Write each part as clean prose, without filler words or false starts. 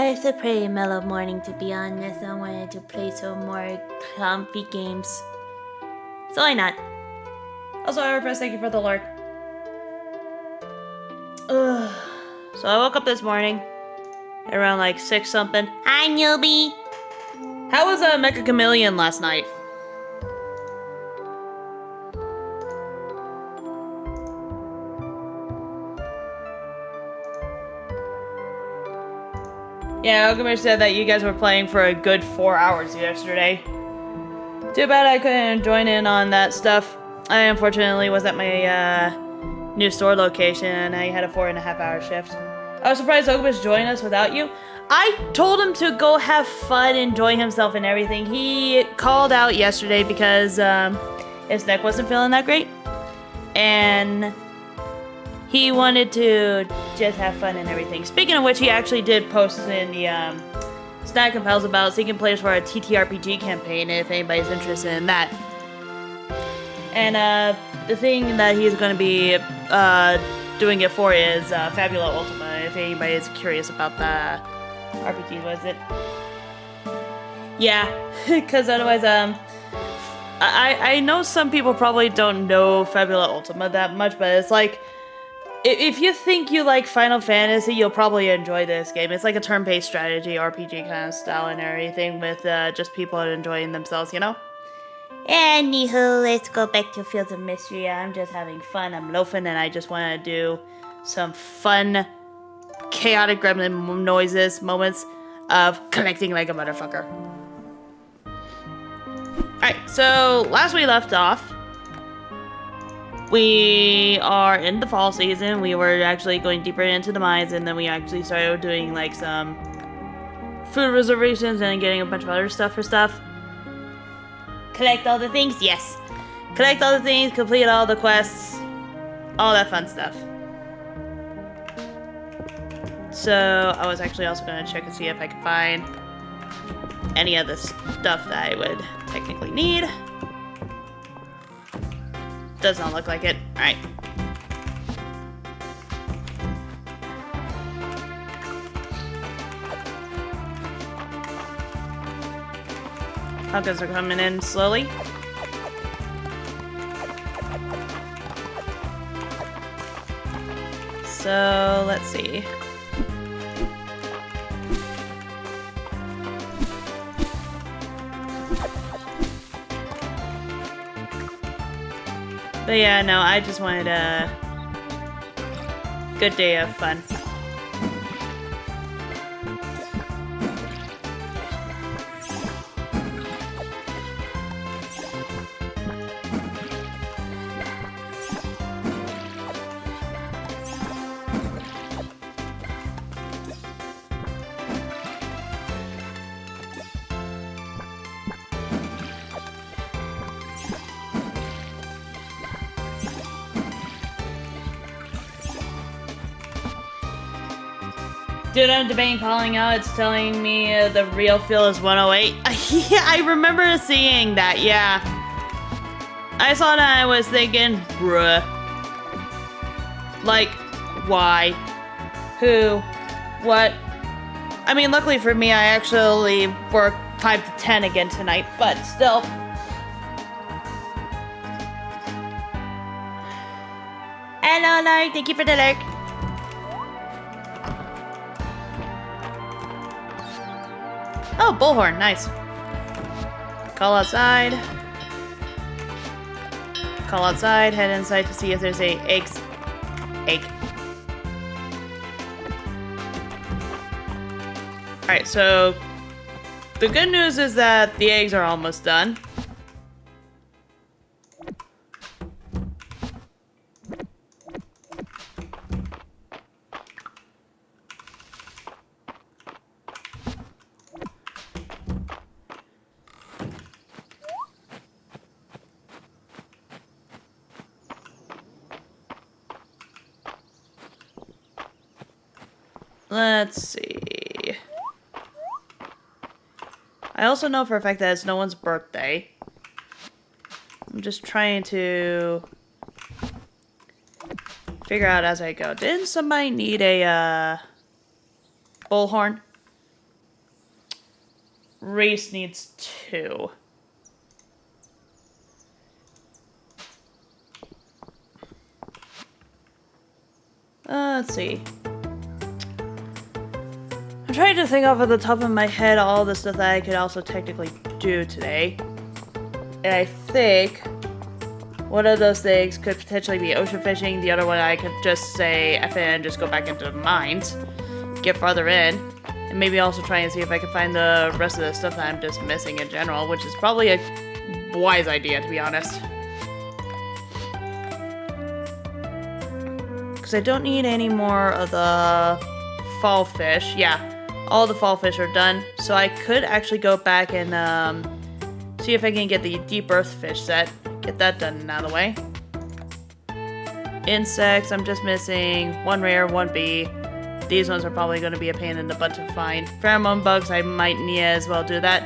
It's a pretty mellow morning, to be honest. I wanted to play some more comfy games. So why not? Also, Airpress, thank you for the lurk. Ugh. So I woke up this morning around like 6 something. Hi, newbie! How was Mecha Chameleon last night? Yeah, Ogamish said that you guys were playing for a good 4 hours yesterday. Too bad I couldn't join in on that stuff. I unfortunately was at my new store location and I had a 4.5-hour shift. I was surprised Ogamish joined us without you. I told him to go have fun, enjoy himself and everything. He called out yesterday because his neck wasn't feeling that great. And he wanted to just have fun and everything. Speaking of which, he actually did post in the Snack and Pals about seeking players for a TTRPG campaign if anybody's interested in that. And the thing that he's going to be doing it for is Fabula Ultima, if anybody is curious about the RPG, was it? Yeah, because otherwise, I know some people probably don't know Fabula Ultima that much, but it's like, if you think you like Final Fantasy, you'll probably enjoy this game. It's like a turn-based strategy, RPG kind of style and everything with just people enjoying themselves, you know? Anywho, let's go back to Fields of Mistria. I'm just having fun. I'm loafing and I just want to do some fun, chaotic gremlin noises, moments of collecting like a motherfucker. Alright, so last we left off, we are in the fall season. We were actually going deeper into the mines, and then we actually started doing like some food reservations and getting a bunch of other stuff for stuff. Collect all the things? Yes. Collect all the things, complete all the quests, all that fun stuff. So I was actually also going to check and see if I could find any of the stuff that I would technically need. Does not look like it. Alright. Pumpkins are coming in slowly. So, let's see. But yeah, no, I just wanted a good day of fun. Dude, I'm debating calling out. It's telling me the real feel is 108. Yeah, I remember seeing that, yeah. I saw that and I was thinking, bruh. Like, why? Who? What? I mean, luckily for me, I actually work 5 to 10 again tonight, but still. Hello, Lark. Thank you for the lurk. Oh, bullhorn, nice. Call outside. Call outside, head inside to see if there's a egg. Alright, so the good news is that the eggs are almost done. Let's see. I also know for a fact that it's no one's birthday. I'm just trying to figure out as I go. Didn't somebody need a bullhorn? Reese needs 2. Let's see. I'm trying to think off of the top of my head all the stuff that I could also technically do today. And I think one of those things could potentially be ocean fishing. The other one I could just say F it and just go back into the mines. Get farther in. And maybe also try and see if I can find the rest of the stuff that I'm just missing in general. Which is probably a wise idea, to be honest. Because I don't need any more of the fall fish. Yeah, all the fall fish are done. So I could actually go back and see if I can get the deep earth fish set. Get that done and out of the way. Insects, I'm just missing 1 rare, 1 bee. These ones are probably going to be a pain in the butt to find. Pheromone bugs, I might need as well do that.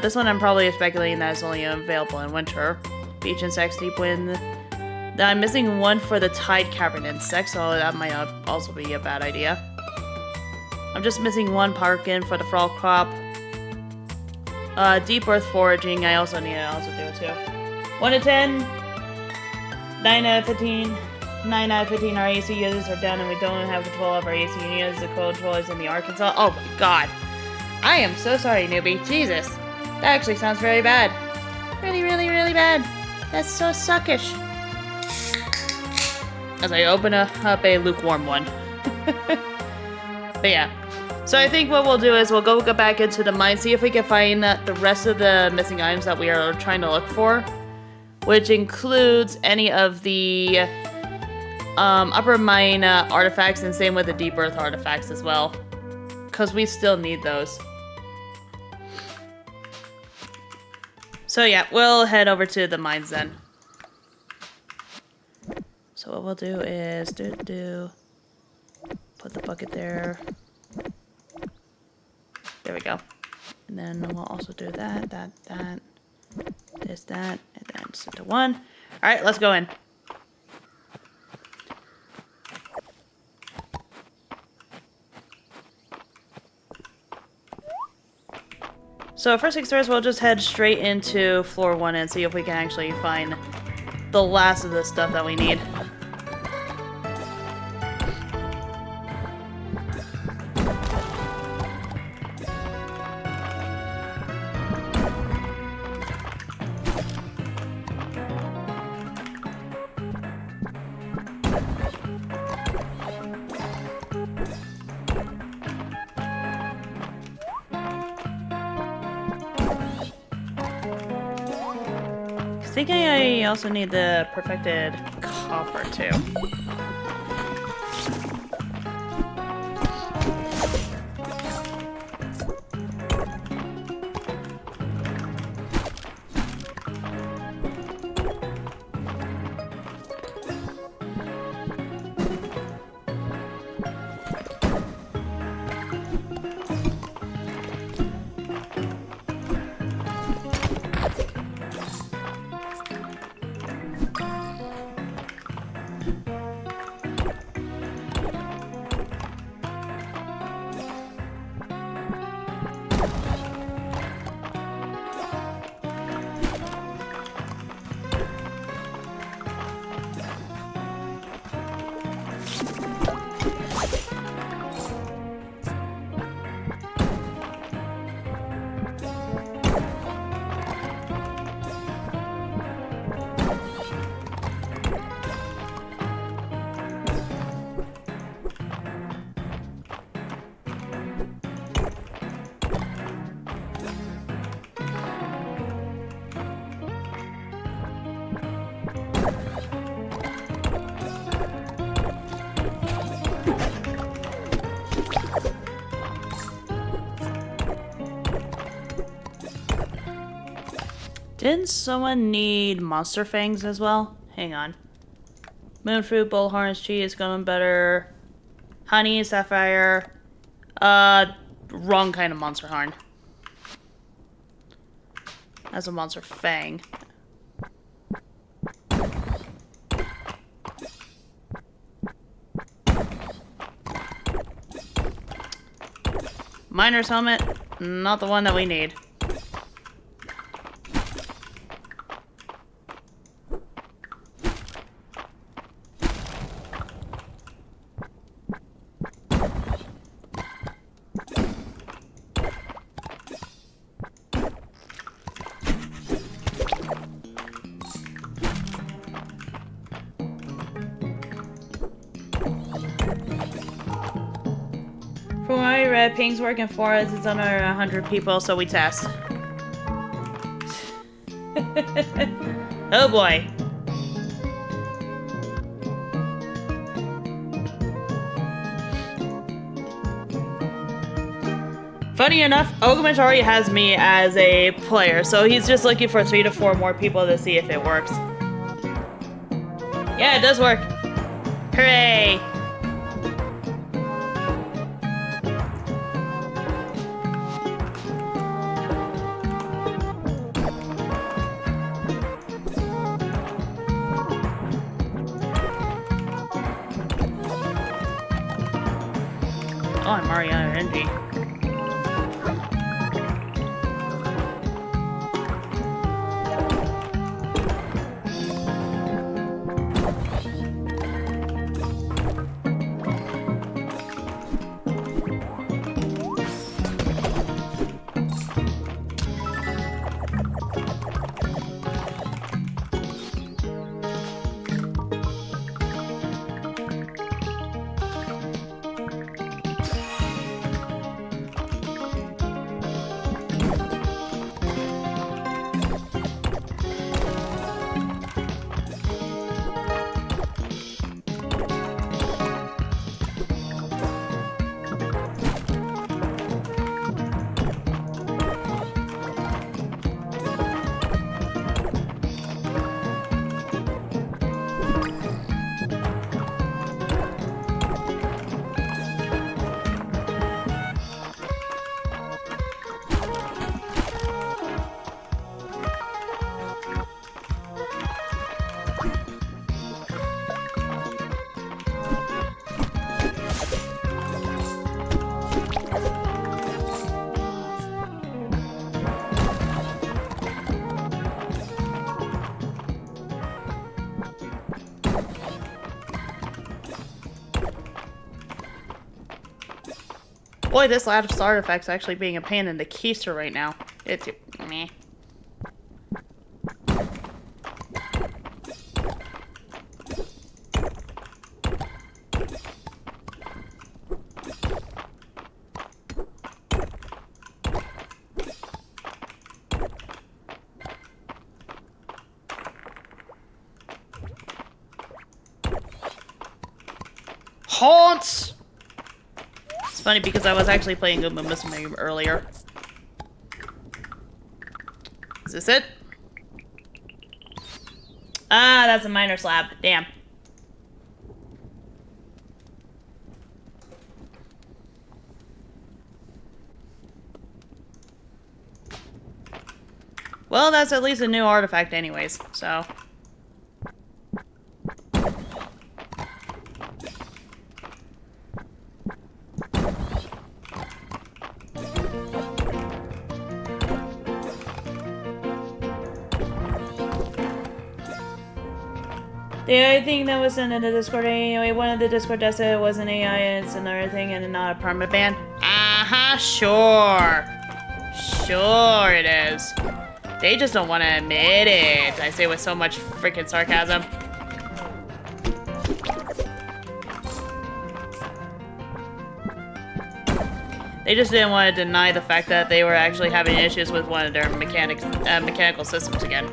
This one I'm probably speculating that it's only available in winter. Beach insects, deep wind. I'm missing 1 for the tide cavern insect, so that might also be a bad idea. I'm just missing 1 parkin for the frog crop. Deep earth foraging, I also need to also do it too. 1 to 10, 9 out of 15. 9 out of 15 our AC users are down and we don't have control of our AC units. The control is in the Arkansas. Oh my god. I am so sorry, newbie. Jesus. That actually sounds very bad. Really, really, really bad. That's so suckish. As I open up a lukewarm one. But yeah. So I think what we'll do is we'll go back into the mine, see if we can find the rest of the missing items that we are trying to look for. Which includes any of the upper mine artifacts, and same with the deep earth artifacts as well. Because we still need those. So yeah, we'll head over to the mines then. So what we'll do is put the bucket there. There we go. And then we'll also do that, that, and then set to 1. Alright, let's go in. So first things first, we'll just head straight into floor 1 and see if we can actually find the last of the stuff that we need. I think I also need the perfected copper too. Didn't someone need monster fangs as well? Hang on. Moonfruit, bullhorns, cheese, gum butter, honey, sapphire. Wrong kind of monster horn. That's a monster fang. Miner's helmet. Not the one that we need. From what I read, Ping's working for us. It's under 100 people, so we test. Oh boy. Funny enough, Ogamish already has me as a player, so he's just looking for 3 to 4 more people to see if it works. Yeah, it does work. Hooray! Oh, I'm already out of energy. Boy, this last artifact's actually being a pain in the keister right now. It's meh. Haunts! It's funny because I was actually playing Uma Musume earlier. Is this it? Ah, that's a minor slab. Damn. Well, that's at least a new artifact anyways, so... The other thing that was sent in the Discord anyway, one of the Discord does say it was an AI and it's another thing and not a permanent ban. Uh-huh, sure. Sure it is. They just don't want to admit it. I say with so much freaking sarcasm. They just didn't want to deny the fact that they were actually having issues with one of their mechanical systems again.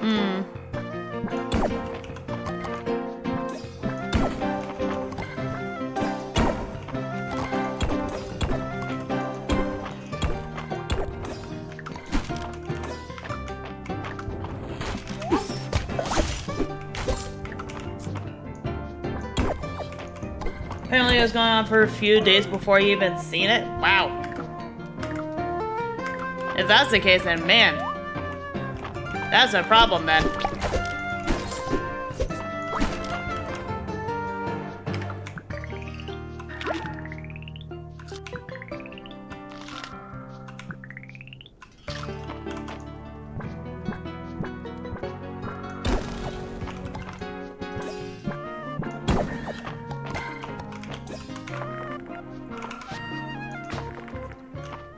Hmm. Apparently it was going on for a few days before you even seen it. Wow. If that's the case, then man, that's a problem then.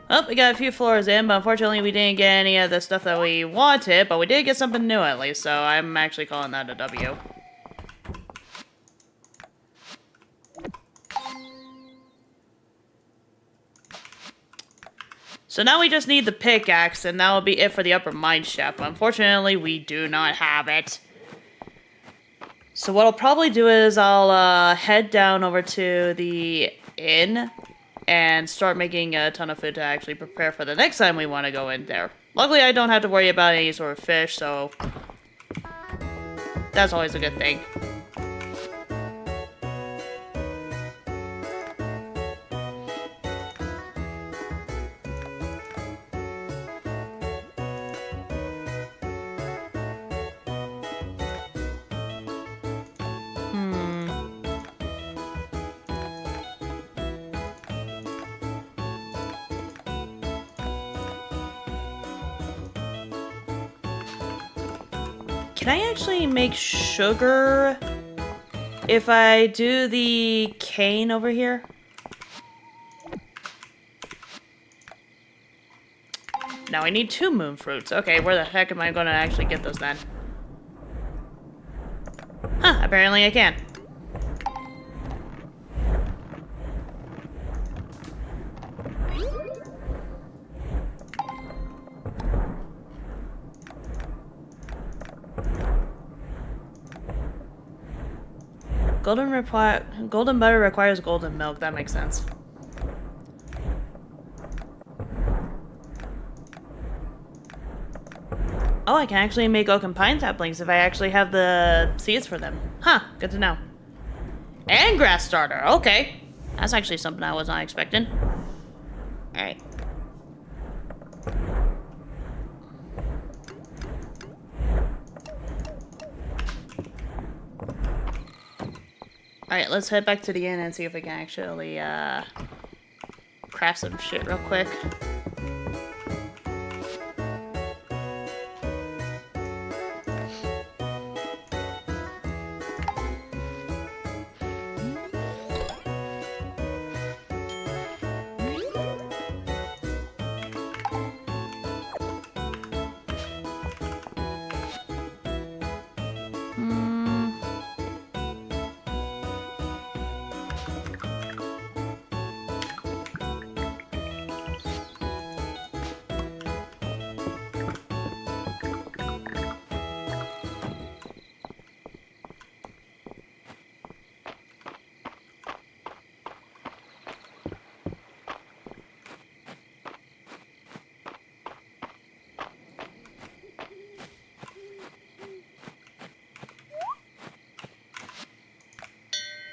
Oh, we got a few floors in, but unfortunately we didn't get any of the stuff that we wanted, but we did get something new at least, so I'm actually calling that a W. So now we just need the pickaxe, and that will be it for the upper mine shaft, but unfortunately we do not have it. So what I'll probably do is I'll head down over to the inn and start making a ton of food to actually prepare for the next time we want to go in there. Luckily, I don't have to worry about any sort of fish, so that's always a good thing. Can I actually make sugar if I do the cane over here? Now I need 2 moon fruits. Okay, where the heck am I going to actually get those then? Huh, apparently I can. Golden butter requires golden milk. That makes sense. Oh, I can actually make oak and pine saplings if I actually have the seeds for them. Huh, good to know. And grass starter. Okay. That's actually something I was not expecting. Alright. Alright, let's head back to the inn and see if we can actually, craft some shit real quick.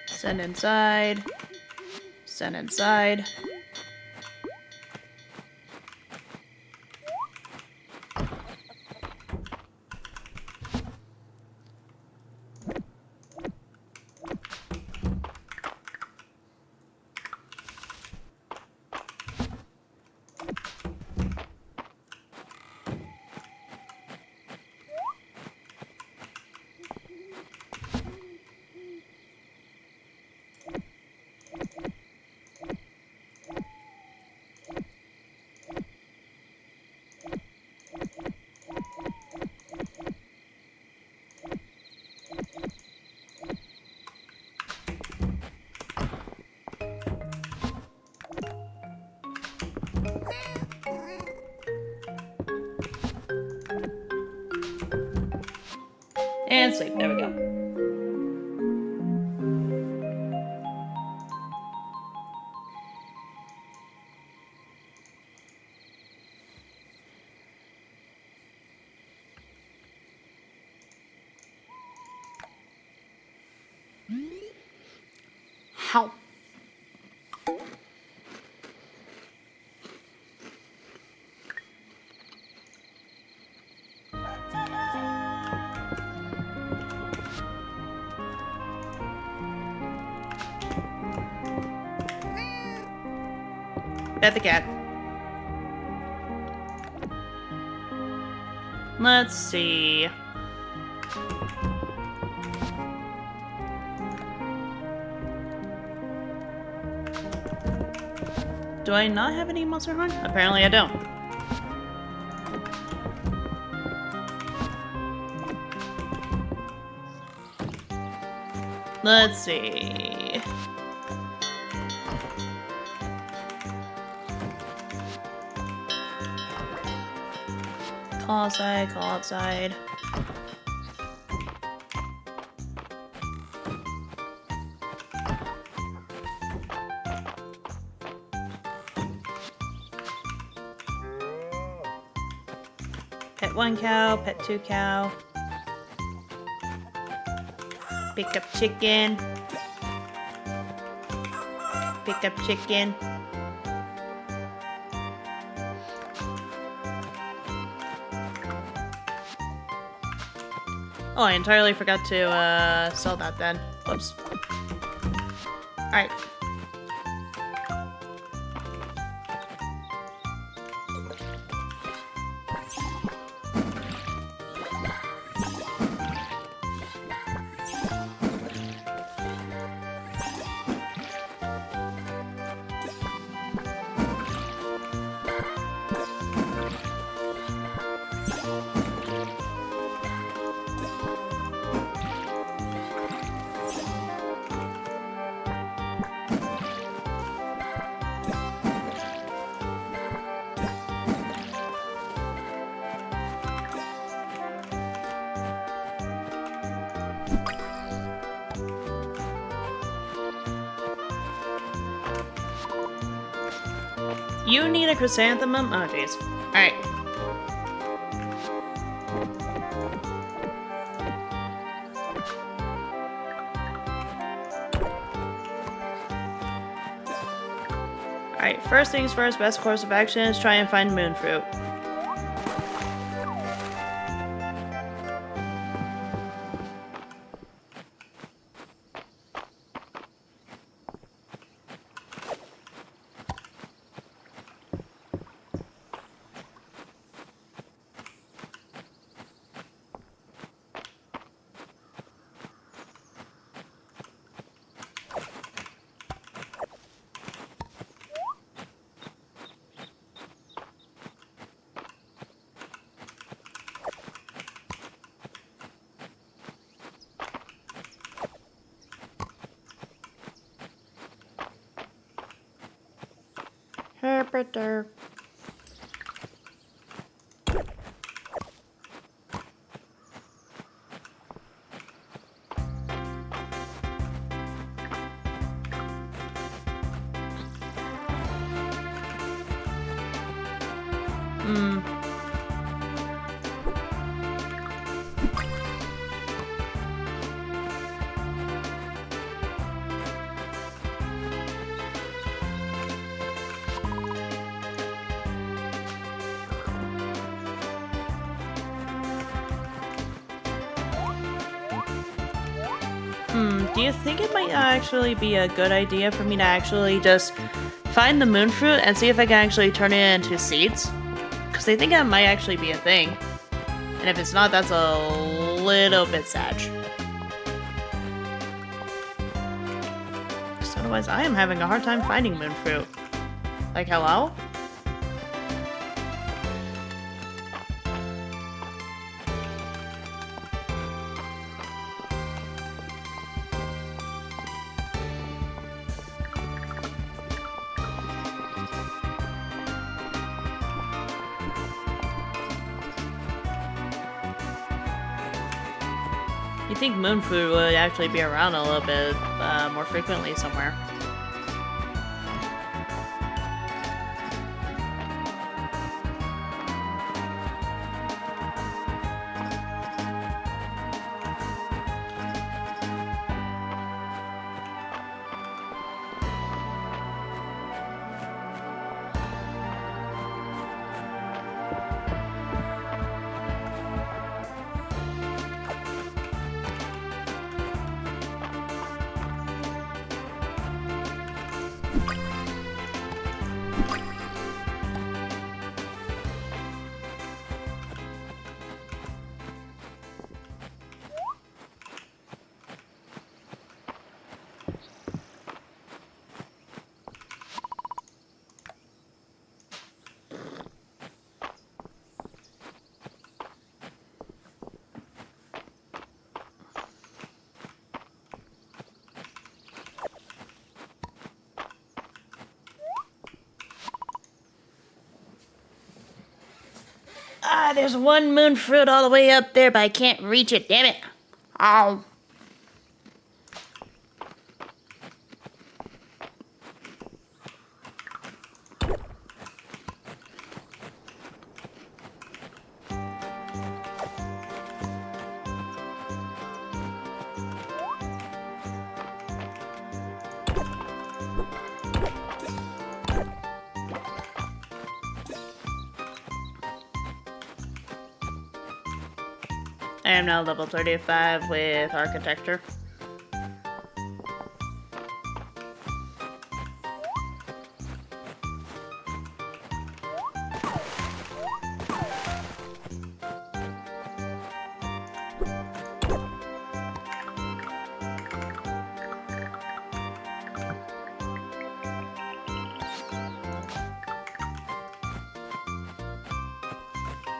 Send inside. Send inside. And sleep. There we go. How? Pet the cat. Let's see. Do I not have any monster horn? Apparently I don't. Let's see. Call outside, call outside. Pet 1 cow, pet 2 cow. Pick up chicken. Pick up chicken. Oh, I entirely forgot to sell that then. Whoops. Alright. You need a chrysanthemum? Oh, jeez. Alright. Alright, first things first, best course of action is try and find moon fruit. Herpeter. Do you think it might actually be a good idea for me to actually just find the moon fruit and see if I can actually turn it into seeds? Because I think that might actually be a thing. And if it's not, that's a little bit sad. Because otherwise, I am having a hard time finding moon fruit. Like, hello? You think moon fruit would actually be around a little bit more frequently somewhere. There's one moon fruit all the way up there, but I can't reach it. Damn it. Ow. I am now level 35 with architecture.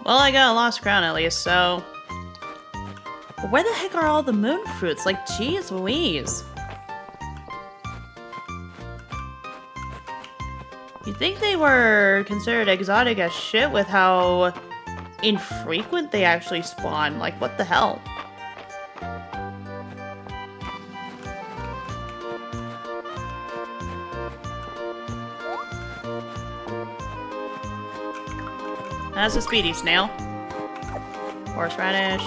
Well, I got a lost crown at least, so... But where the heck are all the moon fruits? Like, geez Louise. You'd think they were considered exotic as shit with how infrequent they actually spawn. Like, what the hell? That's a speedy snail. Horseradish.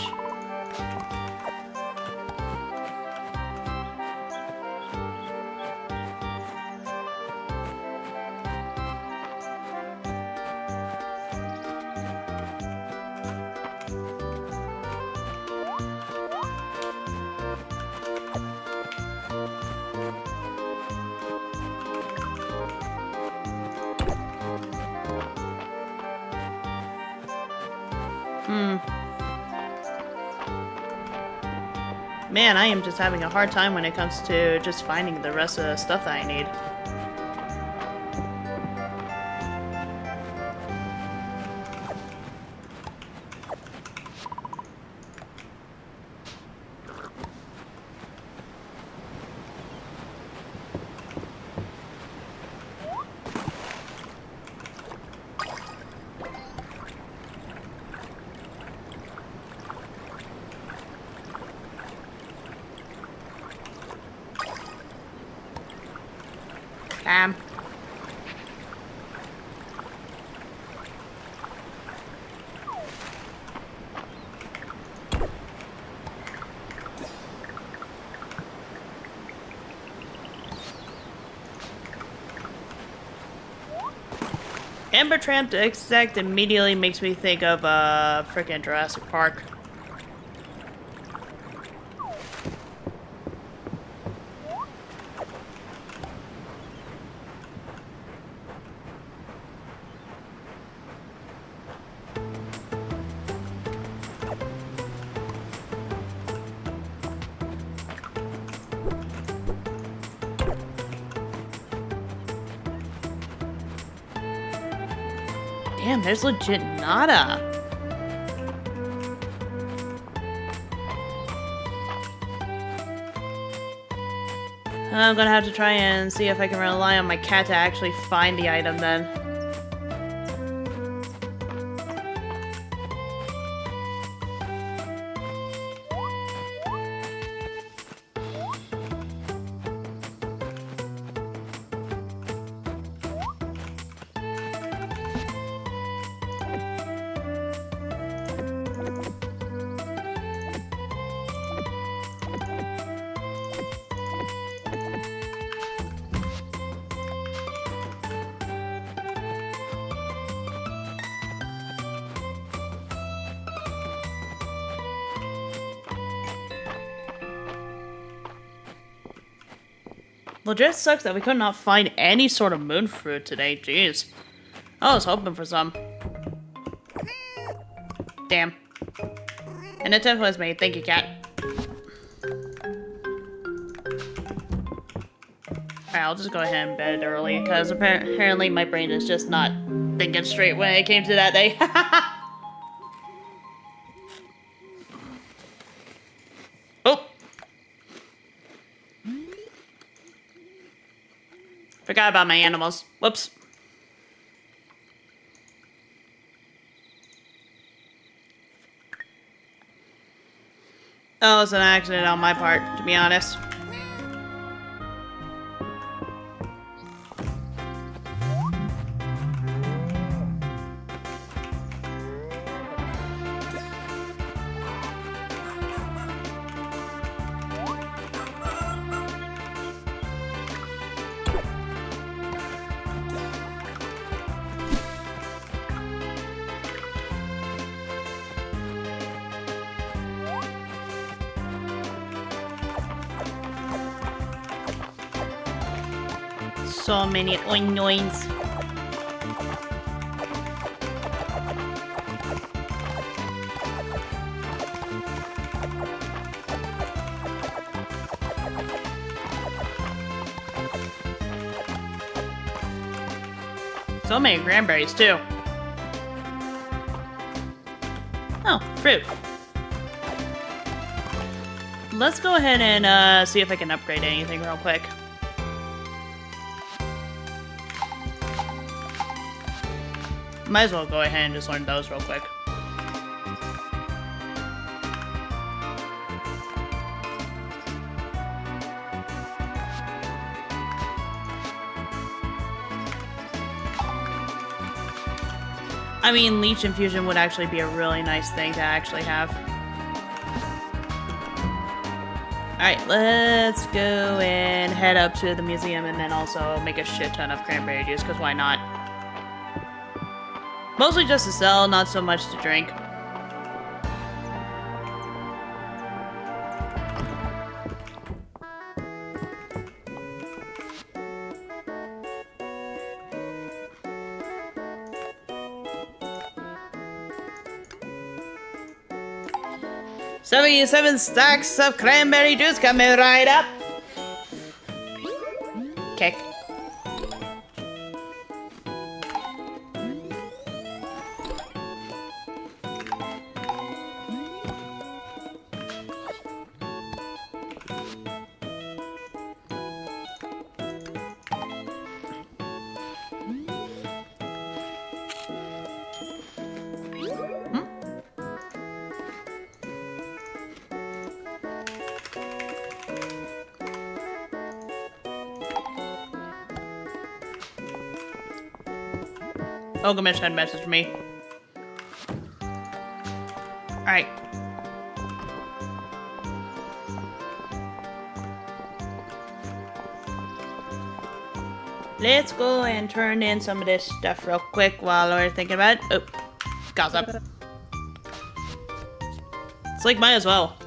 Man, I am just having a hard time when it comes to just finding the rest of the stuff that I need. Amber Tramp Exact immediately makes me think of frickin' Jurassic Park. Damn, there's legit nada. I'm gonna have to try and see if I can rely on my cat to actually find the item then. Legit sucks that we could not find any sort of moon fruit today, jeez. I was hoping for some. Damn. An attempt was made, thank you, cat. Alright, I'll just go ahead and bed early, because apparently my brain is just not thinking straight when it came to that day. Oh! Forgot about my animals. Whoops. Oh, it's an accident on my part, to be honest. So many onions. So many cranberries, too. Oh, fruit. Let's go ahead and see if I can upgrade anything real quick. Might as well go ahead and just learn those real quick. I mean, Leech Infusion would actually be a really nice thing to actually have. Alright, let's go and head up to the museum and then also make a shit ton of cranberry juice, because why not? Mostly just to sell, not so much to drink. $77 stacks of cranberry juice coming right up. Kick. Ogamish had messaged me. Alright. Let's go and turn in some of this stuff real quick while we're thinking about it. Oh, gossip. It's like, might as well.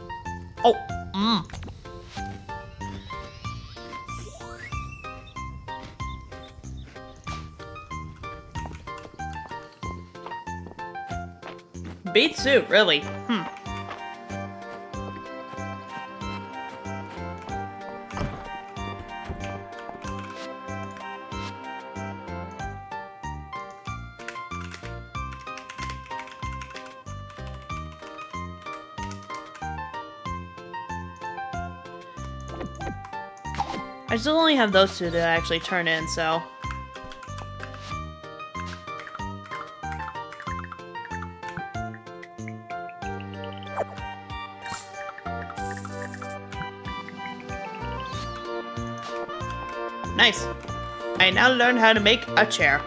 Oh, Beet soup, really? I still only have those two to actually turn in, so... Nice. I now learned how to make a chair.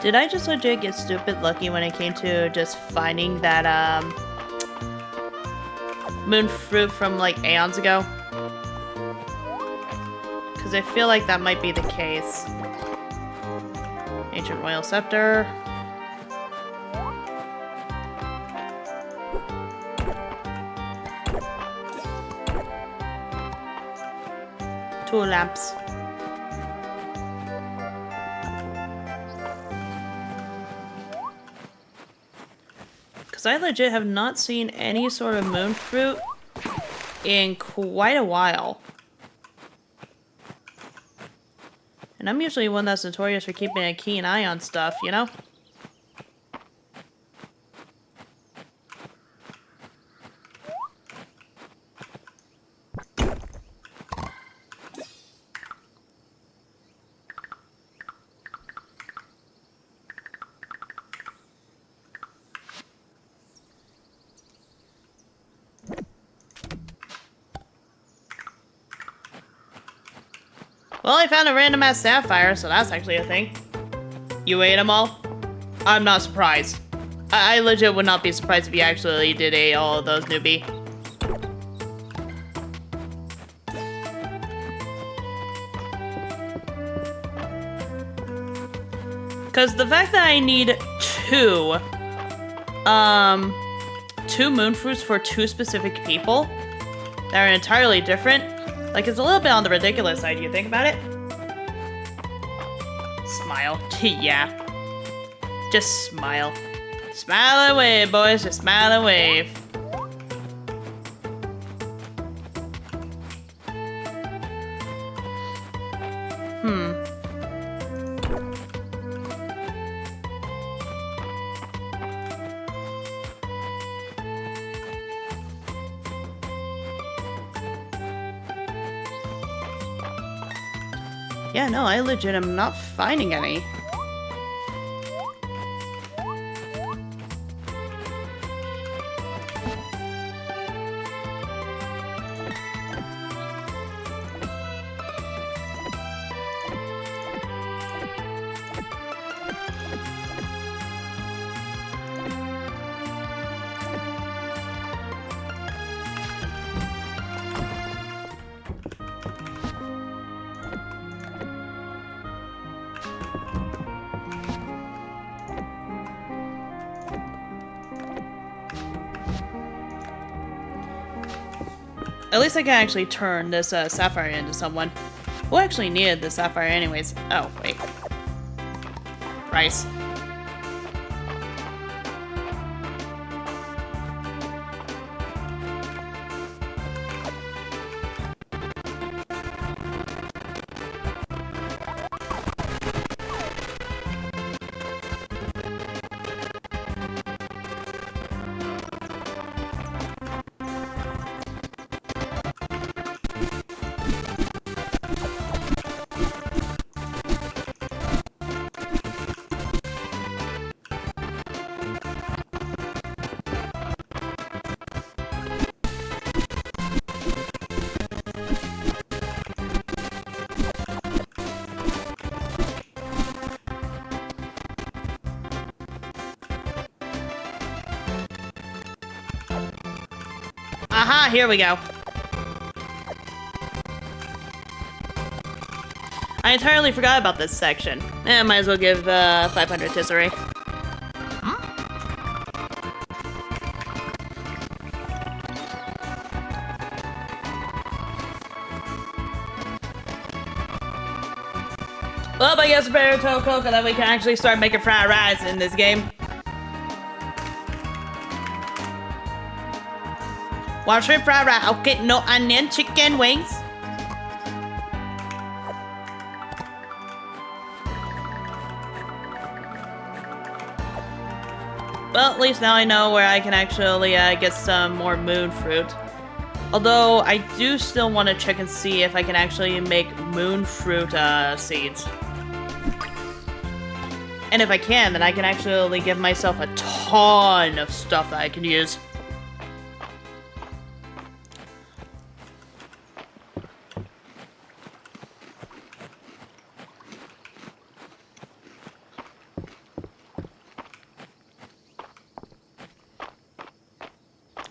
Did I just legit get stupid lucky when it came to just finding that, moon fruit from, like, aeons ago? Because I feel like that might be the case. Ancient Royal Scepter. Two lamps. Because I legit have not seen any sort of moon fruit in quite a while. And I'm usually one that's notorious for keeping a keen eye on stuff, you know? Well, I found a random ass sapphire, so that's actually a thing. You ate them all? I'm not surprised. I legit would not be surprised if you actually did eat all of those, newbie. Because the fact that I need two moon fruits for two specific people that are entirely different, like, it's a little bit on the ridiculous side, you think about it? Smile. Yeah. Just smile. Smile and wave, boys. Just smile and wave. Yeah, no, I legit am not finding any. At least I can actually turn this sapphire into someone. Who actually needed the sapphire anyways? Oh, wait. Price. Aha, here we go. I entirely forgot about this section. Might as well give 500 Tisseré. Well, I guess we better tell Coca that we can actually start making fried rice in this game. One shrimp fried rice. Okay, no onion, chicken wings. Well, at least now I know where I can actually get some more moon fruit. Although, I do still want to check and see if I can actually make moon fruit seeds. And if I can, then I can actually give myself a ton of stuff that I can use.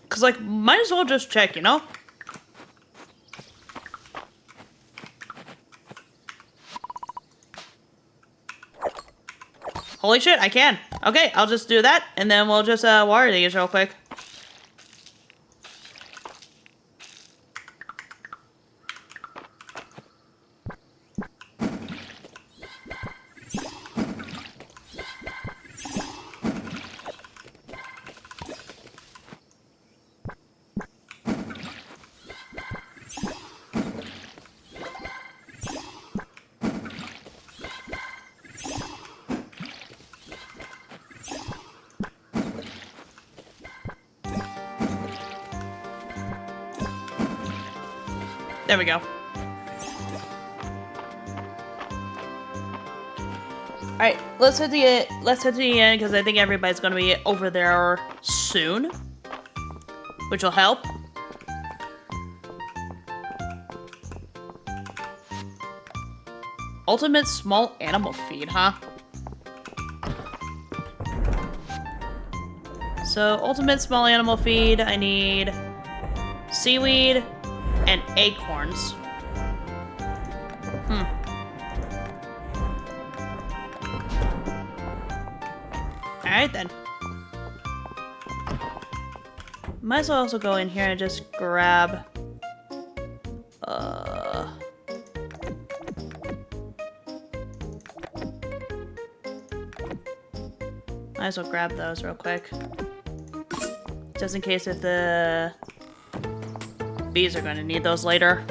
Cause, like, might as well just check, you know? Holy shit, I can. Okay, I'll just do that, and then we'll just water these real quick. There we go. Alright, let's head to the end because I think everybody's gonna be over there soon. Which will help. Ultimate small animal feed, huh? So, ultimate small animal feed, I need seaweed and acorns. Alright then. Might as well also go in here and just grab... Might as well grab those real quick. Just in case if the bees are going to need those later.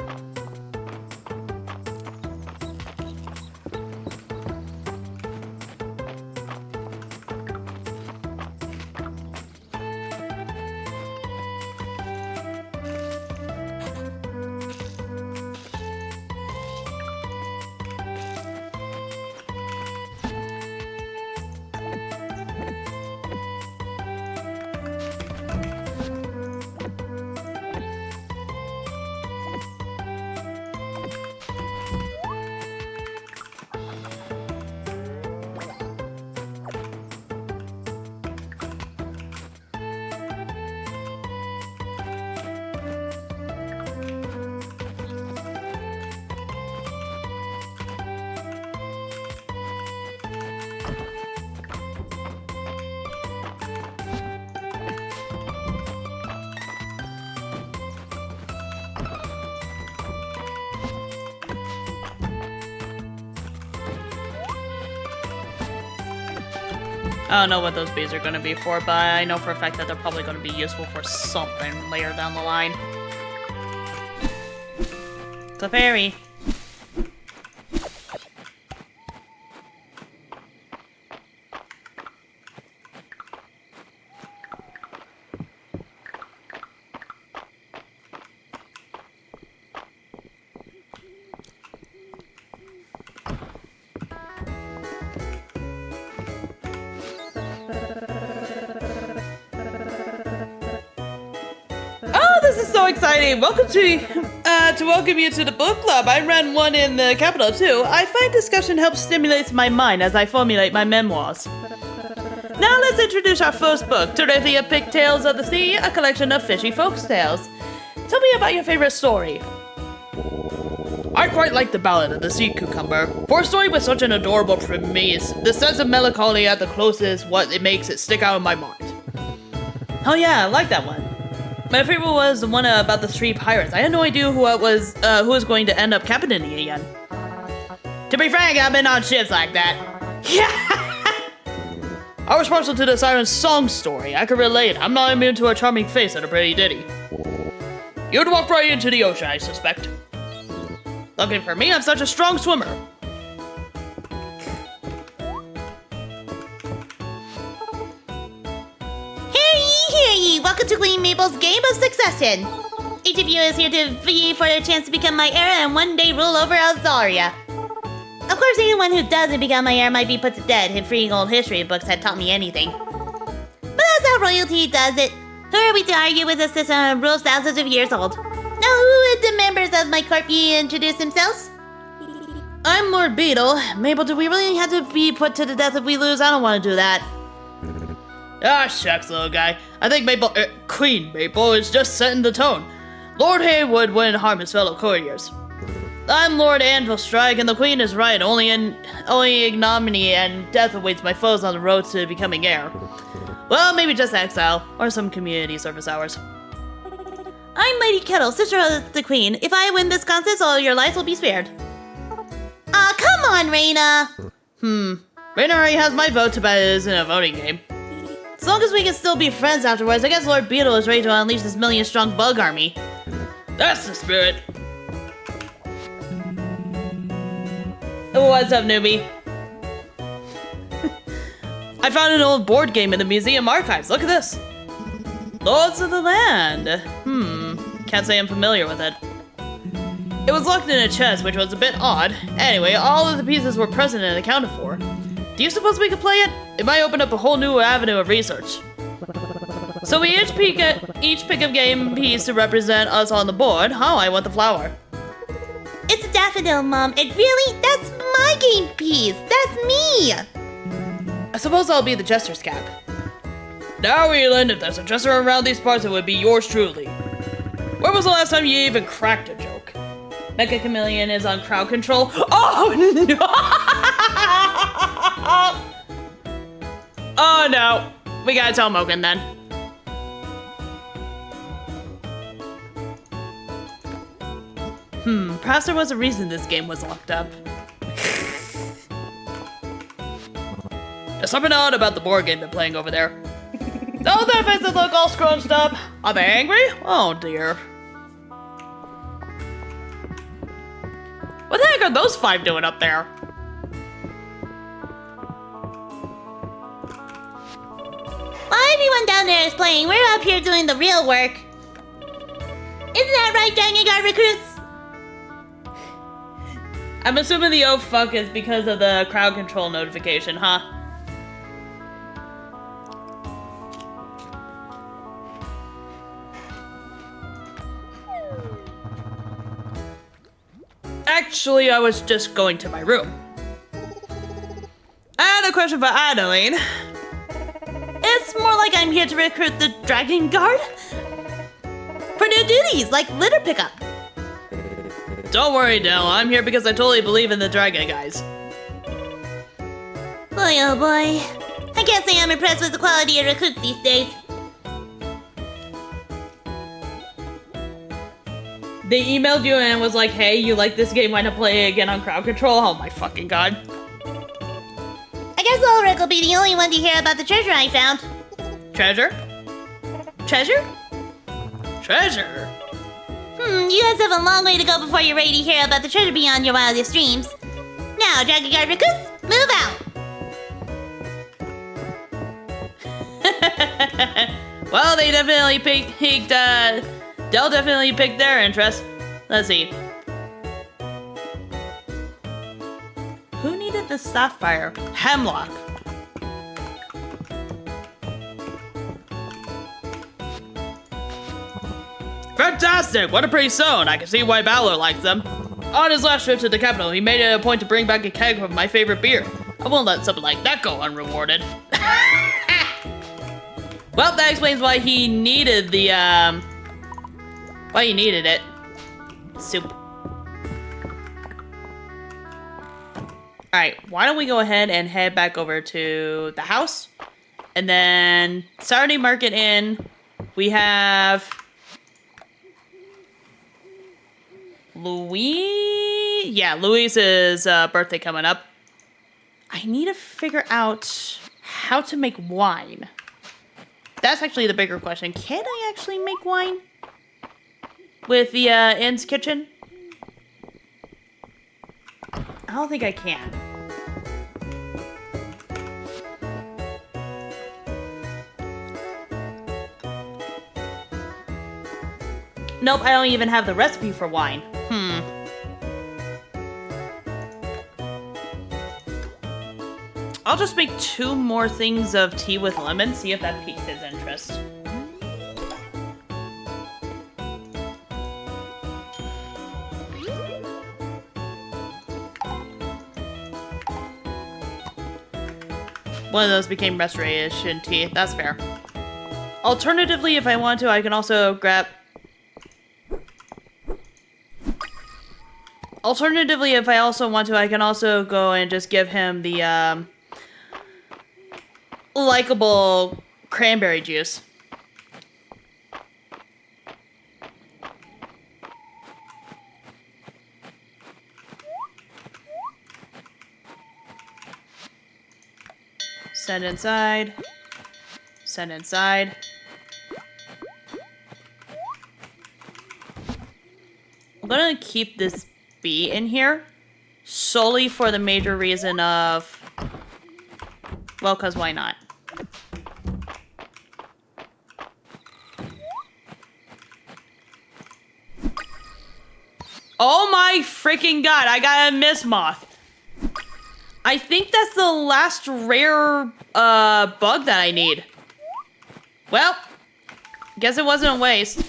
I don't know what those bees are going to be for, but I know for a fact that they're probably going to be useful for something later down the line. It's a fairy. Exciting! Welcome to welcome you to the book club. I ran one in the capital too. I find discussion helps stimulate my mind as I formulate my memoirs. Now let's introduce our first book, Terithia Pigtails of the Sea, a collection of fishy folks tales. Tell me about your favorite story. I quite like the Ballad of the Sea Cucumber. For a story with such an adorable premise, the sense of melancholy at the closest what it makes it stick out in my mind. Oh yeah, I like that one. My favorite was the one about the three pirates. I had no idea who was going to end up captaining again. To be frank, I've been on ships like that. Yeah. I was partial to the siren's song story. I could relate. I'm not immune to a charming face and a pretty ditty. You'd walk right into the ocean, I suspect. Looking for me, I'm such a strong swimmer. Welcome to Queen Mabel's Game of Succession. Each of you is here to vie for a chance to become my heir and one day rule over Alzaria. Of course, anyone who doesn't become my heir might be put to death if reading old history books had taught me anything. But that's how royalty does it. Who are we to argue with a system that rules thousands of years old? Now, who would the members of my court be introduce themselves? I'm Lord Beetle. Mabel, do we really have to be put to the death if we lose? I don't want to do that. Ah, shucks, little guy. I think Queen Mabel is just setting the tone. Lord Haywood wouldn't harm his fellow courtiers. I'm Lord Anvilstrike, and the Queen is right. Only ignominy and death awaits my foes on the road to becoming heir. Well, maybe just exile, or some community service hours. I'm Lady Kettle, sister of the Queen. If I win this contest, all your lives will be spared. Aw, come on, Raina! Raina already has my vote, too bad it isn't a voting game. As long as we can still be friends afterwards, I guess Lord Beetle is ready to unleash this million-strong bug army. That's the spirit. What's up, newbie? I found an old board game in the museum archives. Look at this. Lords of the Land. Can't say I'm familiar with it. It was locked in a chest, which was a bit odd. Anyway, all of the pieces were present and accounted for. Do you suppose we could play it? It might open up a whole new avenue of research. So we each pick a game piece to represent us on the board. Oh, I want the flower. It's a daffodil, Mom. And really, that's my game piece. That's me. I suppose I'll be the jester's cap. Now, Elin, if there's a jester around these parts, it would be yours truly. When was the last time you even cracked a joke? Mecha Chameleon is on crowd control. Oh, no! Oh, no. We gotta tell Mogan then. Perhaps there was a reason this game was locked up. There's something odd about the board game they're playing over there. Oh, their faces look all scrunched up. Are they angry? Oh, dear. What the heck are those 5 doing up there? While everyone down there is playing, we're up here doing the real work. Isn't that right, Dragon Guard recruits? I'm assuming the oh fuck is because of the crowd control notification, huh? Actually, I was just going to my room. I had a question for Adeline. It's more like I'm here to recruit the Dragon Guard for new duties, like litter pickup. Don't worry, Dell. I'm here because I totally believe in the dragon guys. Boy, oh boy. I can't say I'm impressed with the quality of recruits these days. They emailed you and was like, hey, you like this game, why not play it again on crowd control? Oh my fucking god. I guess Ulrich will be the only one to hear about the treasure I found. Treasure? Treasure? Treasure? You guys have a long way to go before you're ready to hear about the treasure beyond your wildest dreams. Now, Dragon Guard recruits, move out! Well, they definitely picked, Dell definitely picked their interest. Let's see. Who needed the sapphire? Hemlock. Fantastic! What a pretty stone. I can see why Balor likes them. On his last trip to the capital, he made it a point to bring back a keg of my favorite beer. I won't let something like that go unrewarded. Well, that explains why he needed the, why he needed it. Soup. Alright, why don't we go ahead and head back over to the house? And then Saturday Market Inn, we have Louise's birthday coming up. I need to figure out how to make wine. That's actually the bigger question. Can I actually make wine with the inn's kitchen? I don't think I can. Nope, I don't even have the recipe for wine. I'll just make 2 more things of tea with lemon, see if that piques his interest. One of those became restoration tea. That's fair. Alternatively, if I want to, I can also grab... Alternatively, if I also want to, I can also go and just give him the, likable cranberry juice. Send inside. Send inside. I'm gonna keep this bee in here solely for the major reason of, well, cause why not? Oh my freaking god, I got a Miss Moth. I think that's the last rare bug that I need. Well, guess it wasn't a waste.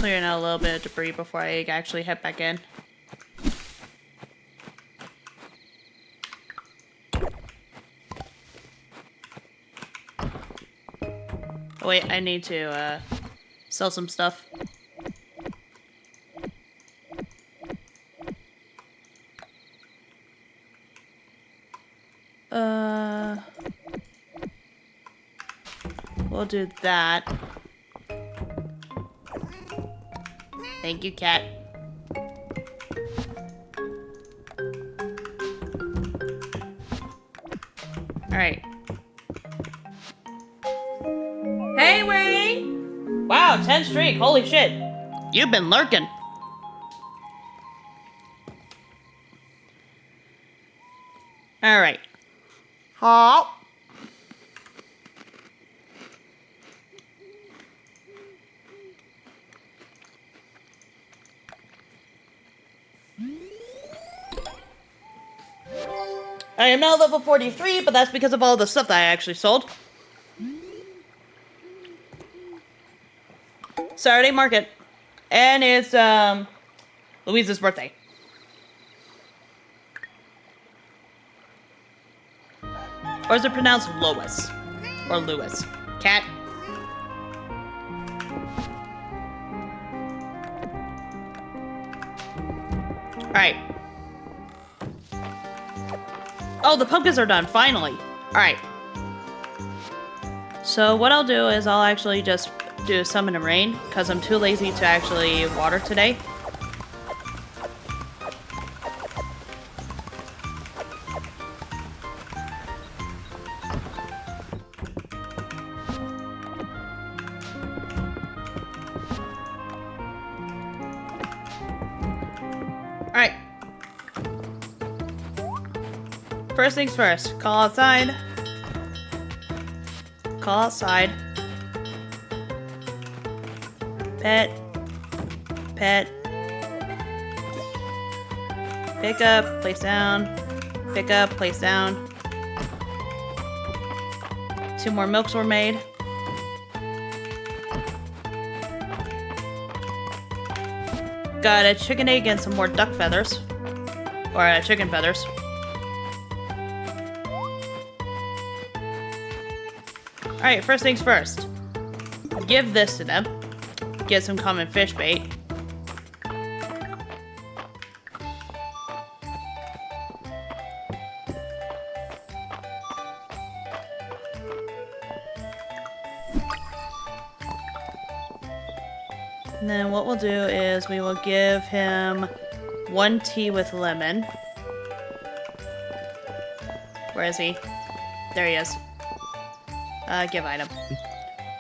clearing out a little bit of debris before I actually head back in. Oh, wait, I need to sell some stuff. We'll do that. Thank you, cat. Alright. Hey, Wayne! Wow, 10 streak. Holy shit. You've been lurking. Alright. Hop. I am now level 43, but that's because of all the stuff that I actually sold. Saturday market. And it's, Louise's birthday. Or is it pronounced Lois? Or Lewis? Cat? Alright. Oh, the pumpkins are done, finally. Alright. So what I'll do is I'll actually just do summon and rain, because I'm too lazy to actually water today. Alright. First things first, call outside. Call outside. Pet. Pet. Pick up, place down. Pick up, place down. 2 more milks were made. Got a chicken egg and some more duck feathers. Or chicken feathers. Alright, first things first. Give this to them. Get some common fish bait. And then what we'll do is we will give him 1 tea with lemon. Where is he? There he is. Give item.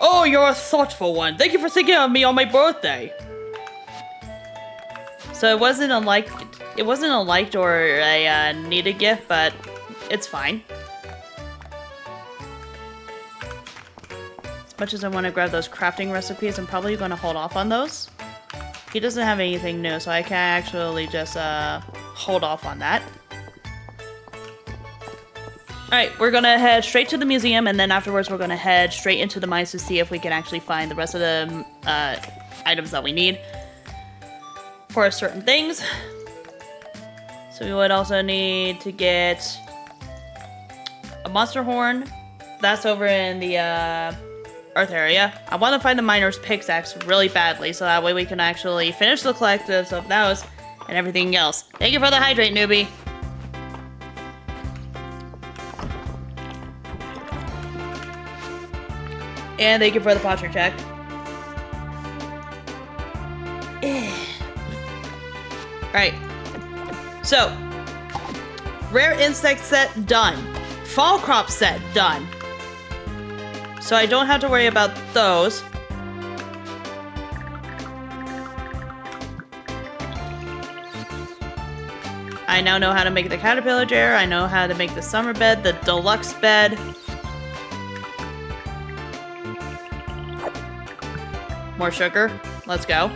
Oh, you're a thoughtful one. Thank you for thinking of me on my birthday. So it wasn't a liked or a needed gift, but it's fine. As much as I want to grab those crafting recipes, I'm probably going to hold off on those. He doesn't have anything new, so I can actually just hold off on that. Alright, we're gonna head straight to the museum, and then afterwards we're gonna head straight into the mines to see if we can actually find the rest of the items that we need for certain things. So we would also need to get a monster horn. That's over in the Earth area. I want to find the miner's pickaxe really badly, so that way we can actually finish the collectives of those and everything else. Thank you for the hydrate, newbie. And thank you for the posture check. Alright. So, rare insect set done. Fall crop set done. So I don't have to worry about those. I now know how to make the caterpillar chair. I know how to make the summer bed, the deluxe bed. More sugar. Let's go.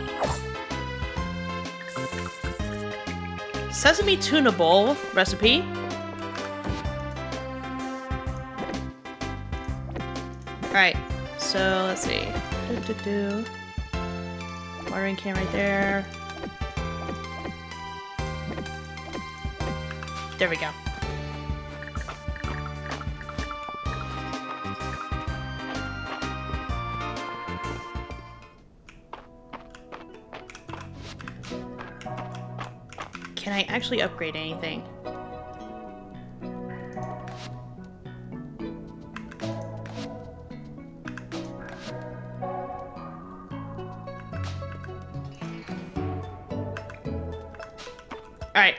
Sesame tuna bowl recipe. Alright, so let's see. Watering can right there. There we go. Can I actually upgrade anything? Alright.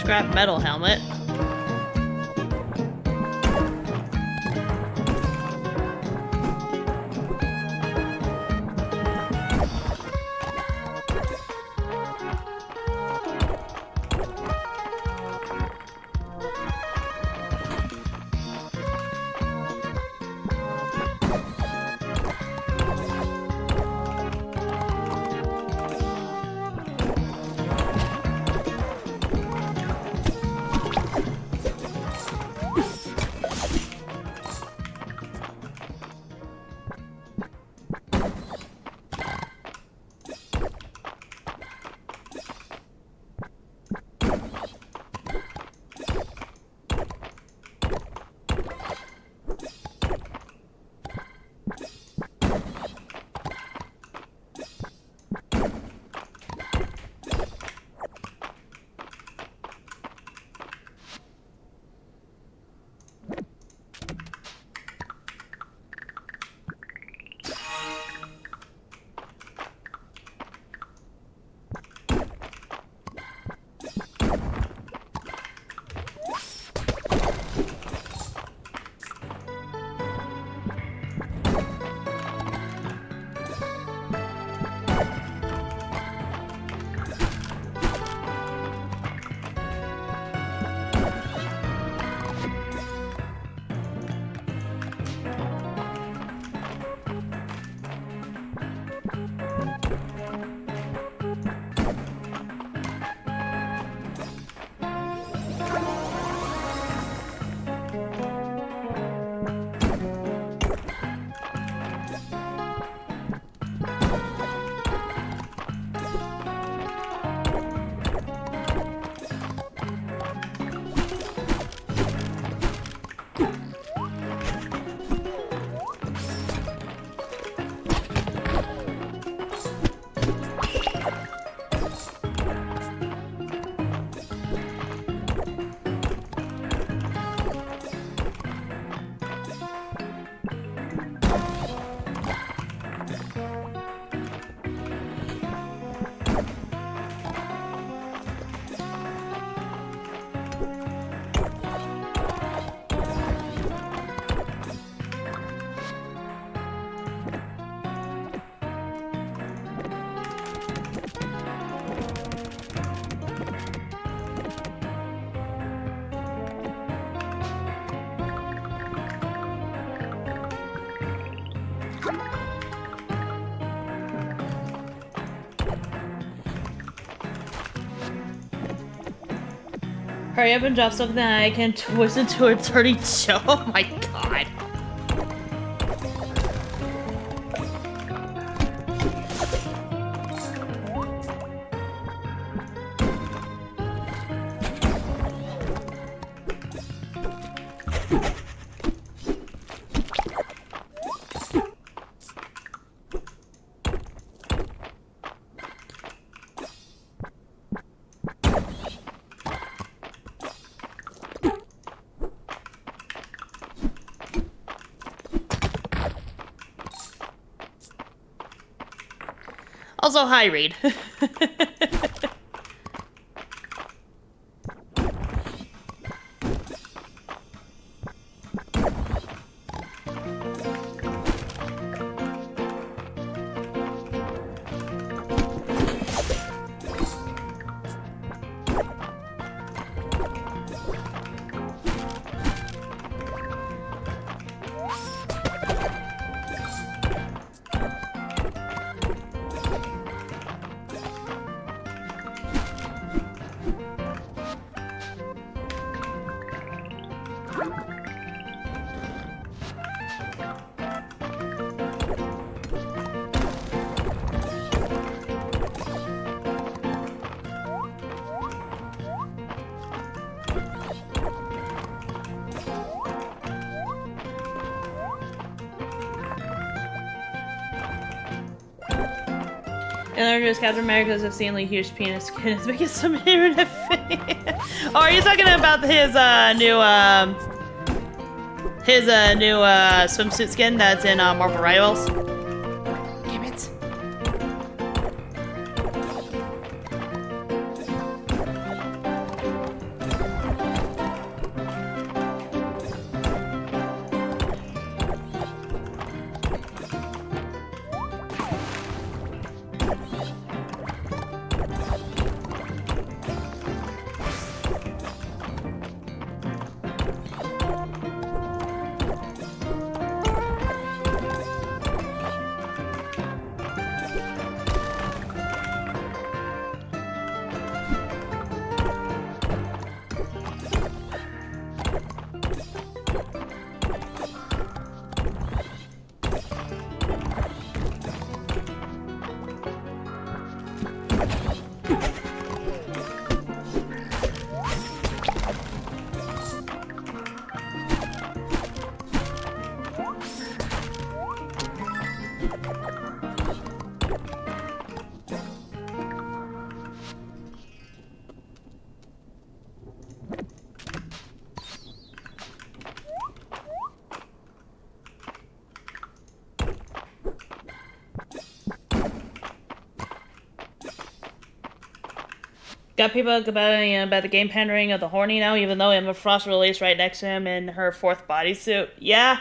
Scrap metal helmet. Hurry up and drop something I can twist into a dirty show. Oh my god. Also, hi, Reed. And they're just Captain America's obscenely huge penis skin is making some internet fan. Oh, are you talking about his new swimsuit skin that's in Marvel Rivals? Damn it. Got people about the game pandering of the horny now, even though Emma Frost released right next to him in her fourth bodysuit. Yeah.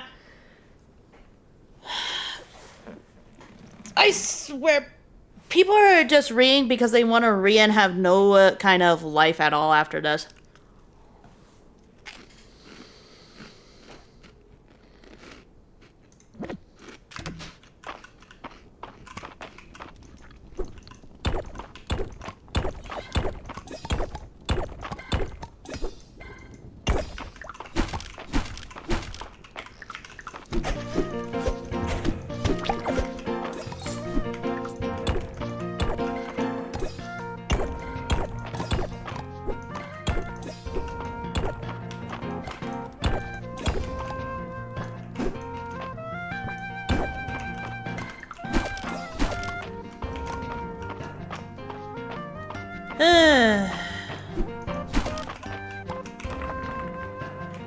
I swear, people are just reading because they want to read and have no kind of life at all after this.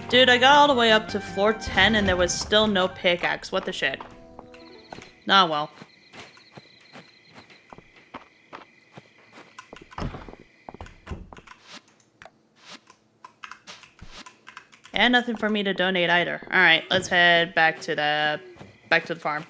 Dude, I got all the way up to floor 10 and there was still no pickaxe. What the shit? Ah, well. And nothing for me to donate either. Alright, let's head back to the farm.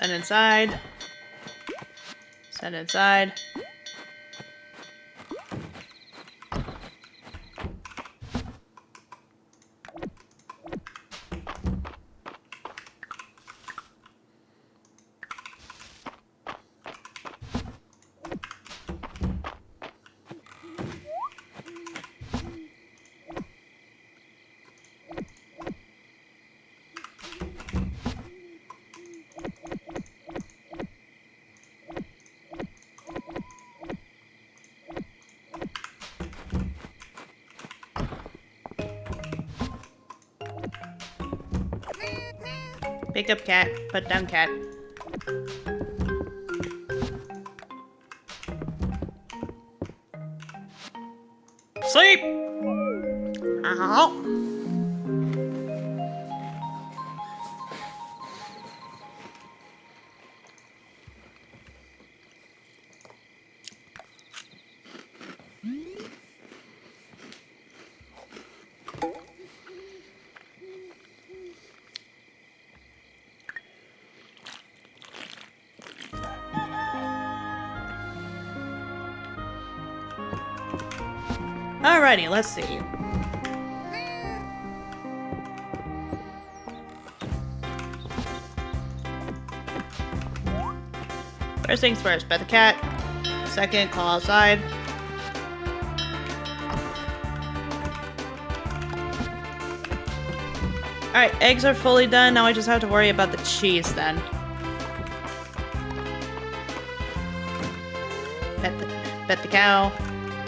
Send inside. Send inside. Pick up cat. Put down cat. Sleep! Ow. Alrighty, let's see. First things first, pet the cat. Second, call outside. Alright, eggs are fully done. Now I just have to worry about the cheese then. Pet the cow.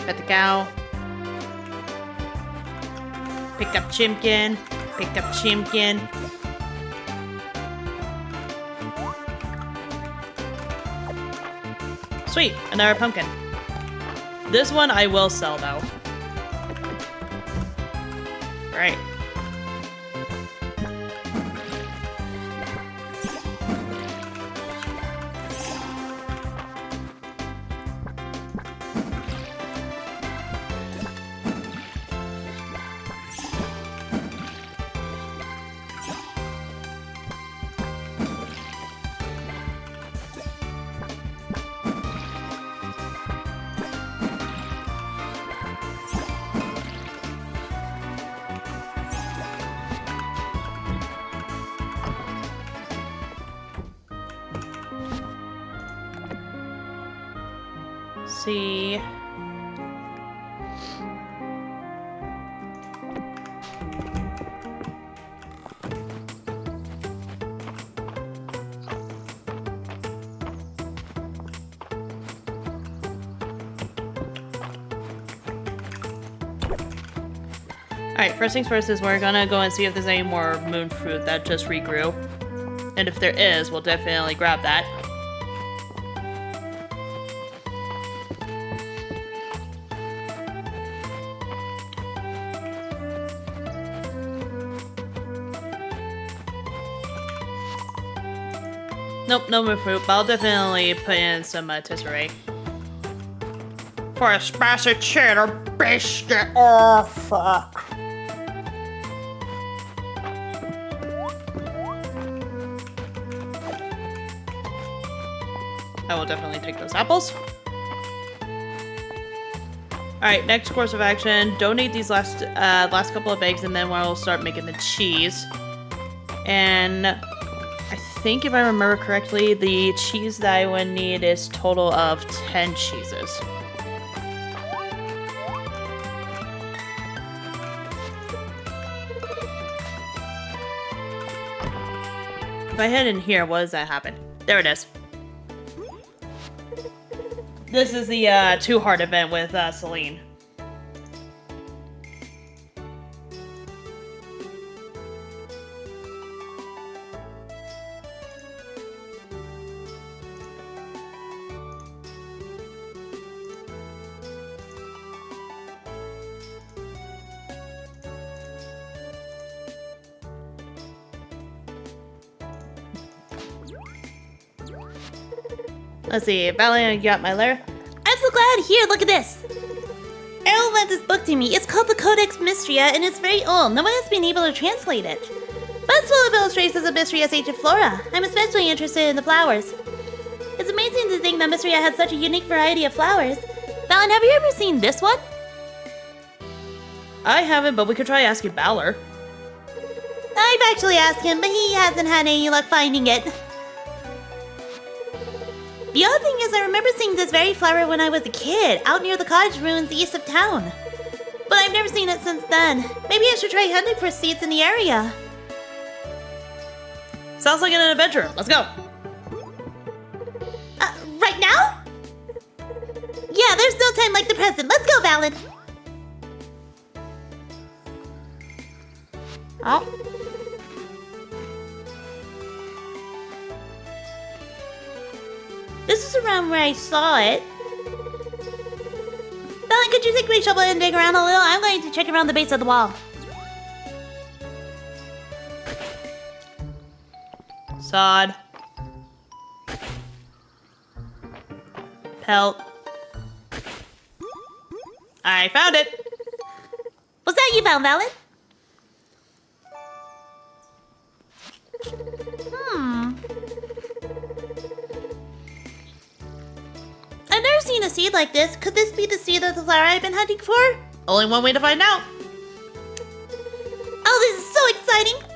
Pet the cow. Pick up Chimkin. Pick up Chimkin. Sweet, another pumpkin. This one I will sell though. Right. See. Alright, first things first is we're gonna go and see if there's any more moon fruit that just regrew. And if there is, we'll definitely grab that. Nope, no moon fruit, but I'll definitely put in some tisserate. For a spicy cheddar biscuit, oh fuck. I will definitely take those apples. Alright, next course of action. Donate these last couple of eggs and then we'll start making the cheese. And I think if I remember correctly, the cheese that I would need is total of 10 cheeses. If I head in here, what does that happen? There it is. This is the two-heart event with Celine. Let's see, Valiant, you got my letter? I'm so glad. Here, look at this. Errol lent this book to me. It's called the Codex Mistria, and it's very old. No one has been able to translate it. But It's full of illustrations of Mistria's ancient flora. I'm especially interested in the flowers. It's amazing to think that Mistria has such a unique variety of flowers. Valen, have you ever seen this one? I haven't, but we could try asking Balor. I've actually asked him, but he hasn't had any luck finding it. The other thing is, I remember seeing this very flower when I was a kid, out near the cottage ruins east of town. But I've never seen it since then. Maybe I should try hunting for seeds in the area. Sounds like an adventure. Let's go. Right now? Yeah, there's no time like the present. Let's go, Valen. Oh. This is around where I saw it. Valen, could you take my shovel and dig around a little? I'm going to check around the base of the wall. Sod. Pelt. I found it. What's that you found, Valen? I've never seen a seed like this. Could this be the seed of the flower I've been hunting for? Only one way to find out. Oh, this is so exciting!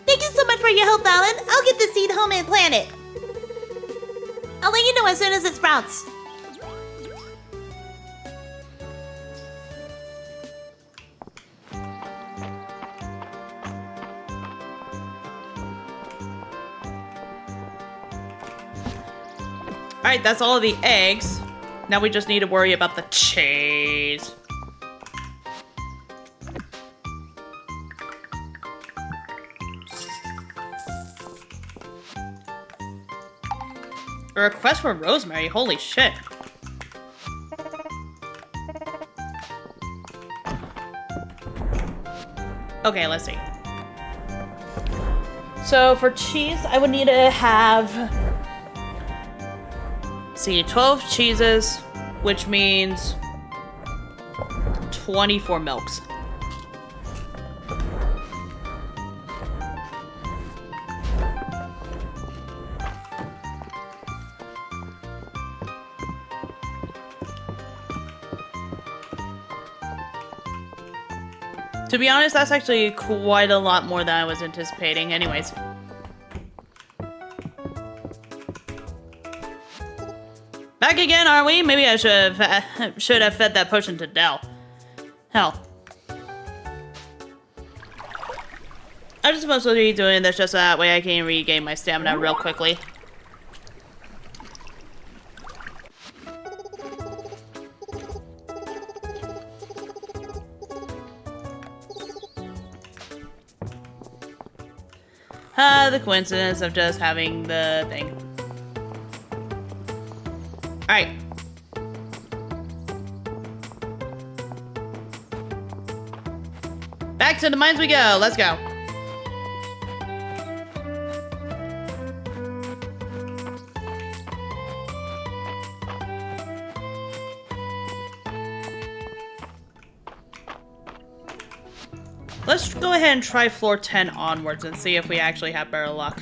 Thank you so much for your help, Valen. I'll get the seed home and plant it. I'll let you know as soon as it sprouts. Alright, that's all of the eggs. Now we just need to worry about the cheese. A request for rosemary, holy shit. Okay, let's see. So for cheese, I would need to have, see, 12 cheeses, which means 24 milks. To be honest, that's actually quite a lot more than I was anticipating. Anyways. Back again, are we? Maybe I should have fed that potion to Dell. Hell. I'm just supposed to be doing this just so that way I can regain my stamina real quickly. The coincidence of just having the thing. Alright. Back to the mines we go. Let's go. Let's go ahead and try floor 10 onwards and see if we actually have better luck.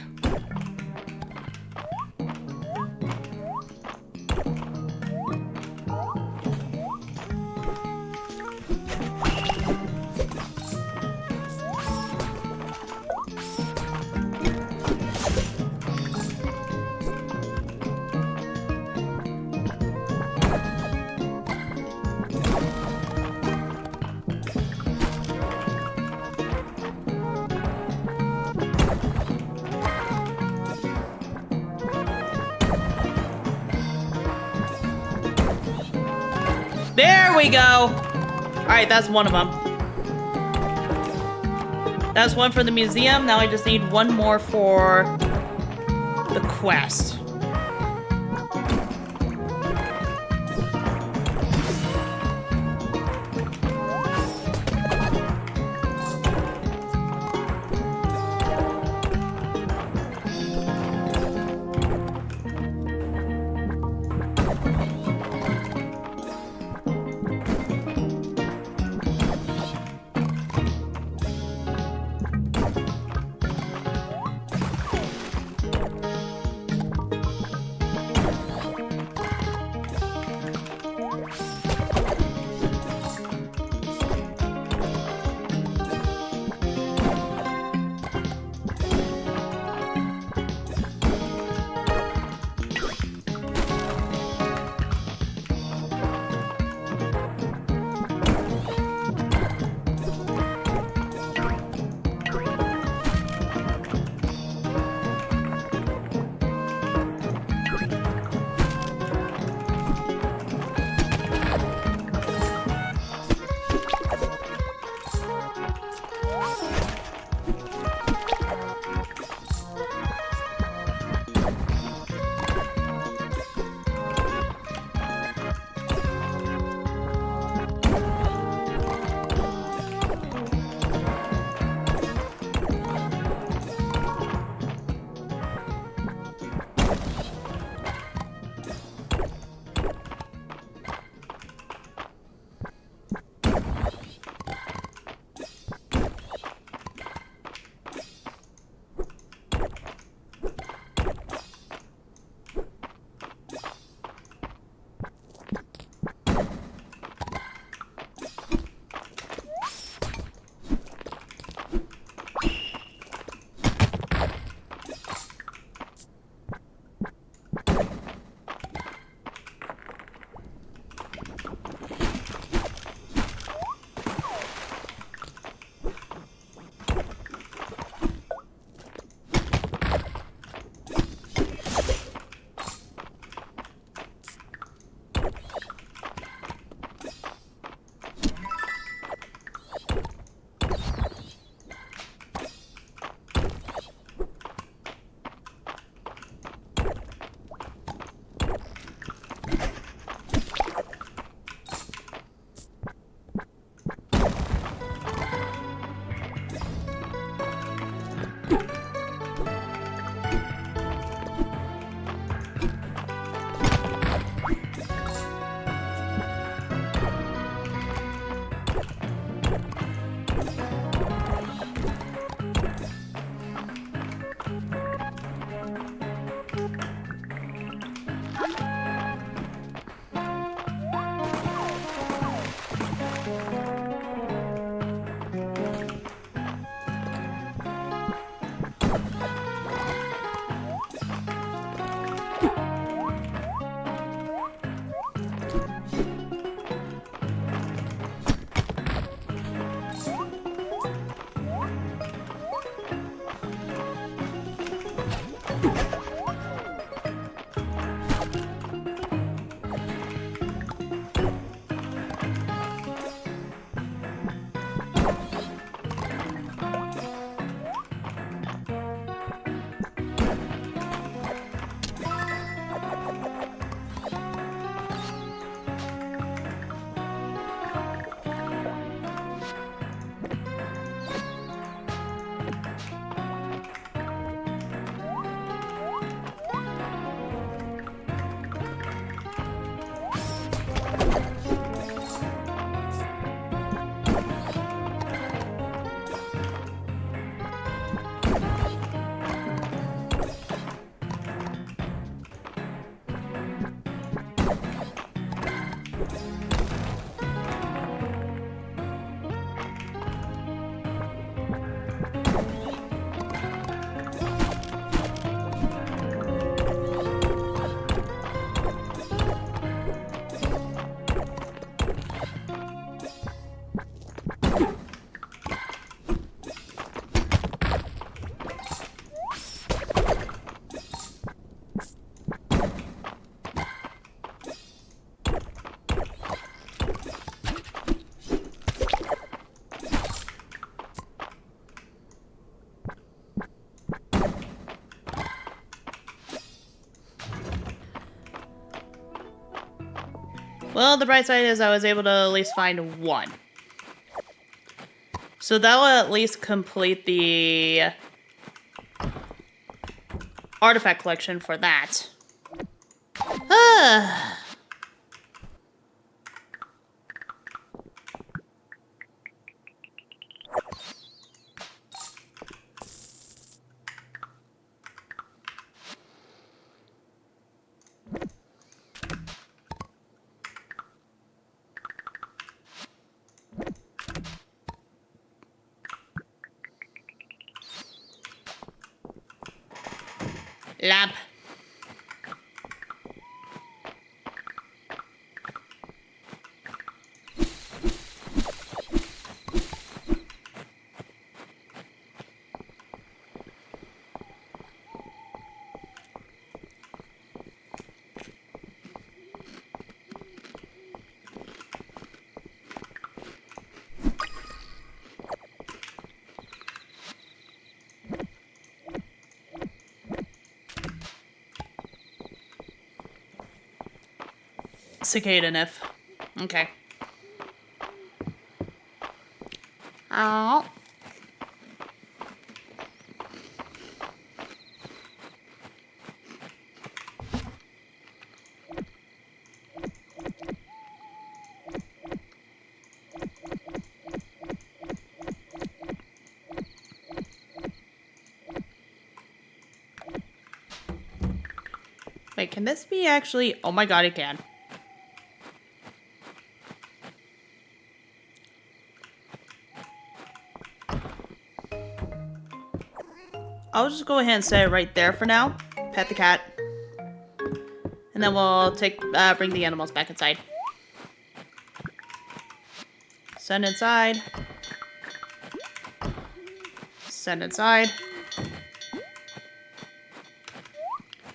There we go! Alright, that's one of them. That's one for the museum. Now I just need one more for the quest. Well, the bright side is I was able to at least find one. So that will at least complete the artifact collection for that. Lamp. Cicada Nymph. Okay. Oh. Wait, can this be actually... Oh my god, it can. I'll just go ahead and set it right there for now. Pet the cat. And then we'll bring the animals back inside. Send inside. Send inside.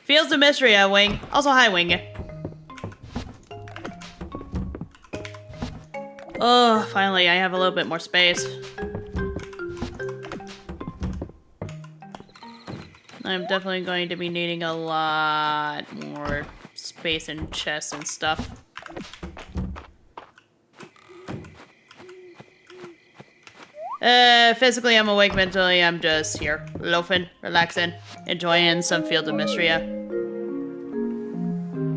Fields of Mistria, Wing. Also, hi, Wing. Oh, finally, I have a little bit more space. I'm definitely going to be needing a lot more space and chests and stuff. Physically I'm awake, mentally I'm just here, loafing, relaxing, enjoying some Field of Mistria.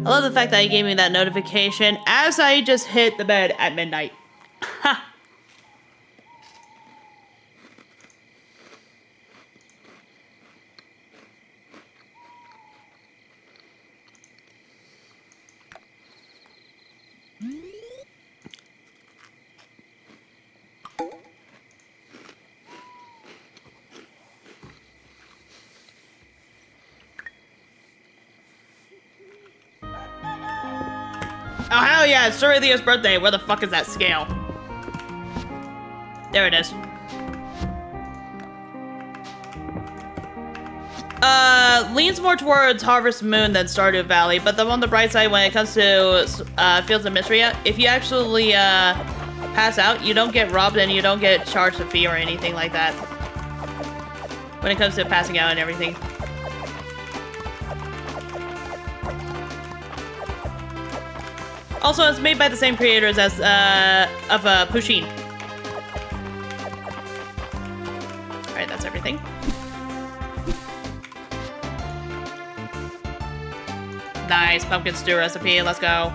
I love the fact that he gave me that notification as I just hit the bed at midnight. Ha! Oh, hell yeah, it's Cerealia's birthday. Where the fuck is that scale? There it is. Leans more towards Harvest Moon than Stardew Valley, but on the bright side, when it comes to Fields of Mistria, if you actually pass out, you don't get robbed and you don't get charged a fee or anything like that. When it comes to passing out and everything. Also, it's made by the same creators as of Pusheen. Alright, that's everything. Nice pumpkin stew recipe. Let's go.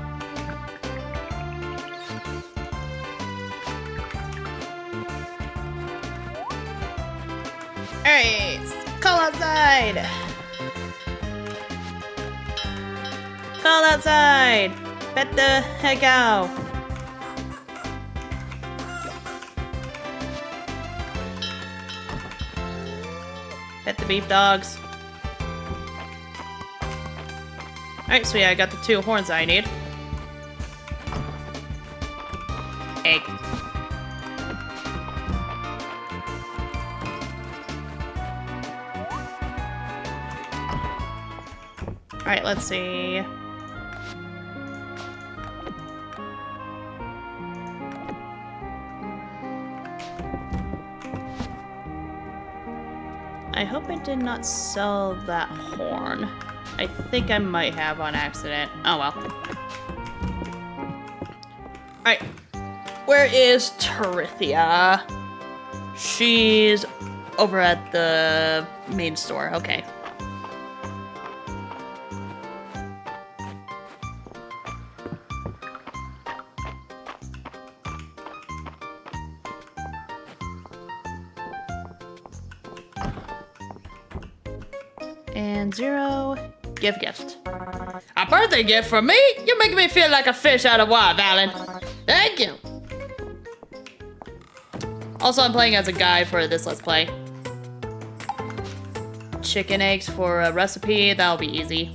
Alright, call outside. Call outside. Pet the heck out. Pet the beef dogs. Alright, so yeah, I got the 2 horns I need. Egg. Alright, let's see. I hope I did not sell that horn. I think I might have on accident. Oh well. Alright. Where is Terithia? She's over at the main store. Okay. And 0. Give gift. A birthday gift from me? You're making me feel like a fish out of water, Valen. Thank you. Also, I'm playing as a guy for this Let's Play. Chicken eggs for a recipe. That'll be easy.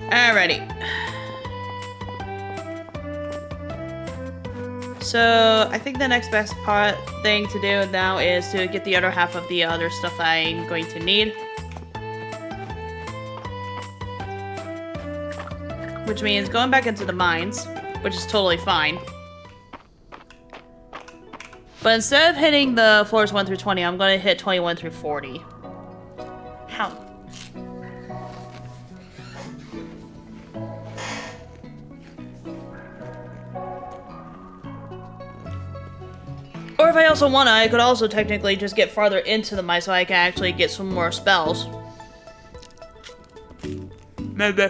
Alrighty. So, I think the next best thing to do now is to get the other half of the other stuff I'm going to need. Which means going back into the mines, which is totally fine. But instead of hitting the floors 1 through 20, I'm going to hit 21 through 40. How? Or if I also want to, I could also technically just get farther into the mine so I can actually get some more spells. Maybe.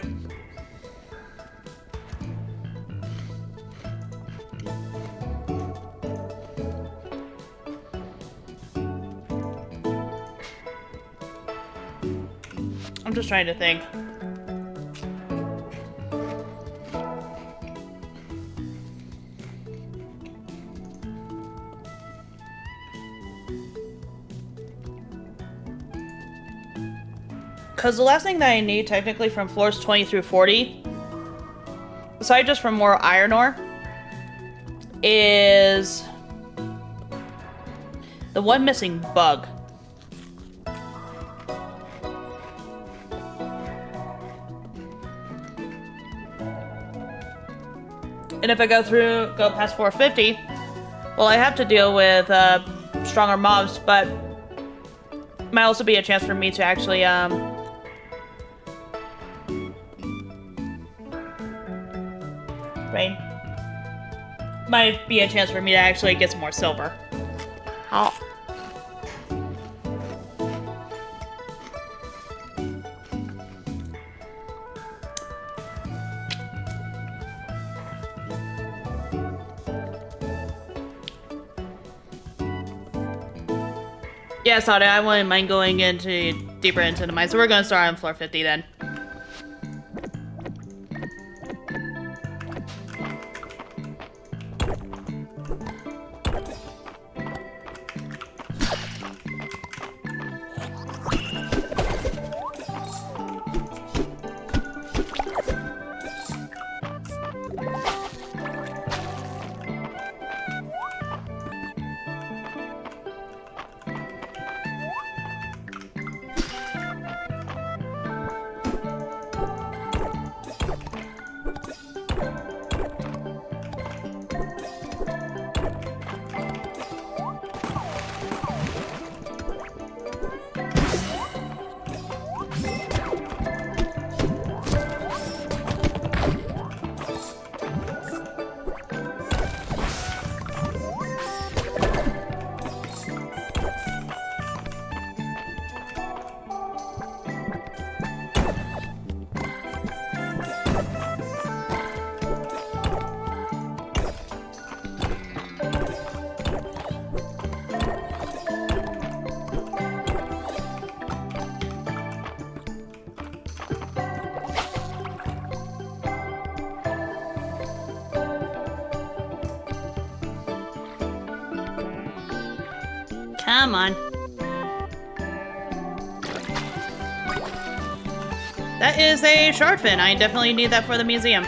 I'm just trying to think. Because the last thing that I need, technically, from floors 20 through 40, aside just from more iron ore, is the one missing bug. And if I go past 450, well, I have to deal with stronger mobs, but might also be a chance for me to actually might be a chance for me to actually get some more silver. Oh. Yeah, sorry, I wouldn't mind going deeper into the mine, so we're gonna start on floor 50 then. Come on. That is a shard fin. I definitely need that for the museum.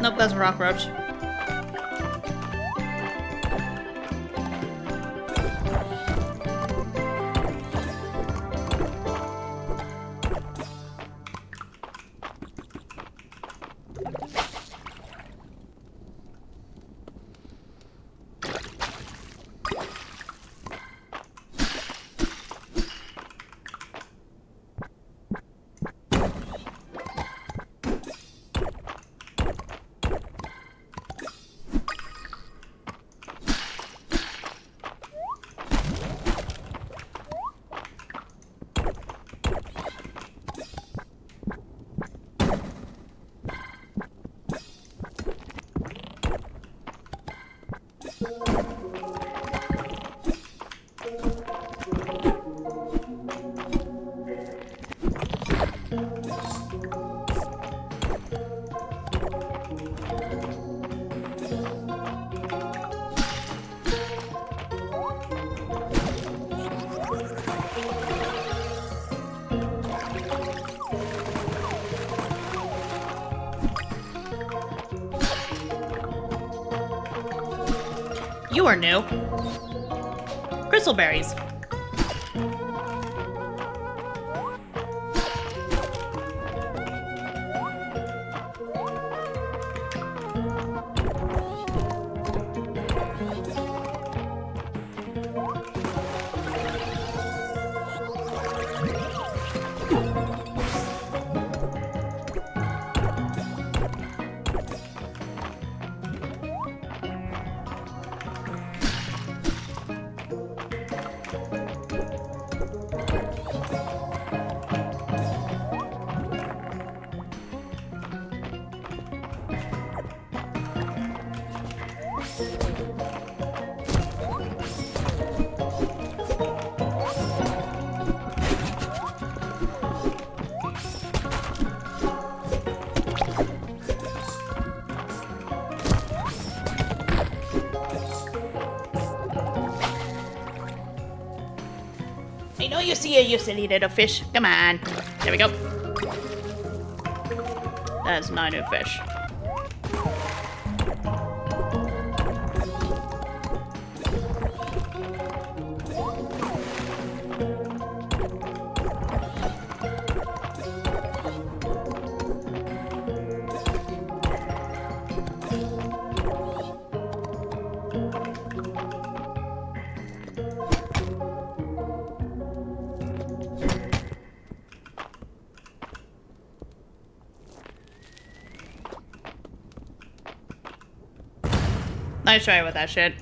Nope, that's a rock roach. You are new. Crystal berries. I know you see it, you silly little fish. Come on. There we go. That is not a new fish. Nice try with that shit.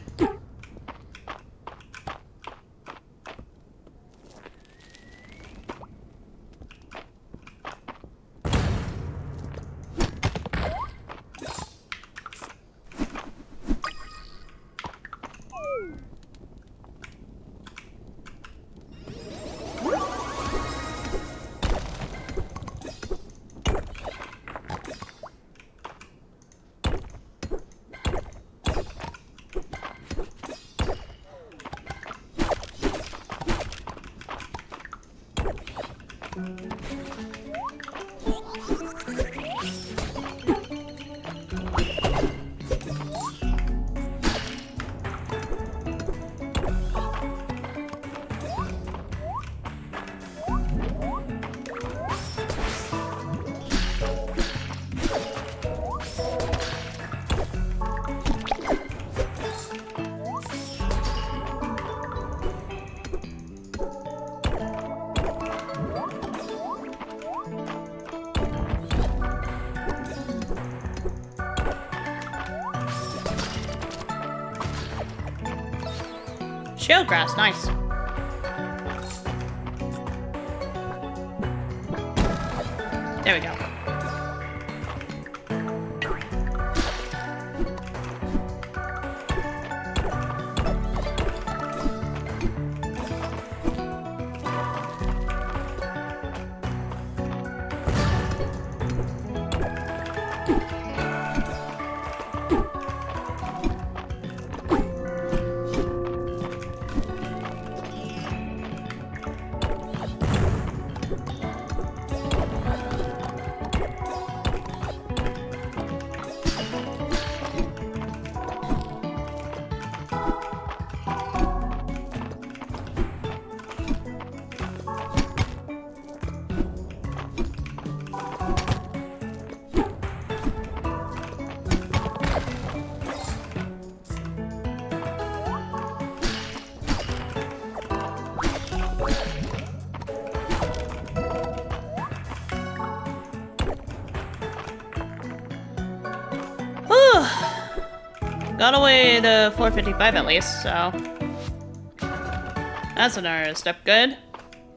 Shield grass, nice. There we go. Got away to 455 at least, so that's another step good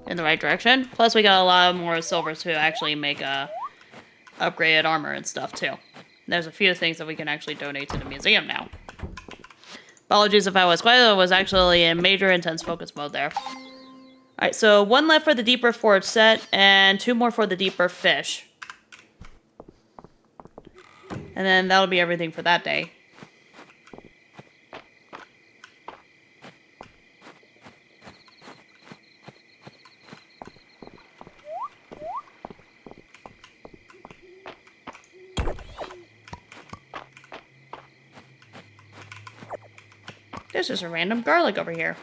in the right direction. Plus we got a lot more silver to actually make upgraded armor and stuff too. There's a few things that we can actually donate to the museum now. Apologies if I was quiet, I was actually in major intense focus mode there. Alright, so 1 left for the deeper forge set, and 2 more for the deeper fish. And then that'll be everything for that day. There's just a random garlic over here.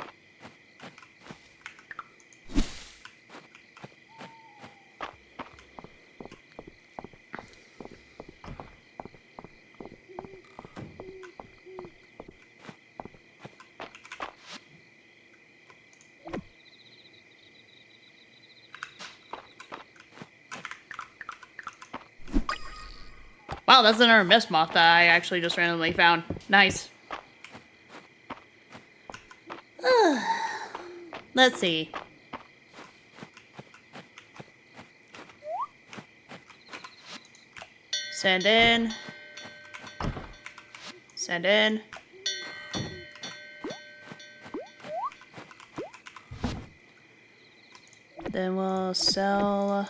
Wow, that's another mist moth that I actually just randomly found. Nice. Let's see. Send in. Send in. Then we'll sell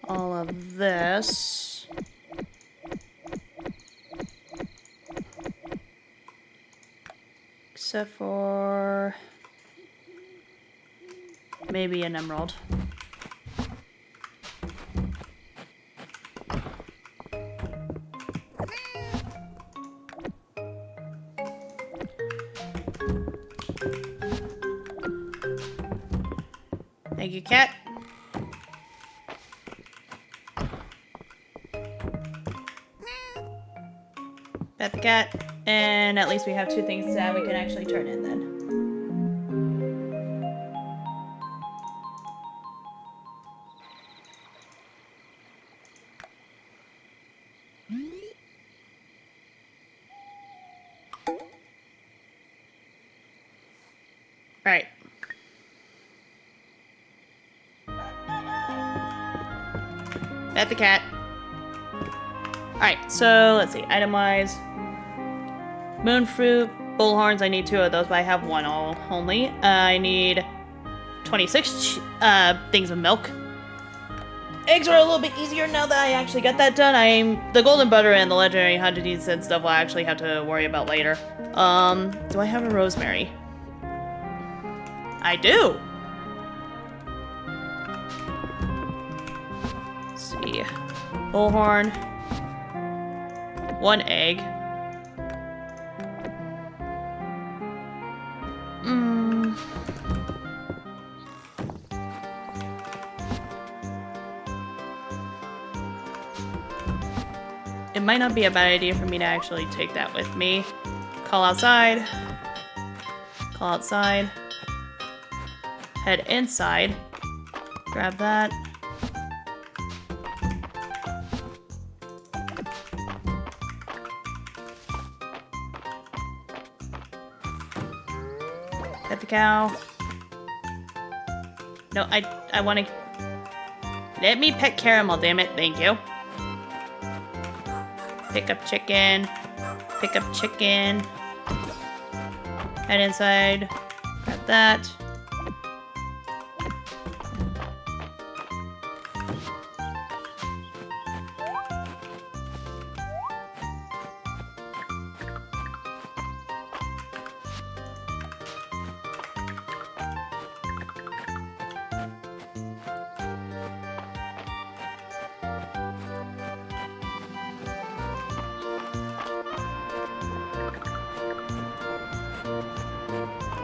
all of this. Except for maybe an emerald. Thank you, cat. Pet the cat. And at least we have 2 things that we can actually turn in then. Alright. Pet the cat. Alright, so let's see. Item-wise. Moon fruit, bullhorns. I need 2 of those, but I have 1 only. I need 26 things of milk. Eggs are a little bit easier now that I actually got that done. The golden butter and the legendary 100 cent stuff I'll actually have to worry about later. Do I have a rosemary? I do! Let's see. Bullhorn. 1 egg. It might not be a bad idea for me to actually take that with me. Call outside. Call outside. Head inside. Grab that. Pet the cow. No, I want to... Let me pet Caramel, damn it. Thank you. Pick up chicken. Pick up chicken. Head inside. Grab that.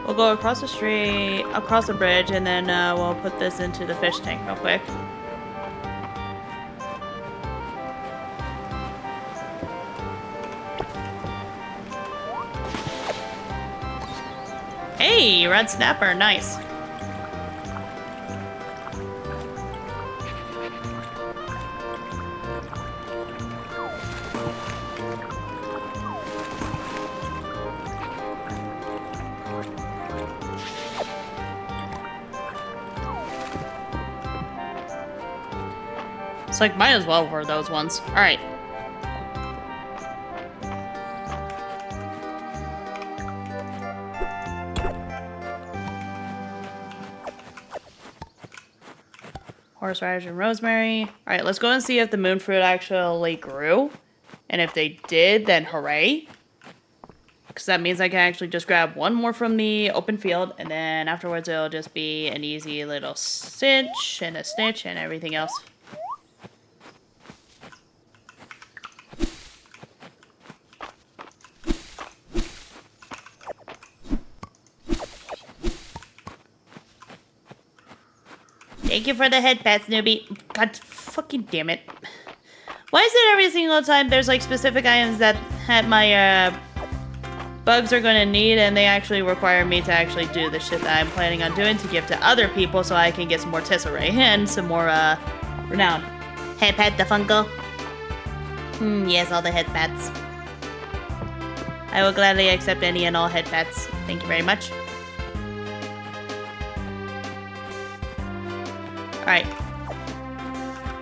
We'll go across the street, across the bridge, and then we'll put this into the fish tank real quick. Hey, red snapper, nice. It's like, might as well were those ones. Alright. Horseradish and rosemary. Alright, let's go and see if the moon fruit actually grew. And if they did, then hooray. Because that means I can actually just grab 1 more from the open field. And then afterwards it'll just be an easy little cinch and a snitch and everything else. Thank you for the head pat, Snoopy. God fucking damn it. Why is it every single time there's like specific items that my bugs are gonna need and they actually require me to actually do the shit that I'm planning on doing to give to other people so I can get some more Tesserae and some more renown. Head pat the Funko. Yes, all the head pats. I will gladly accept any and all head pats. Thank you very much. Alright.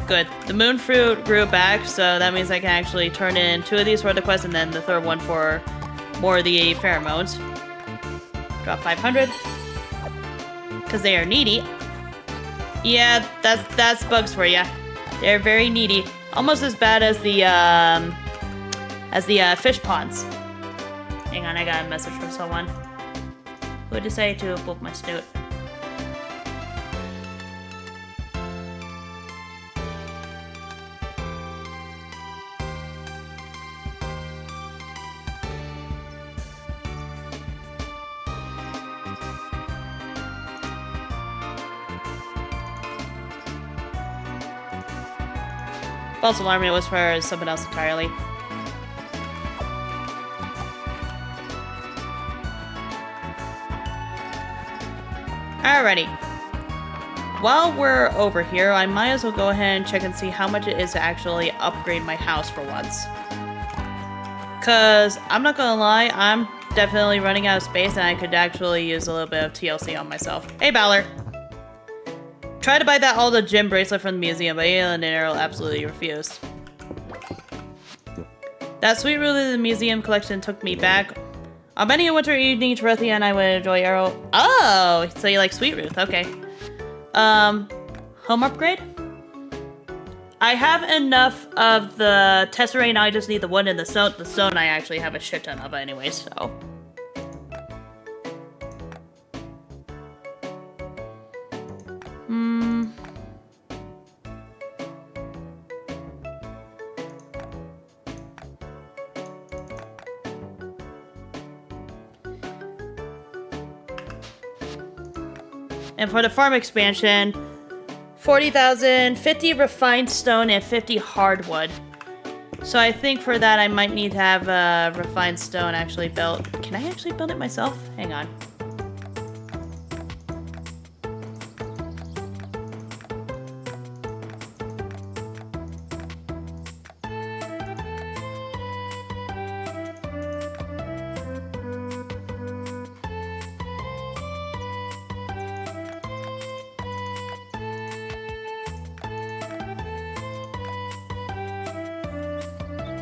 Good. The moon fruit grew back, so that means I can actually turn in 2 of these for the quest and then the third one for more of the pheromones. Drop 500. Because they are needy. Yeah, that's bugs for you. They're very needy. Almost as bad as the fish ponds. Hang on, I got a message from someone who decided to boop my snoot. False alarm, it was for someone else entirely. Alrighty. While we're over here, I might as well go ahead and check and see how much it is to actually upgrade my house for once. Cause, I'm not gonna lie, I'm definitely running out of space and I could actually use a little bit of TLC on myself. Hey, Bowler! Tried to buy that all the gym bracelet from the museum, but Alan and Errol absolutely refused. That sweet root of the museum collection took me back. On many a winter evening, Dorothea and I would enjoy Errol. Oh, so you like Sweet Ruth? Okay. Home upgrade? I have enough of the Tesserae, now I just need the one in the stone. The stone I actually have a shit ton of anyway, so. And for the farm expansion, 40,000, 50 refined stone, and 50 hardwood. So I think for that I might need to have refined stone actually built. Can I actually build it myself? Hang on.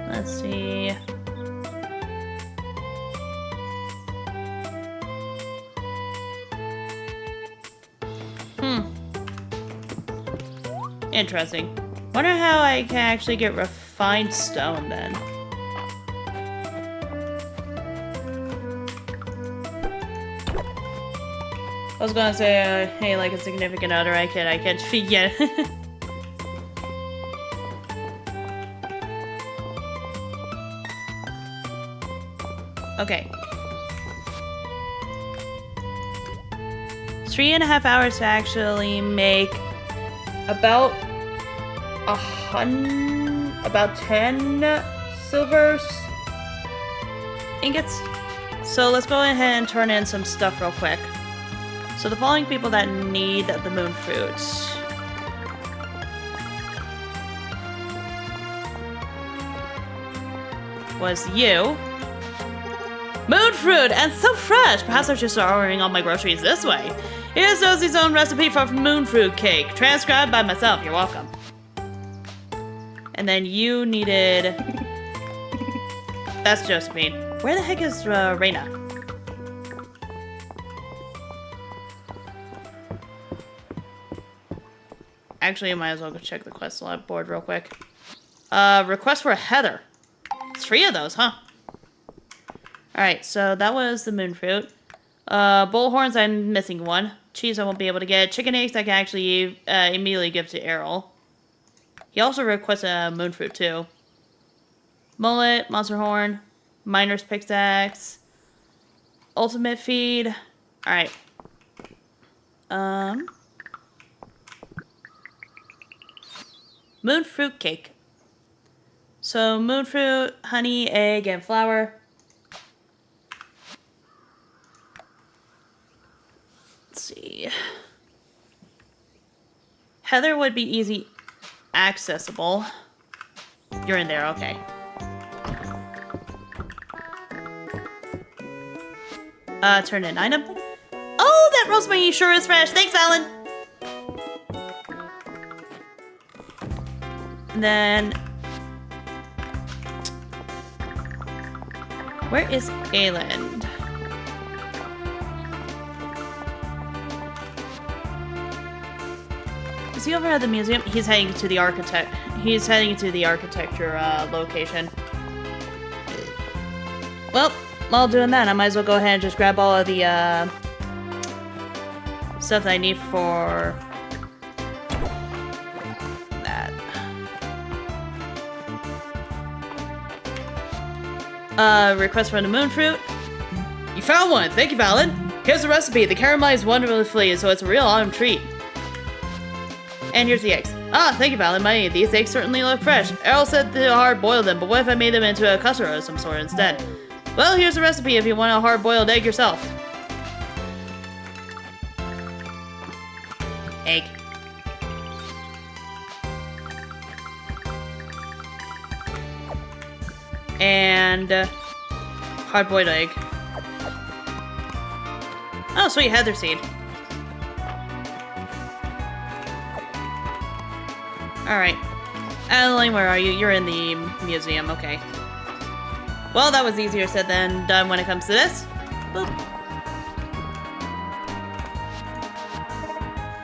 Let's see. Interesting. Wonder how I can actually get refined stone then. I was gonna say, hey, like a significant other, I can't forget. Okay. 3.5 hours to actually make about 10 silver ingots. So let's go ahead and turn in some stuff real quick. So the following people that need the moon fruits. Was you. Moon fruit, and so fresh! Perhaps I should start ordering all my groceries this way. Here's Rosie's own recipe for moon fruit cake, transcribed by myself. You're welcome. And then you needed... That's Josephine. Where the heck is Reina? Actually, I might as well go check the quest board real quick. Request for Heather. 3 of those, huh? Alright, so that was the moon fruit. Bullhorns, I'm missing 1. Cheese, I won't be able to get. Chicken eggs, I can actually immediately give to Errol. He also requested a moon fruit, too. Mullet, monster horn, miner's pickaxe, ultimate feed. Alright. Moon fruit cake. So moon fruit, honey, egg, and flour. Let's see. Heather would be easy accessible. You're in there, okay. Turn in item. Oh, that rosemary sure is fresh. Thanks, Alan. And then... where is Ayland? Is he over at the museum? He's heading to the architect. He's heading to the architecture location. Well, while doing that, I might as well go ahead and just grab all of the stuff that I need for that. Request for the moon fruit. You found one. Thank you, Valen. Here's the recipe. The caramelized wonderfully, so it's a real autumn treat. And here's the eggs. Ah, thank you, Valen. These eggs certainly look fresh. Errol said to hard-boil them, but what if I made them into a custard of some sort instead? Well, here's the recipe if you want a hard-boiled egg yourself. Egg. And hard-boiled egg. Oh, sweet, heather seed. Alright. Adeline, where are you? You're in the museum, okay. Well, that was easier said than done when it comes to this. Boop.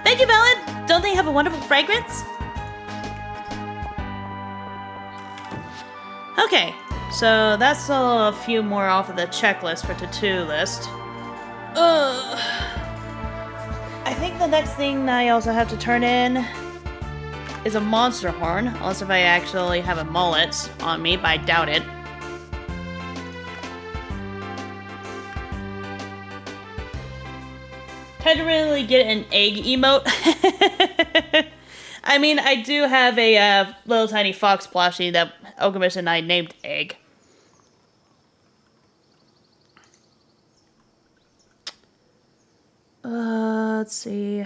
Thank you, Valen! Don't they have a wonderful fragrance? Okay, so that's a few more off of the checklist for to-do list. I think the next thing I also have to turn in is a monster horn, unless if I actually have a mullet on me, but I doubt it. Had to really get an egg emote. I mean, I do have a little tiny fox plushie that Okamish and I named Egg. Let's see.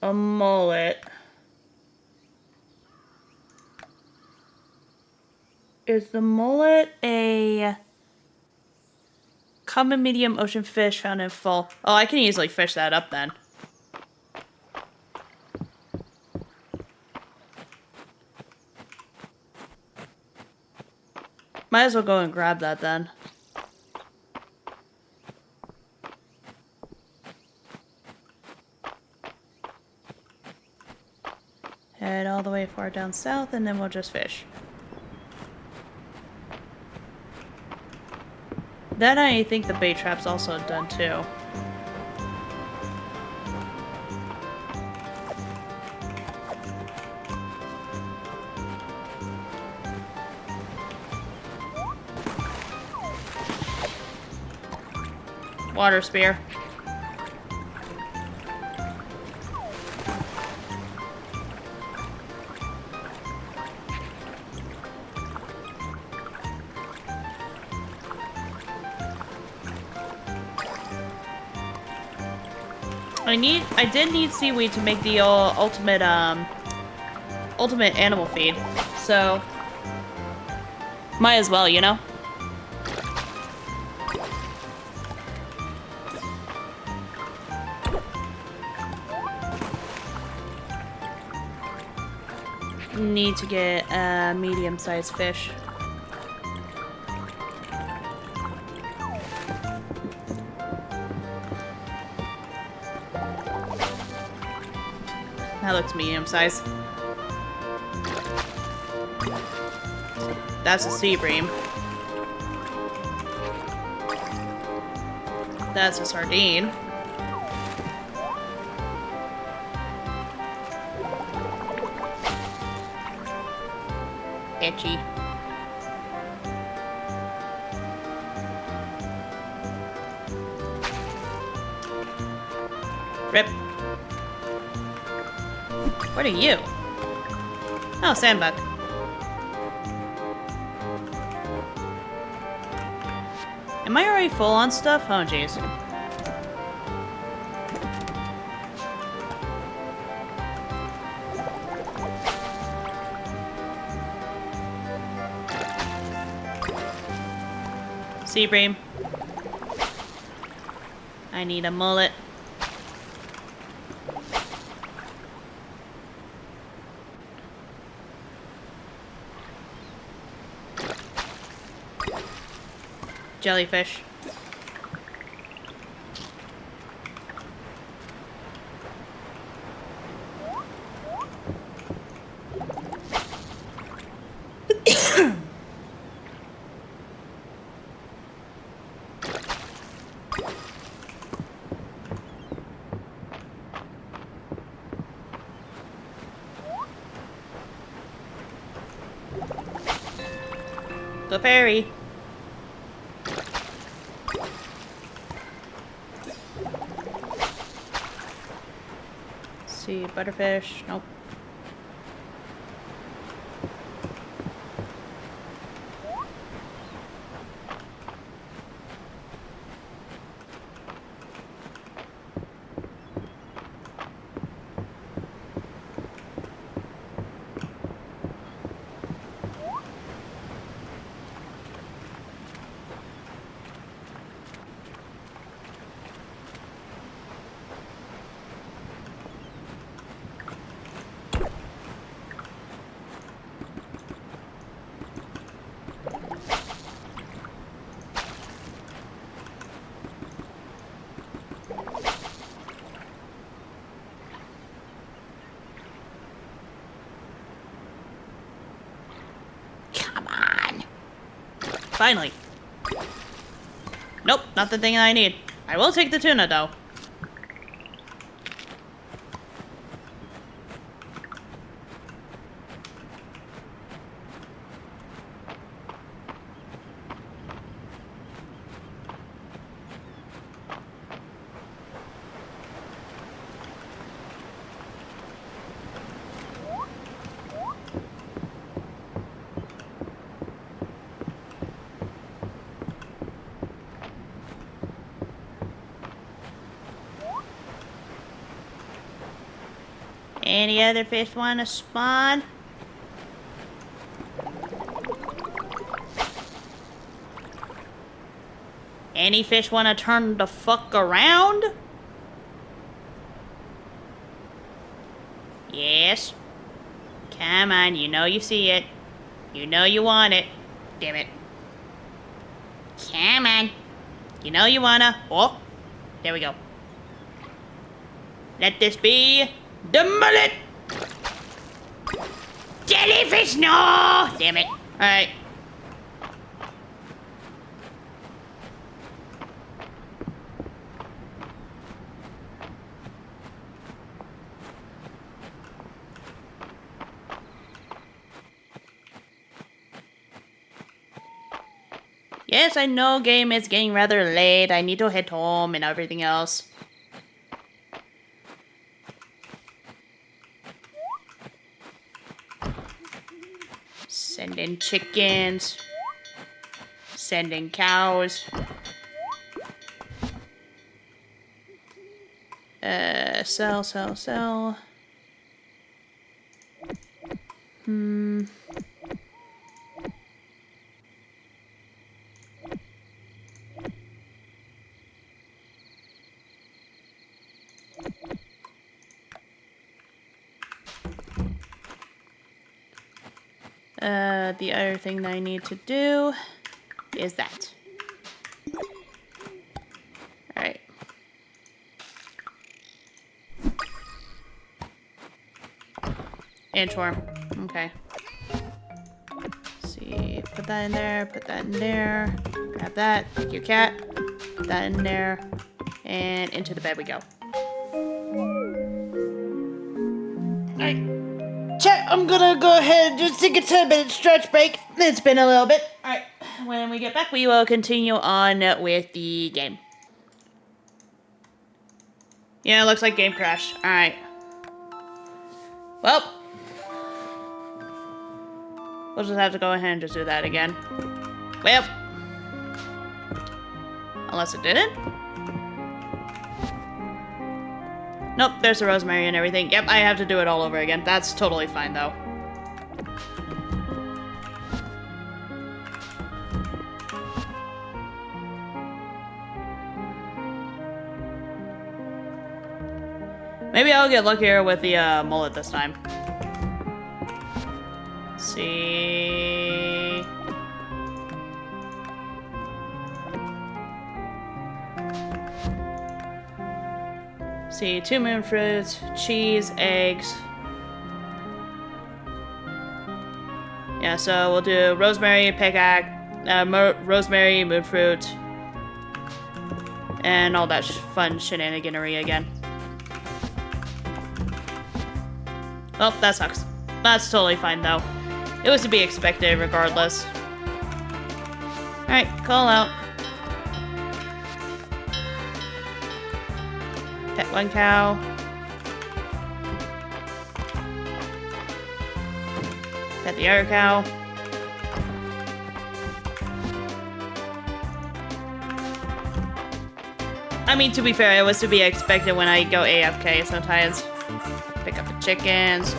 A mullet. Is the mullet a common medium ocean fish found in fall? Oh, I can easily fish that up then. Might as well go and grab that then. Head all the way far down south and then we'll just fish. Then I think the bait trap's also done too. Water spear. I did need seaweed to make the ultimate animal feed. So might as well, you know? Need to get a medium-sized fish. That looks medium-sized. That's a sea bream. That's a sardine. Itchy. What are you? Oh, sandbug. Am I already full on stuff? Oh, jeez. Sea bream. I need a mullet. Jellyfish. The fairy. See, butterfish. Nope. Come on. Finally. Nope, not the thing I need. I will take the tuna, though. Any other fish want to spawn? Any fish want to turn the fuck around? Yes. Come on, you know you see it. You know you want it. Damn it. Come on. You know you wanna. Oh, there we go. Let this be the mullet. Jellyfish, no! Damn it. Alright. Yes, I know game is getting rather late. I need to head home and everything else. Send in chickens. Send in cows. Sell. The other thing that I need to do is that. Alright. Inchworm. Okay. Let's see. Put that in there. Put that in there. Grab that. Take your cat. Put that in there. And into the bed we go. Alright. Chat, I'm gonna go ahead and just take a 10-minute stretch break. It's been a little bit. Alright. When we get back, we will continue on with the game. Yeah, it looks like game crash. Alright. Well, we'll just have to go ahead and just do that again. Well, unless it didn't. Nope, there's the rosemary and everything. Yep, I have to do it all over again. That's totally fine, though. Maybe I'll get luckier with the mullet this time. Let's see. See, 2 moon fruits, cheese, eggs. Yeah, so we'll do rosemary, pickaxe, rosemary, moon fruit, and all that fun shenaniganery again. Oh, that sucks. That's totally fine, though. It was to be expected, regardless. Alright, call out. Pet 1 cow. Pet the other cow. I mean, to be fair, it was to be expected when I go AFK sometimes. Pick up the chickens,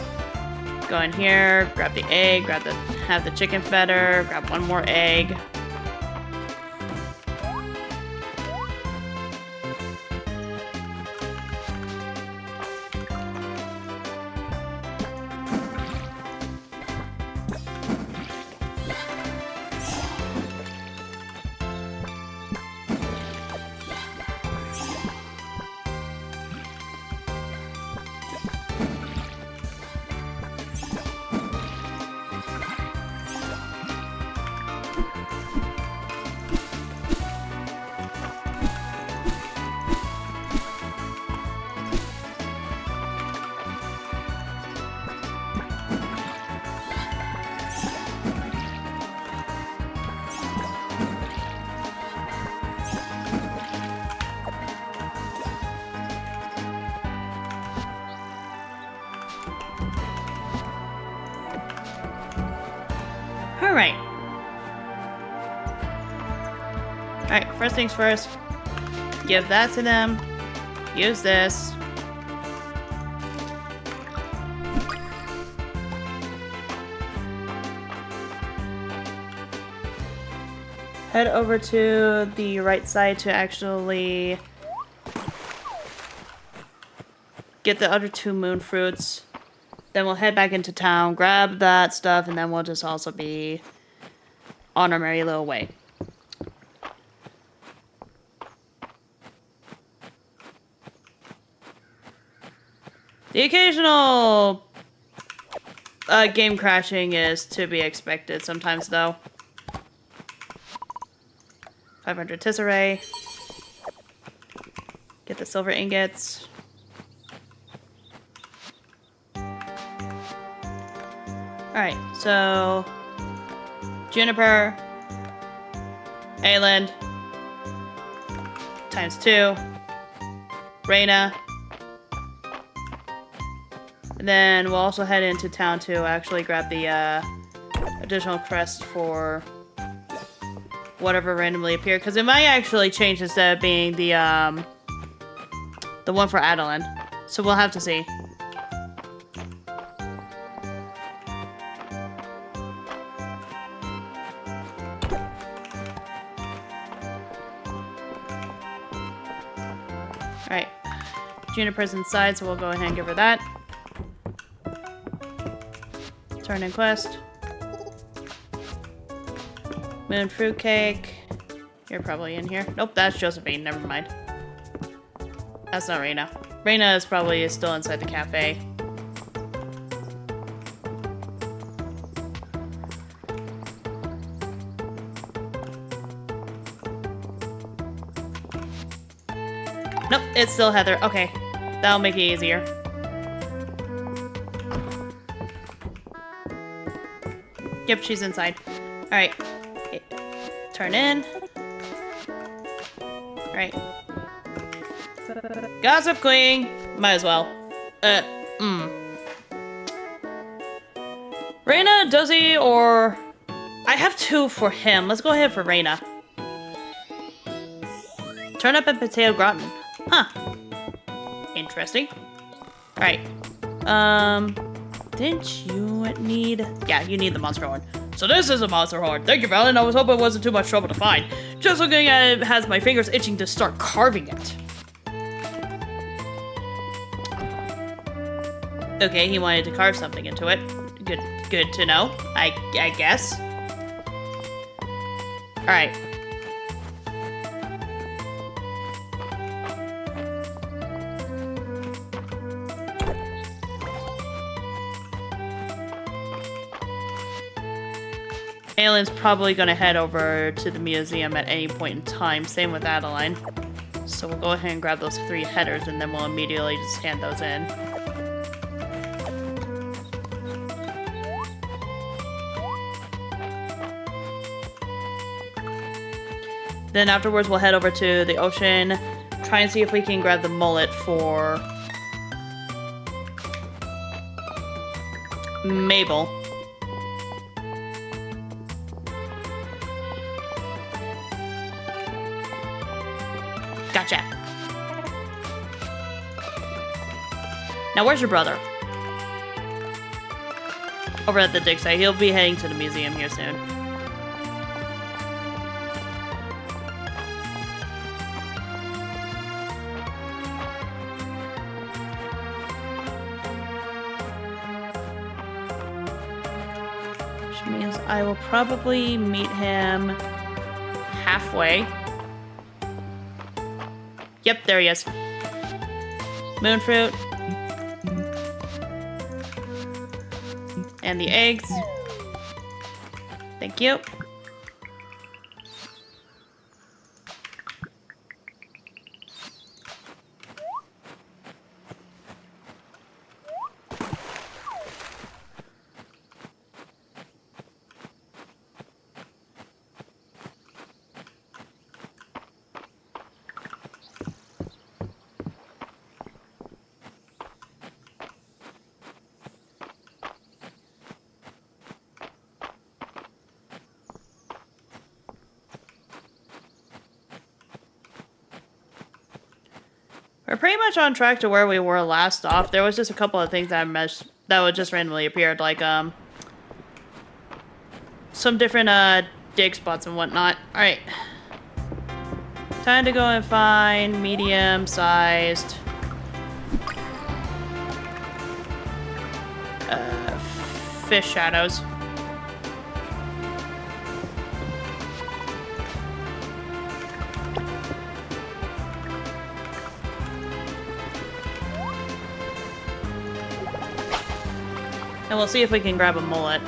go in here, grab the egg, have the chicken feather, grab 1 more egg. Alright. Alright, first things first. Give that to them. Use this. Head over to the right side to actually get the other 2 moon fruits. Then we'll head back into town, grab that stuff, and then we'll just also be on our merry little way. The occasional game crashing is to be expected sometimes, though. 500 tesserae. Get the silver ingots. Alright, so Juniper, Ayland, times 2, Reina, and then we'll also head into town to actually grab the additional crest for whatever randomly appeared, because it might actually change instead of being the one for Adeline, so we'll have to see. Alright, Juniper's inside, so we'll go ahead and give her that. Turn in quest. Moon fruitcake. You're probably in here. Nope, that's Josephine, never mind. That's not Reina. Reina is probably still inside the cafe. Nope, it's still Heather. Okay, that'll make it easier. Yep, she's inside. Alright. Turn in. Alright. Gossip Queen. Might as well. Reina, Duzzy, or... I have 2 for him. Let's go ahead for Reina. Turnip and potato gratin. Huh. Interesting. Alright. Didn't you need... Yeah, you need the monster horn. So this is a monster horn. Thank you, Valen. I was hoping it wasn't too much trouble to find. Just looking at it has my fingers itching to start carving it. Okay, he wanted to carve something into it. Good to know, I guess. Alright. Aylin's probably gonna head over to the museum at any point in time. Same with Adeline. So we'll go ahead and grab those 3 headers and then we'll immediately just hand those in. Then afterwards we'll head over to the ocean, try and see if we can grab the mullet for Mabel. Gotcha. Now where's your brother? Over at the dig site. He'll be heading to the museum here soon. Which means I will probably meet him halfway. Yep, there he is. Moonfruit. And the eggs. Thank you. We're pretty much on track to where we were last off. There was just a couple of things that would just randomly appeared, like some different dig spots and whatnot. All right, time to go and find medium-sized fish shadows. And we'll see if we can grab a mullet.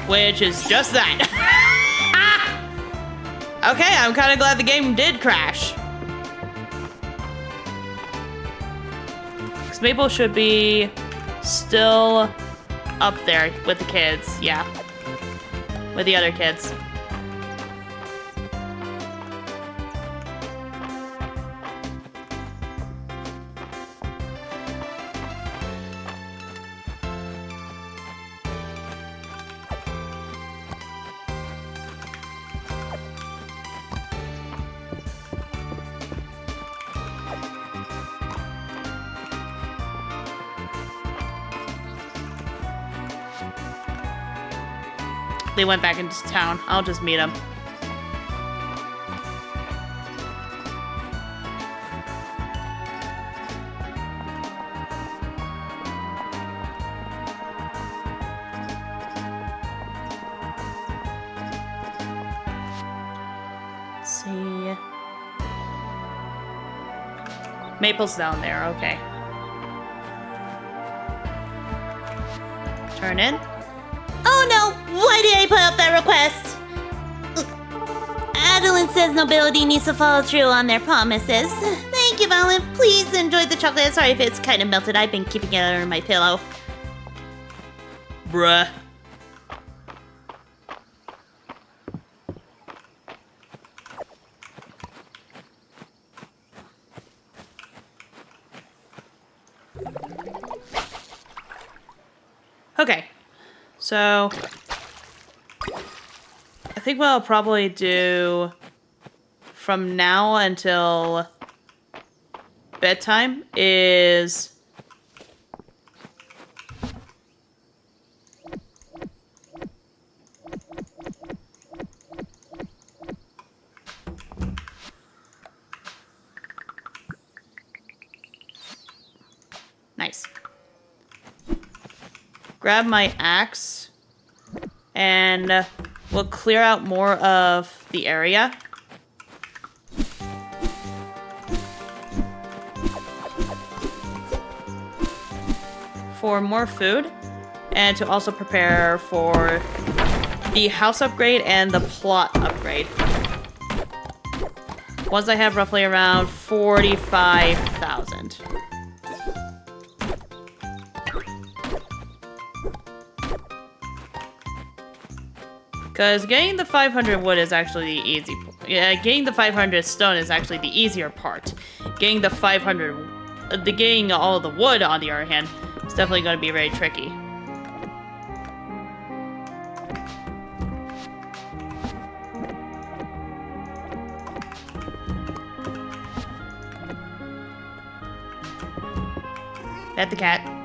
Which is just that. Okay, I'm kind of glad the game did crash. Because Maple should be still up there with the kids. Yeah. With the other kids. They went back into town. I'll just meet them. Let's see. Maple's down there. Okay. Turn in. Oh no! Why did I put up that request? Adeline says nobility needs to follow through on their promises. Thank you, Valen. Please enjoy the chocolate. Sorry if it's kind of melted. I've been keeping it under my pillow. Bruh. Okay. So, I think what I'll probably do from now until bedtime is nice. Grab my axe and we'll clear out more of the area. For more food and to also prepare for the house upgrade and the plot upgrade. Once I have roughly around 45,000. Because getting the 500 wood is actually the easy. Yeah, getting the 500 stone is actually the easier part. Getting the 500, getting all the wood on the other hand, is definitely going to be very tricky. Pet the cat.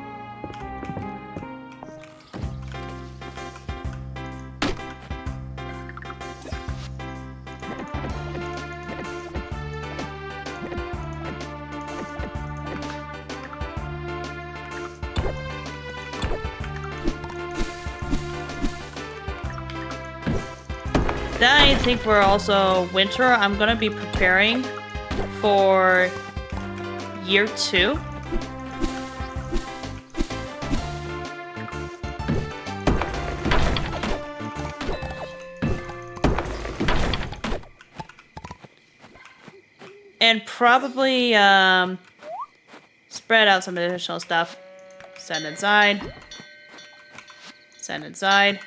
Then I think we're also winter. I'm gonna be preparing for year 2. And probably spread out some additional stuff. Send inside. Send inside.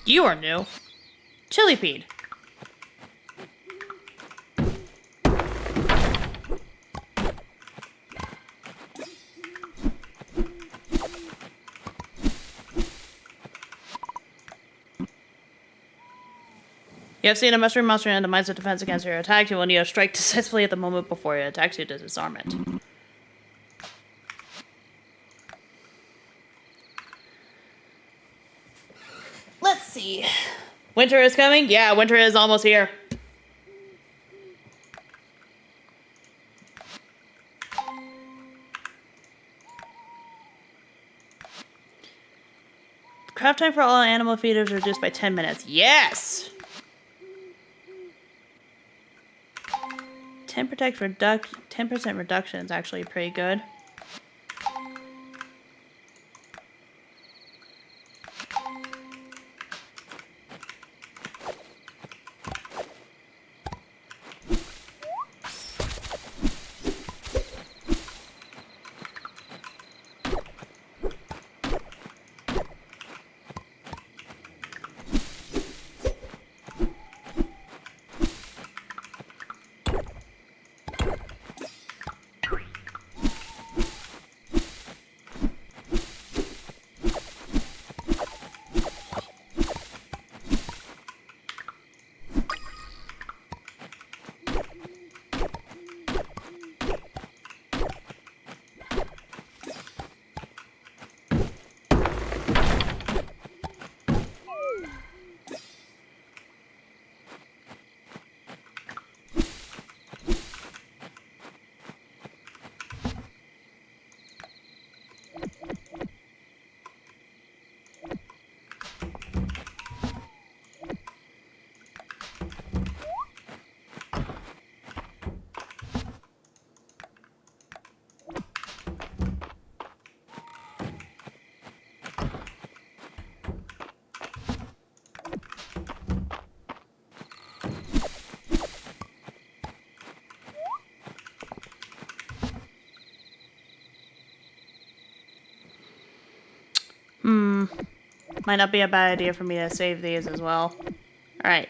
You are new. Chillipede. You have seen a mushroom monster and demise of defense against your attack. You will need to strike decisively at the moment before it attacks you to disarm it. Let's see. Winter is coming? Yeah, winter is almost here. Craft time for all animal feeders reduced by 10 minutes. Yes! 10% reduction is actually pretty good. Might not be a bad idea for me to save these as well. Alright.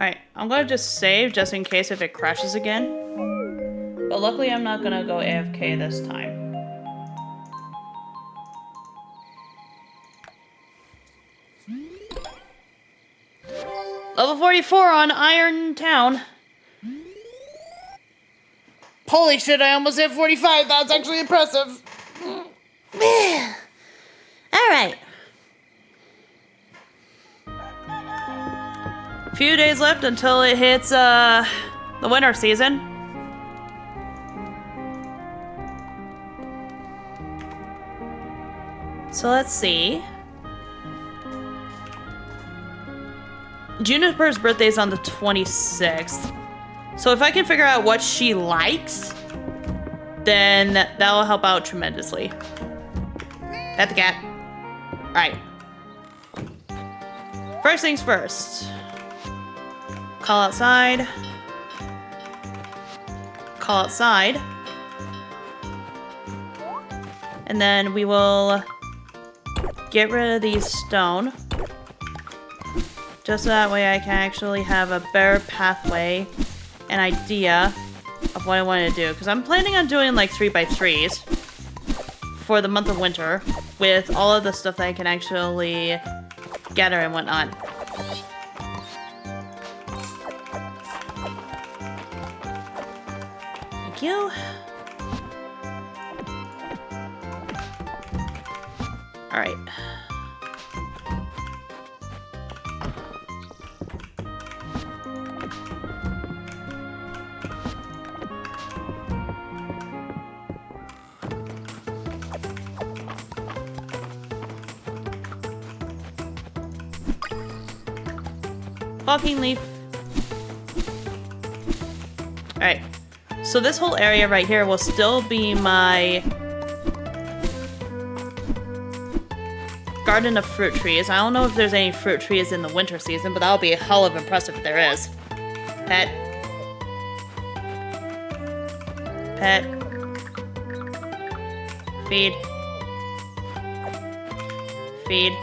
Alright, I'm gonna just save just in case if it crashes again. But luckily I'm not gonna go AFK this time. Level 44 on Iron Town. Holy shit, I almost hit 45. That's actually impressive. Alright. Few days left until it hits the winter season. So let's see. Juniper's birthday is on the 26th. So if I can figure out what she likes, then that'll help out tremendously. Pet the cat. Alright. First things first. Call outside. Call outside. And then we will get rid of these stone. Just so that way I can actually have a better pathway, an idea of what I want to do. Because I'm planning on doing like 3x3s for the month of winter with all of the stuff that I can actually gather and whatnot. Thank you. Alright. Walking leaf. Alright. So this whole area right here will still be my garden of fruit trees. I don't know if there's any fruit trees in the winter season, but that'll be a hell of impressive if there is. Pet. Pet. Feed. Feed.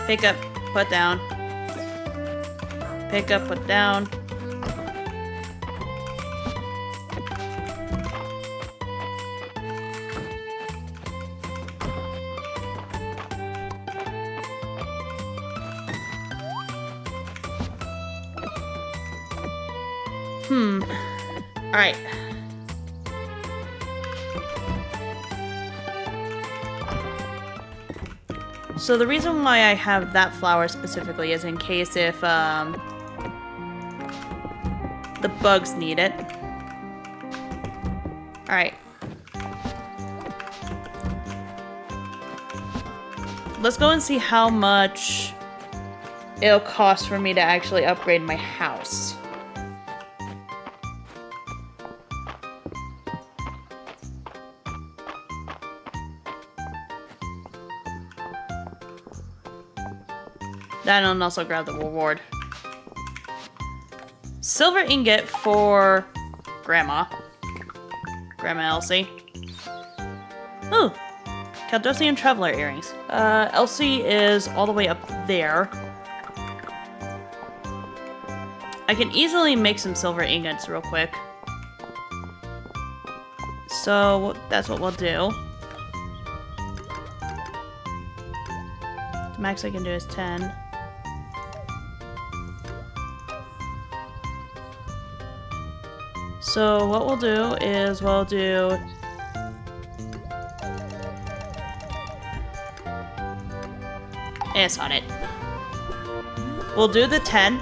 Pick up, put down. Pick up, put down. Alright. So the reason why I have that flower specifically is in case if the bugs need it. Alright. Let's go and see how much it'll cost for me to actually upgrade my house. Then I'll also grab the reward. Silver ingot for Grandma. Grandma Elsie. Ooh! Caldosian Traveler earrings. Elsie is all the way up there. I can easily make some silver ingots real quick. So that's what we'll do. The max I can do is 10. So what we'll do is we'll do S on it. We'll do the 10.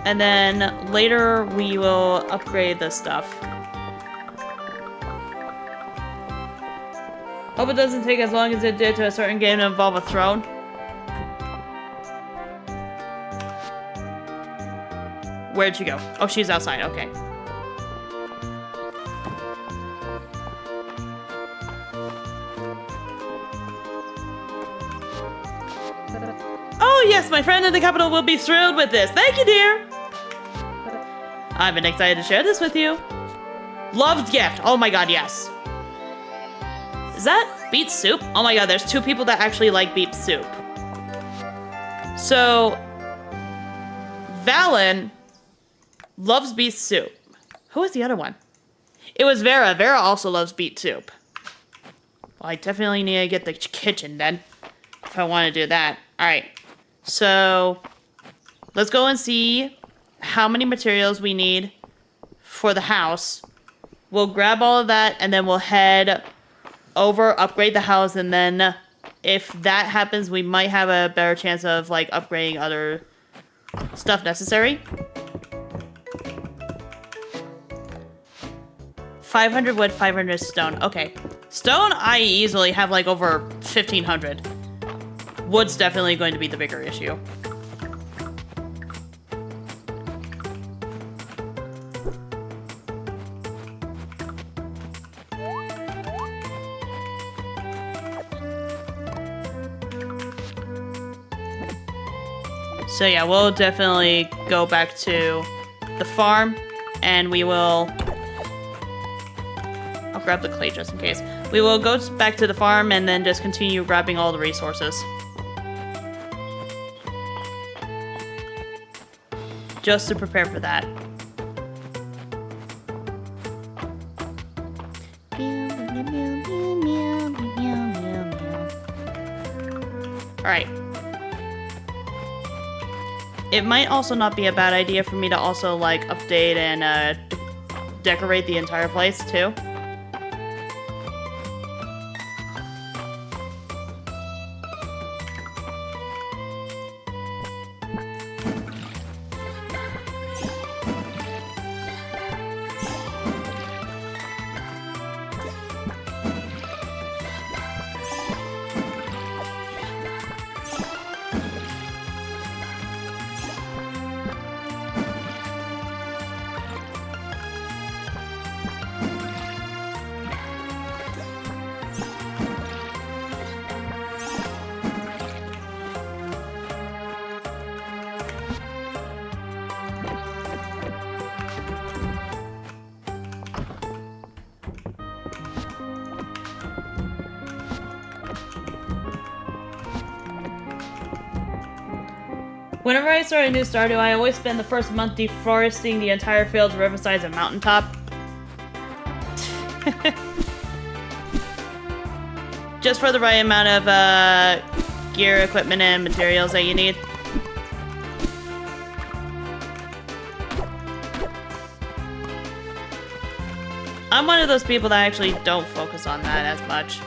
And then later we will upgrade this stuff. Hope it doesn't take as long as it did to a certain game to involve a throne. Where'd she go? Oh, she's outside. Okay. Oh, yes, my friend in the capital will be thrilled with this. Thank you, dear. I've been excited to share this with you. Loved gift. Oh my god, yes. Is that beet soup? Oh my god, there's 2 people that actually like beet soup. So, Valen loves beet soup. Who was the other one? It was Vera. Vera also loves beet soup. Well, I definitely need to get the kitchen then, if I want to do that. Alright, so let's go and see how many materials we need for the house. We'll grab all of that, and then we'll head over, upgrade the house, and then if that happens, we might have a better chance of, like, upgrading other stuff necessary. 500 wood, 500 stone. Okay. Stone, I easily have, like, over 1,500. Wood's definitely going to be the bigger issue. So yeah, we'll definitely go back to the farm, and we will... I'll grab the clay just in case. We will go back to the farm and then just continue grabbing all the resources. Just to prepare for that. Alright. It might also not be a bad idea for me to also, like, update and decorate the entire place, too. Whenever I start a new Stardew, I always spend the first month deforesting the entire fields, riversides, and mountaintop. Just for the right amount of gear, equipment, and materials that you need. I'm one of those people that actually don't focus on that as much.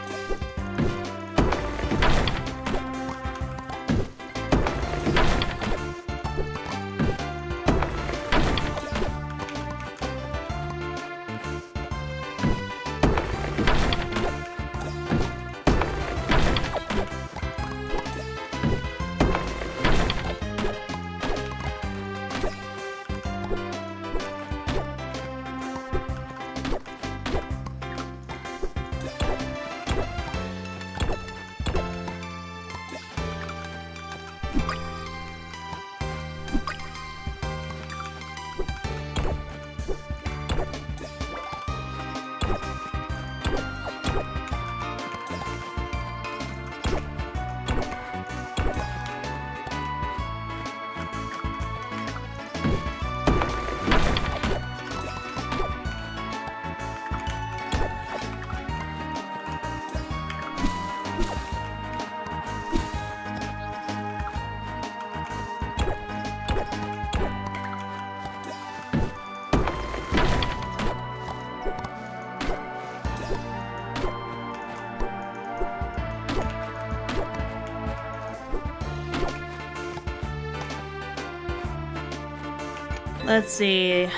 Let's see.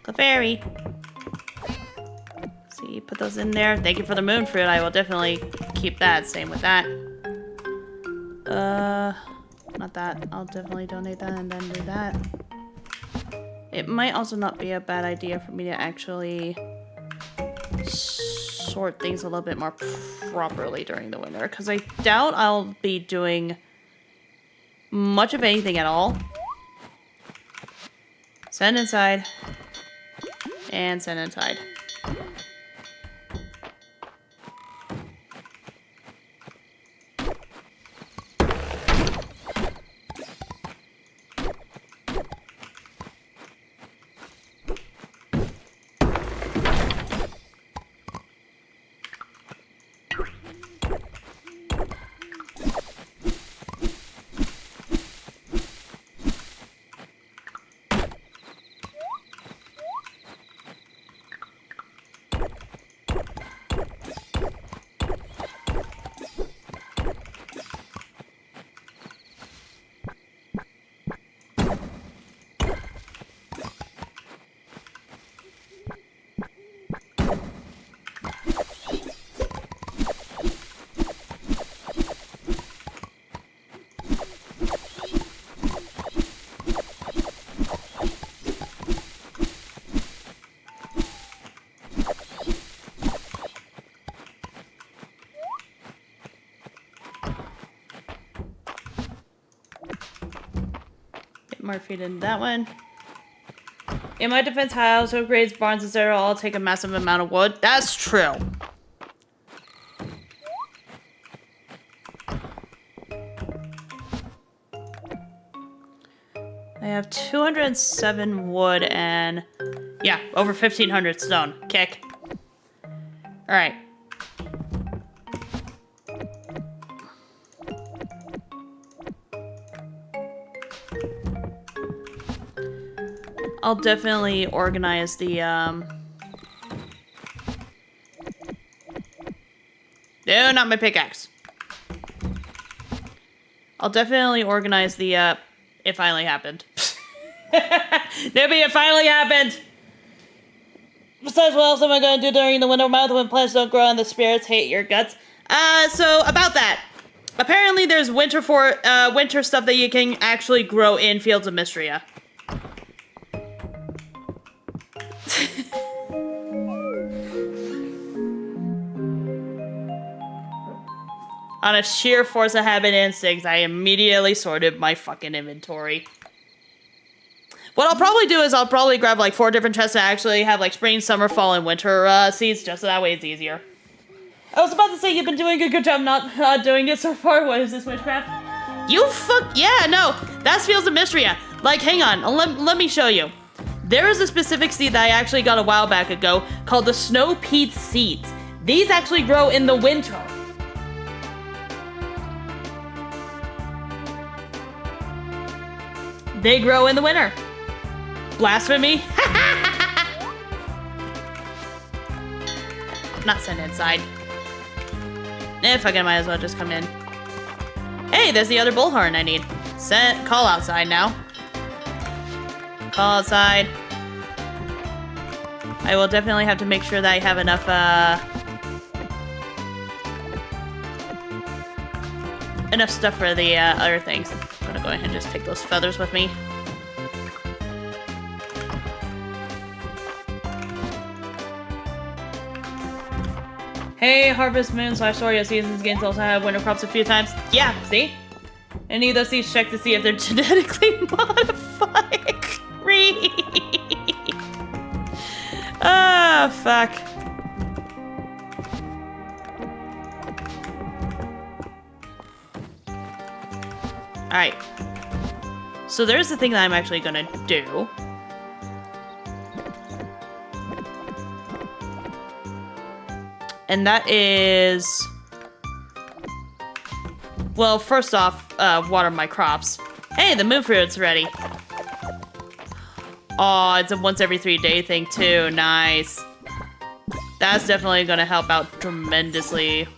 Clefairy. Let's see. Okay, put those in there. Thank you for the moon fruit. I will definitely keep that. Same with that. Not that. I'll definitely donate that and then do that. It might also not be a bad idea for me to actually sort things a little bit more properly during the winter, because I doubt I'll be doing much of anything at all. Send inside. And send inside. More feed in that one. In my defense, house upgrades, barns, etc. all take a massive amount of wood. That's true. I have 207 wood and yeah, over 1,500 stone. Kick. All right. I'll definitely organize the, No, not my pickaxe. I'll definitely organize the, It finally happened. Nibby, it finally happened! Besides, what else am I gonna do during the winter month when plants don't grow and the spirits hate your guts? So, about that. Apparently there's winter stuff that you can actually grow in Fields of Mistria. On a sheer force of habit instincts, I immediately sorted my fucking inventory. What I'll probably do is I'll probably grab like 4 different chests that actually have like spring, summer, fall, and winter seeds, just so that way it's easier. I was about to say you've been doing a good job not doing it so far. What is this, witchcraft? Yeah, no, that's Fields of Mistria. Like, hang on, let me show you. There is a specific seed that I actually got a while back ago called the Snow Peat Seeds. These actually grow in the winter. They grow in the winter. Blasphemy. Not sent inside. Fuck it, I might as well just come in. Hey, there's the other bullhorn I need. Call outside now. Call outside. I will definitely have to make sure that I have enough, enough stuff for the, other things. I'm gonna go ahead and just take those feathers with me. Hey, Harvest Moon / Soria seasons games also have winter crops a few times. Yeah, see? Any of those seeds check to see if they're genetically modified. Ah, fuck. Alright. So there's the thing that I'm actually gonna do. And that is... Well, first off, water my crops. Hey, the moon fruit's ready. Oh, it's a once every 3 day thing too. Nice. That's definitely gonna help out tremendously.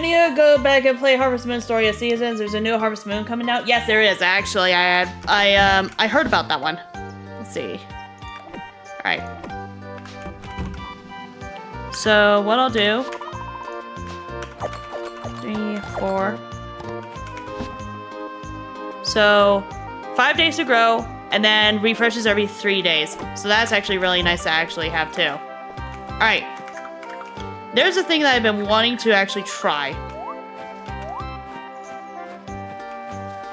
I need to go back and play Harvest Moon Story of Seasons. There's a new Harvest Moon coming out. Yes, there is, actually. I heard about that one. Let's see. Alright. So, what I'll do... 3, 4... So, 5 days to grow, and then refreshes every 3 days. So that's actually really nice to actually have, too. Alright. There's a thing that I've been wanting to actually try.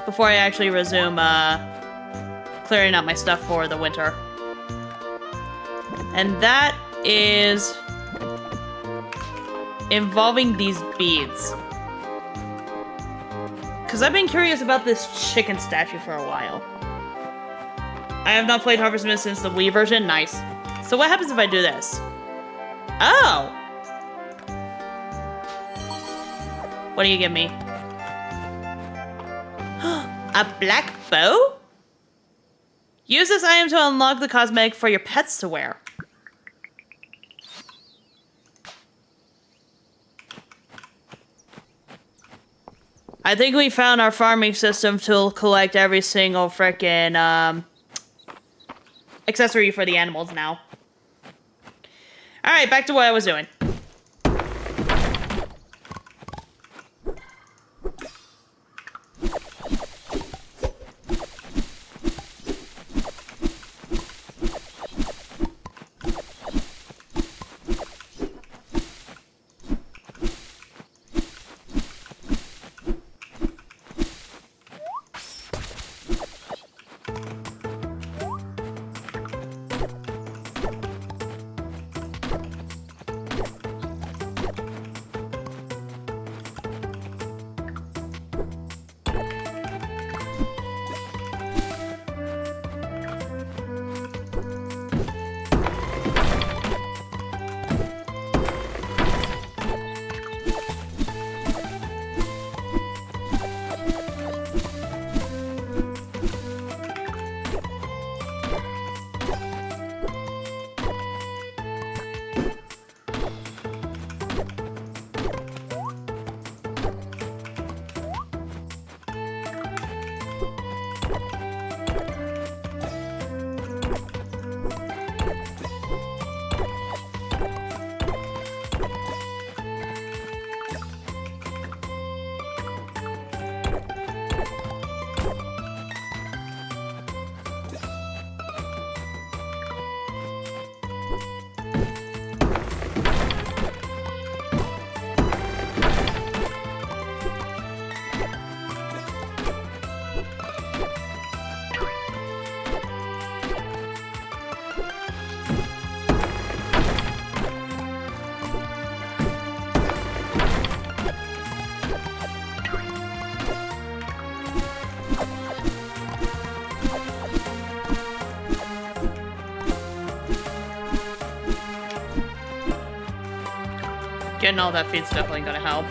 Before I actually resume, clearing out my stuff for the winter. And that is... involving these beads. Because I've been curious about this chicken statue for a while. I have not played Harvest Moon since the Wii version. Nice. So what happens if I do this? Oh! What do you give me? A black bow? Use this item to unlock the cosmetic for your pets to wear. I think we found our farming system to collect every single frickin' accessory for the animals now. Alright, back to what I was doing. Getting all that feed's definitely gonna help.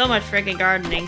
So much freaking gardening.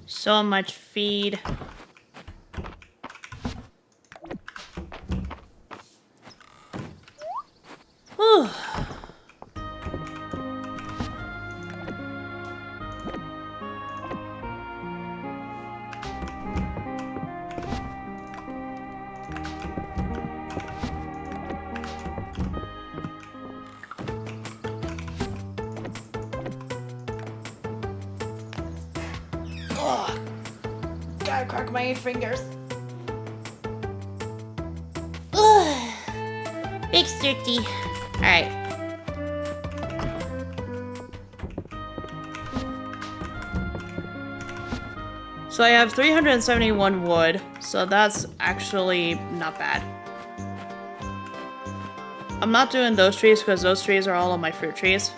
So much feed. Whew. Gotta crack my fingers. Ugh. Big sturdy. Alright. So I have 371 wood, so that's actually not bad. I'm not doing those trees because those trees are all on my fruit trees.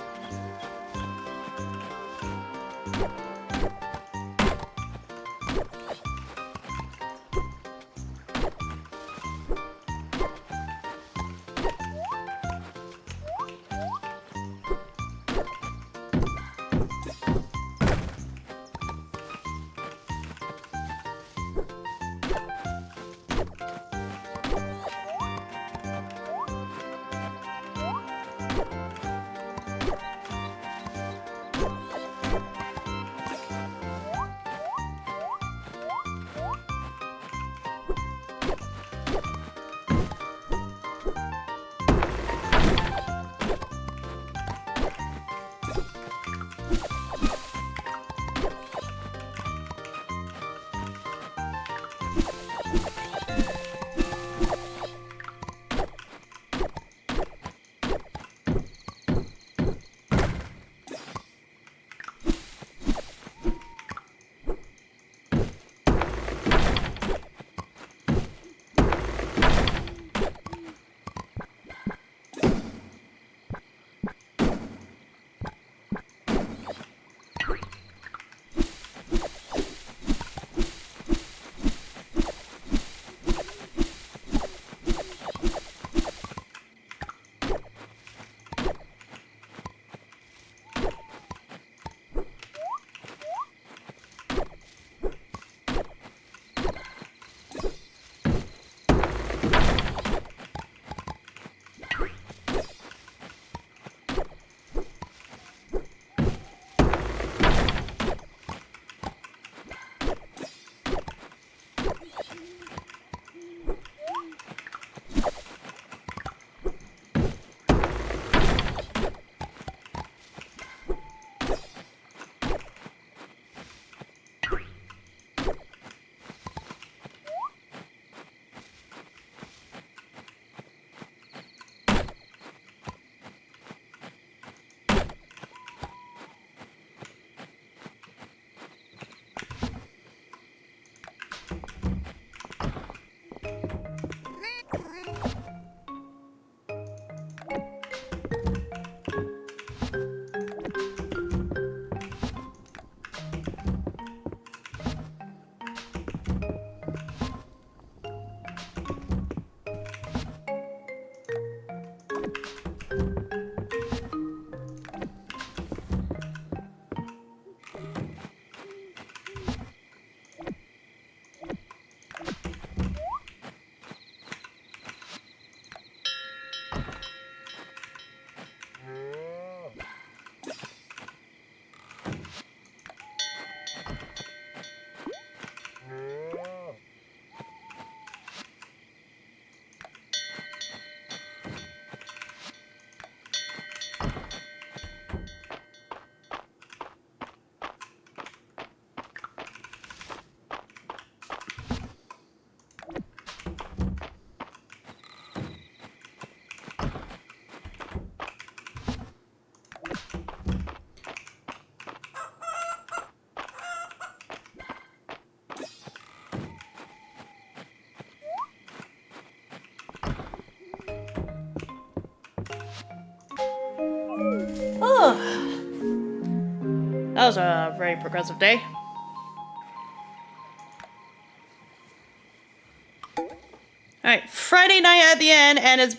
That was a very progressive day. Alright, Friday night at the inn, and it's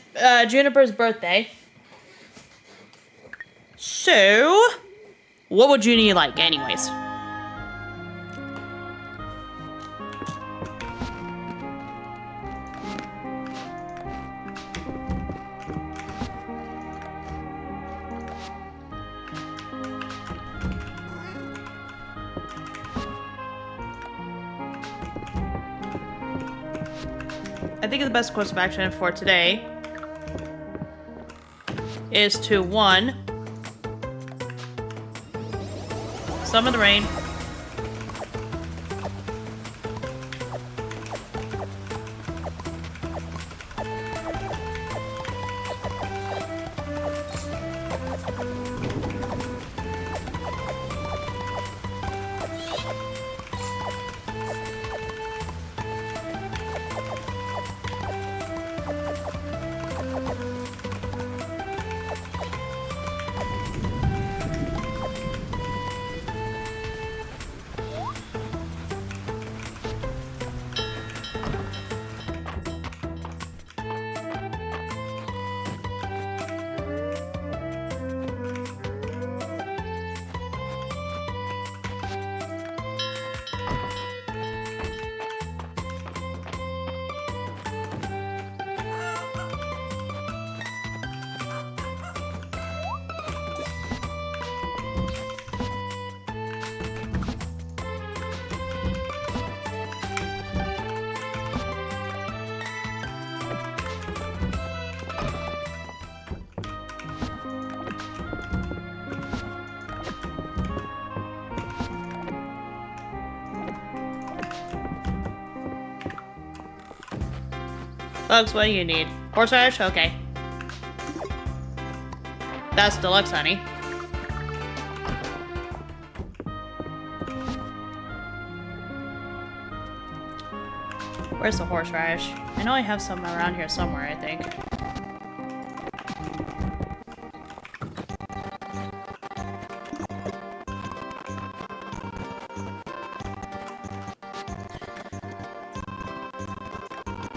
Juniper's birthday. So, what would Junie like, anyways? I think the best course of action for today is to, 1, summon the rain. Bugs, what do you need? Horseradish? Okay. That's deluxe, honey. Where's the horseradish? I know I have some around here somewhere, I think.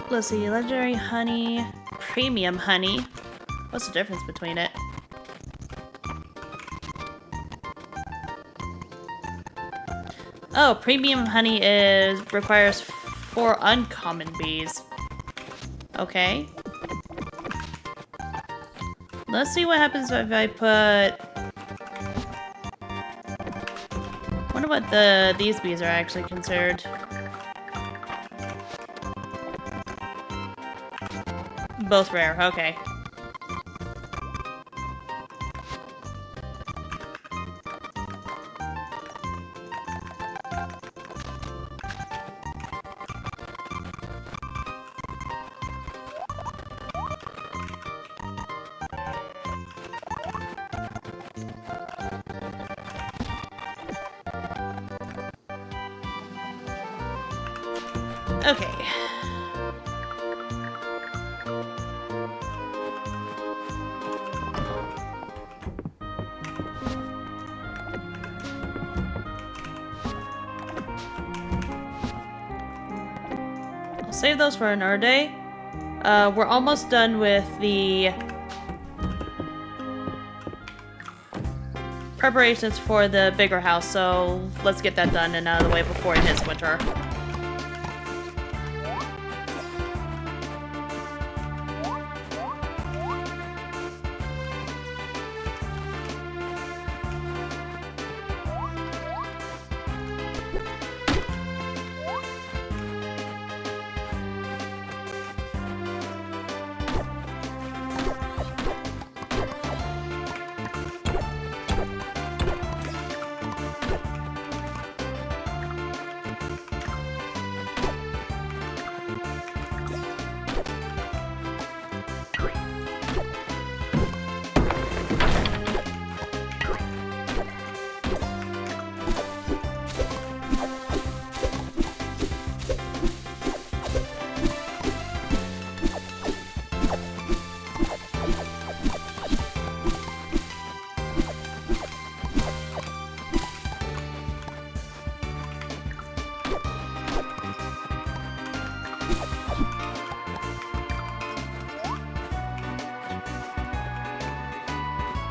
Let's see, legendary honey, premium honey. What's the difference between it? Oh, premium honey requires 4 uncommon bees. Okay. Let's see what happens if I put... wonder what these bees are actually considered. Both rare, okay. Okay. I'll save those for another day. We're almost done with the preparations for the bigger house, so let's get that done and out of the way before it hits winter.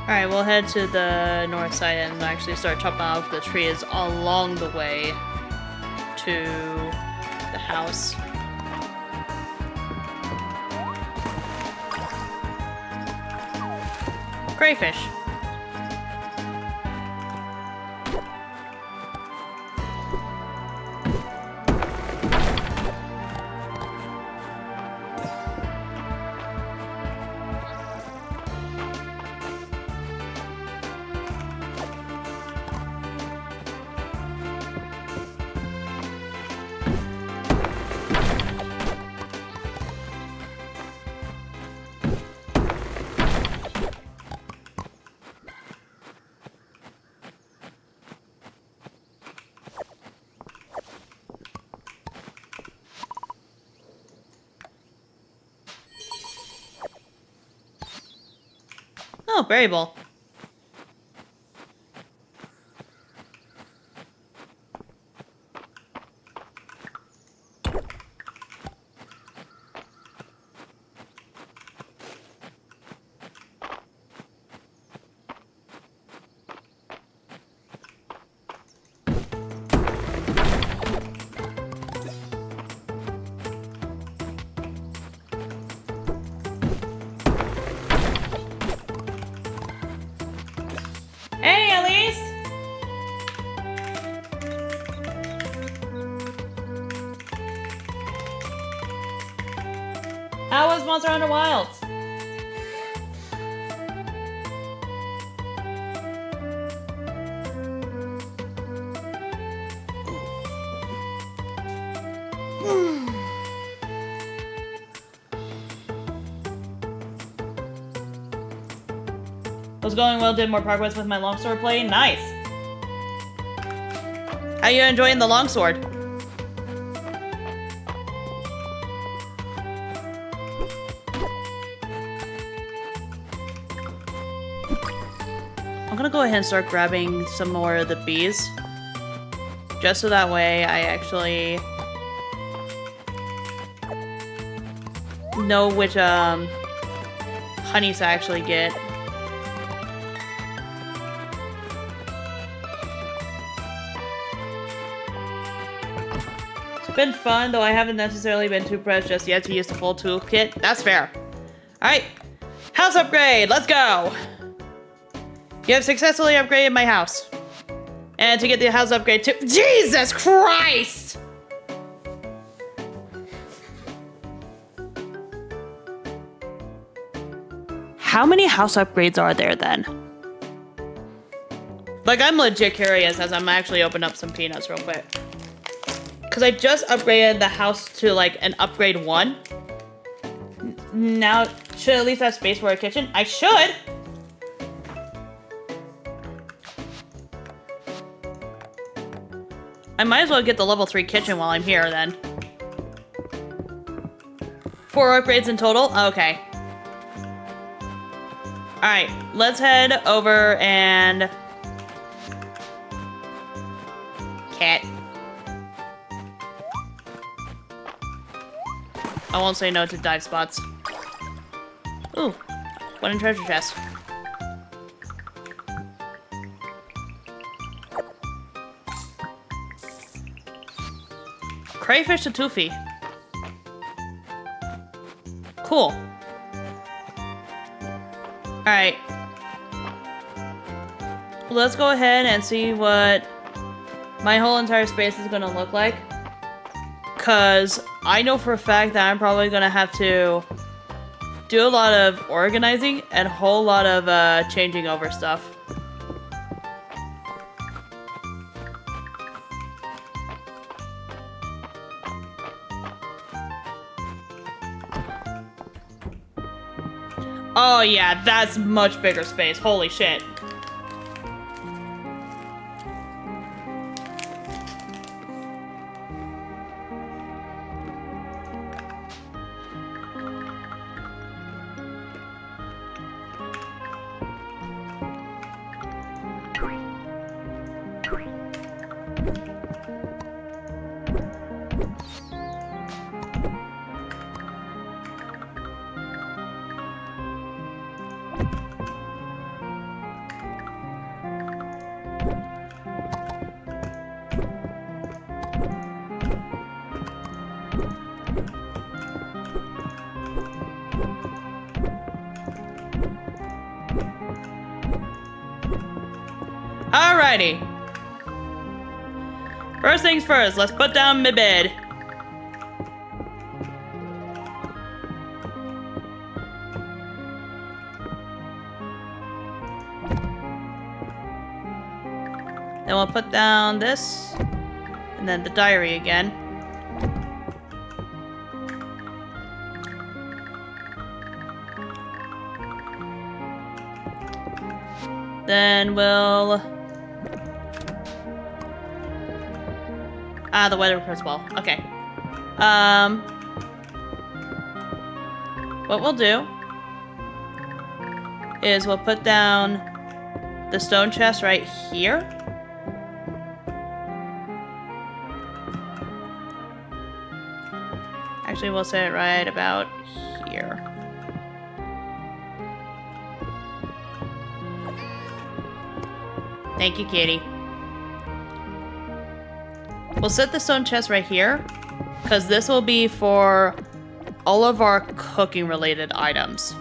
Alright, we'll head to the north side and actually start chopping off the trees along the way to the house. Crayfish. Oh, berry bowl. Hey, Elise! How was Monster Hunter Wilds? Was going well, did more progress with my longsword play. Nice! How you enjoying the longsword? I'm gonna go ahead and start grabbing some more of the bees. Just so that way I actually know which honeys to actually get. Been fun, though I haven't necessarily been too pressed just yet to use the full toolkit. That's fair. Alright. House upgrade! Let's go! You have successfully upgraded my house. And to get the house upgrade to— Jesus Christ! How many house upgrades are there then? Like, I'm legit curious as I'm actually opening up some peanuts real quick. Because I just upgraded the house to, like, an upgrade 1. Now, should at least have space for a kitchen? I should! I might as well get the level 3 kitchen while I'm here, then. 4 upgrades in total? Okay. Alright, let's head over and... Cat. I won't say no to dive spots. Ooh, wooden treasure chest. Crayfish to Toofy. Cool. Alright. Let's go ahead and see what my whole entire space is gonna look like. Because I know for a fact that I'm probably gonna have to do a lot of organizing and a whole lot of changing over stuff. Oh yeah, that's much bigger space. Holy shit. Alrighty. First things first, let's put down my bed. Then we'll put down this, and then the diary again. Then we'll... the weather crystal. Okay. What we'll do is we'll put down the stone chest right here. Actually, we'll set it right about here. Thank you, Katie. We'll set the stone chest right here, because this will be for all of our cooking related items.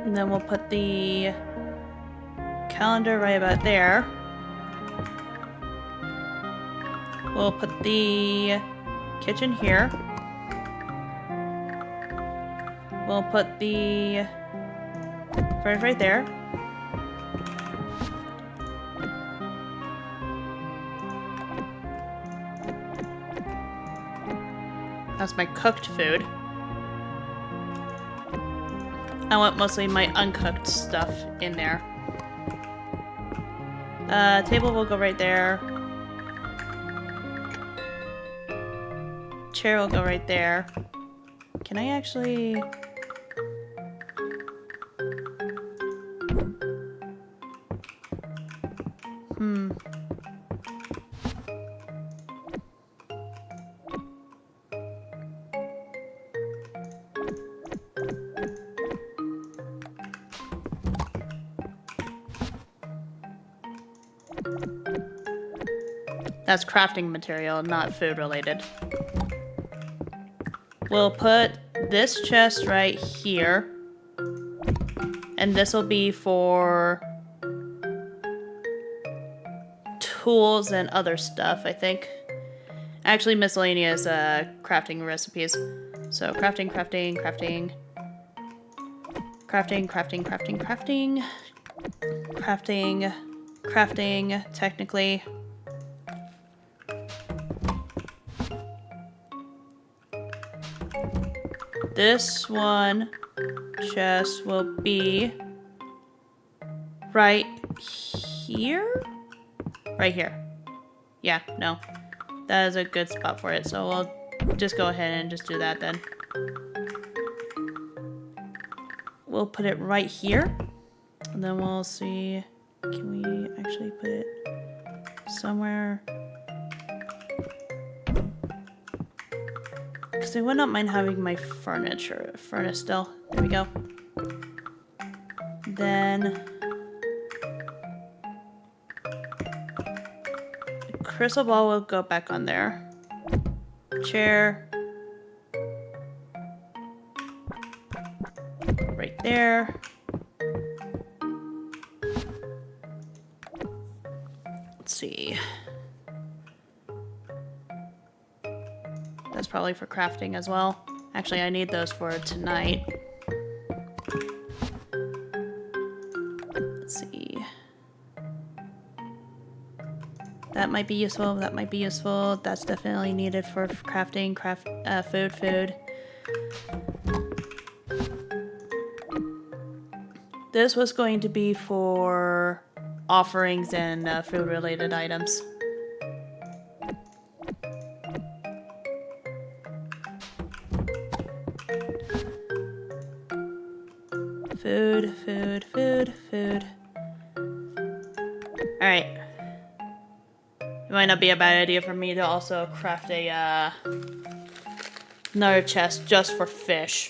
And then we'll put the calendar right about there. We'll put the kitchen here. We'll put the fridge right there. That's my cooked food. I want mostly my uncooked stuff in there. Table will go right there. Chair will go right there. Can I actually... That's crafting material, not food related. We'll put this chest right here. And this will be for tools and other stuff, I think. Actually, miscellaneous crafting recipes. So crafting, crafting, crafting. Crafting, crafting, crafting, crafting. Crafting, crafting, technically. This one chest will be right here? Right here. Yeah, no. That is a good spot for it, so we'll just go ahead and just do that then. We'll put it right here. And then we'll see... Can we actually put it somewhere? Because I would not mind having my furnace still. There we go. Then... the crystal ball will go back on there. Chair. Right there. Let's see. That's probably for crafting as well. Actually, I need those for tonight. Let's see. That might be useful. That might be useful. That's definitely needed for crafting. Food. This was going to be for offerings and food-related items. Food. Alright. It might not be a bad idea for me to also craft a Another chest just for fish.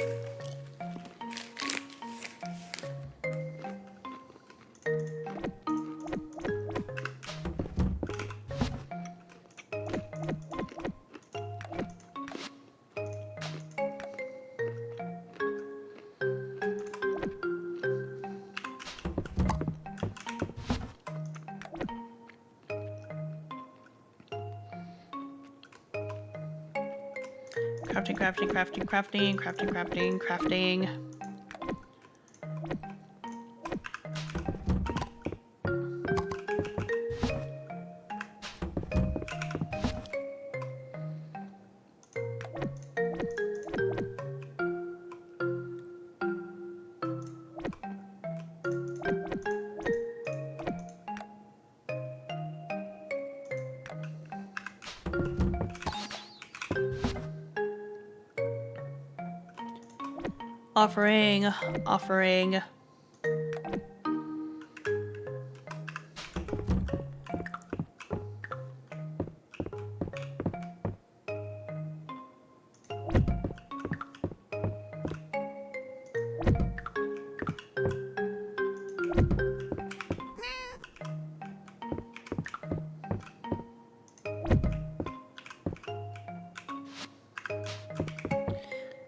Crafting. Offering.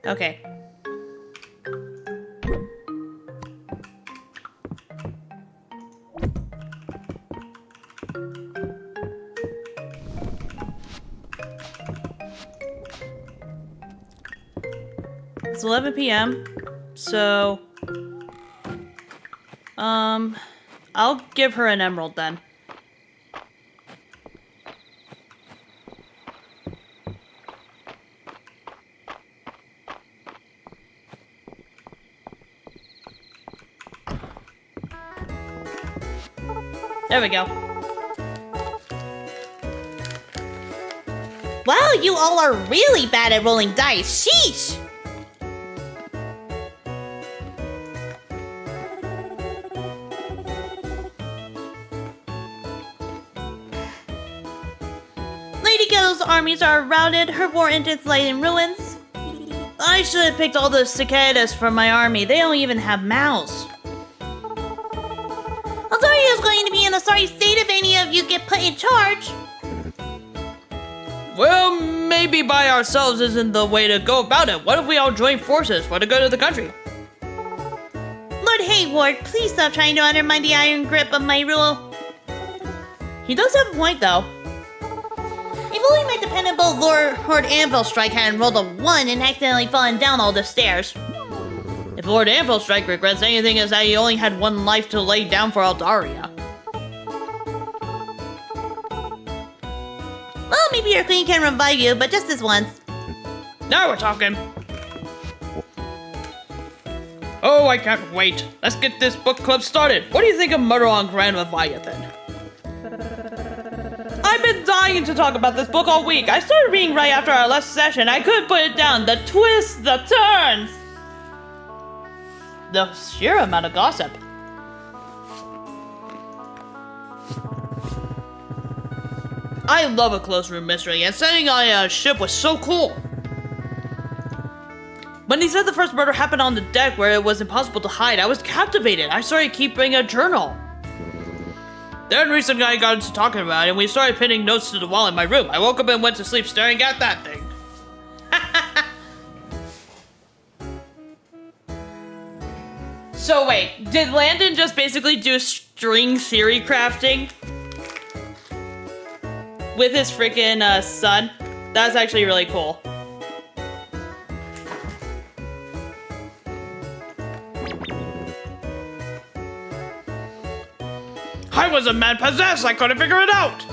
Okay. It's 11 p.m. So, I'll give her an emerald then. There we go. Wow, you all are really bad at rolling dice. Sheesh! Lady Ghetto's armies are routed, her war engines lay in ruins. I should have picked all the cicadas from my army. They don't even have mouths. Alzaria is going to be in a sorry state if any of you get put in charge. Well, maybe by ourselves isn't the way to go about it. What if we all join forces for the good of the country? Lord Hayward, please stop trying to undermine the iron grip of my rule. He does have a point, though. If only my dependable Lord Anvilstrike hadn't rolled a 1 and accidentally fallen down all the stairs. If Lord Anvilstrike regrets anything, is that he only had one life to lay down for Aldaria. Well, maybe your queen can revive you, but just this once. Now we're talking. Oh, I can't wait. Let's get this book club started. What do you think of Murder on Grand Leviathan? I've been dying to talk about this book all week. I started reading right after our last session. I couldn't put it down. The twists, the turns. The sheer amount of gossip. I love a close room mystery, and setting on a ship was so cool. When he said the first murder happened on the deck where it was impossible to hide, I was captivated. I started keeping a journal. Then recently I got into talking about it, and we started pinning notes to the wall in my room. I woke up and went to sleep staring at that thing. So wait, did Landon just basically do string theory crafting? With his freaking son? That's actually really cool. I was a man possessed, I couldn't figure it out!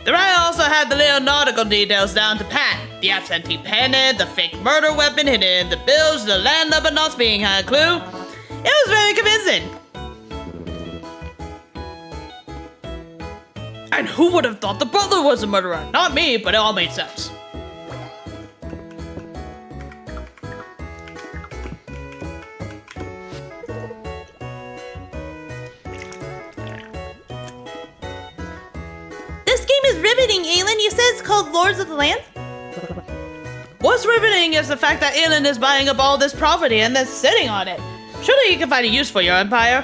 The writer also had the little nautical details down to pat. The absentee pennant, the fake murder weapon hidden in the bilge, the landlubber not being a clue. It was very convincing. And who would have thought the butler was a murderer? Not me, but it all made sense. This game is riveting, Aelin. You said it's called Lords of the Land? What's riveting is the fact that Ilan is buying up all this property and then sitting on it. Surely you can find a use for your empire.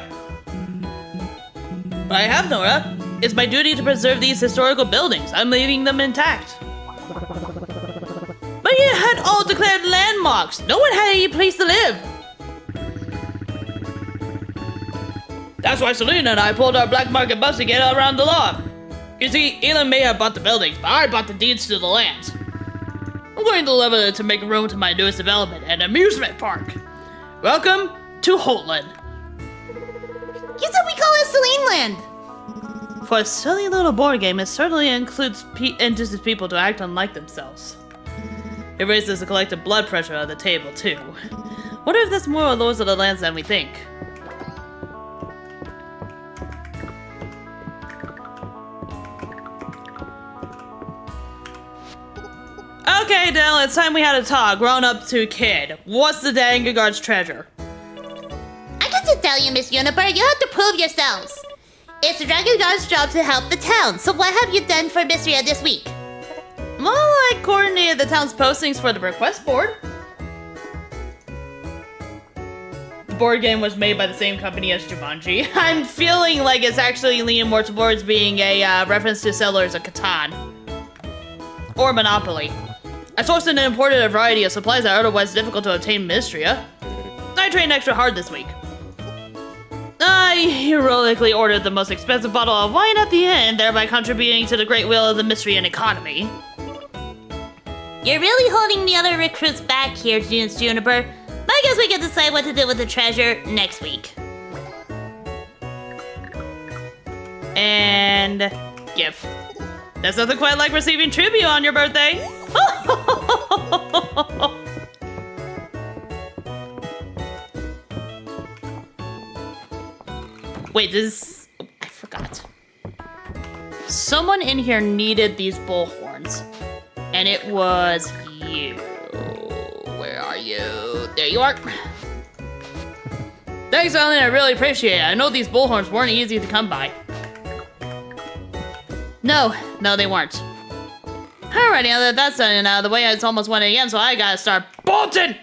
I have, Nora. It's my duty to preserve these historical buildings. I'm leaving them intact. But you had all declared landmarks. No one had any place to live. That's why Selena and I pulled our black market bus to get around the law. You see, Elon may have bought the buildings, but I bought the deeds to the lands. I'm going to level it to make room to my newest development, an amusement park. Welcome to Holtland. You said we call it Celine Land. For a silly little board game, it certainly induces people to act unlike themselves. It raises the collective blood pressure of the table, too. Wonder if there's more Lords of the Lands than we think. Okay, Dell, it's time we had a talk, grown up to kid. What's the Dangagard's treasure? I got to tell you, Miss Juniper, you have to prove yourselves. It's the Dragon Guard's job to help the town, so what have you done for Mistria this week? Well, I coordinated the town's postings for the request board. The board game was made by the same company as Jumanji. I'm feeling like it's actually leaning more towards being a reference to Settlers of Catan. Or Monopoly. I sourced and imported a variety of supplies that are otherwise difficult to obtain in Mistria. I trained extra hard this week. I heroically ordered the most expensive bottle of wine at the end, thereby contributing to the great will of the Mistrian economy. You're really holding the other recruits back here, Miss Juniper. I guess we can decide what to do with the treasure next week. And gift. There's nothing quite like receiving tribute on your birthday. Wait, I forgot. Someone in here needed these bullhorns. And it was you. Where are you? There you are. Thanks, Ellen. I really appreciate it. I know these bullhorns weren't easy to come by. No, they weren't. Alrighty, now that that's done and out of the way, it's almost 1 a.m., so I gotta start bolting!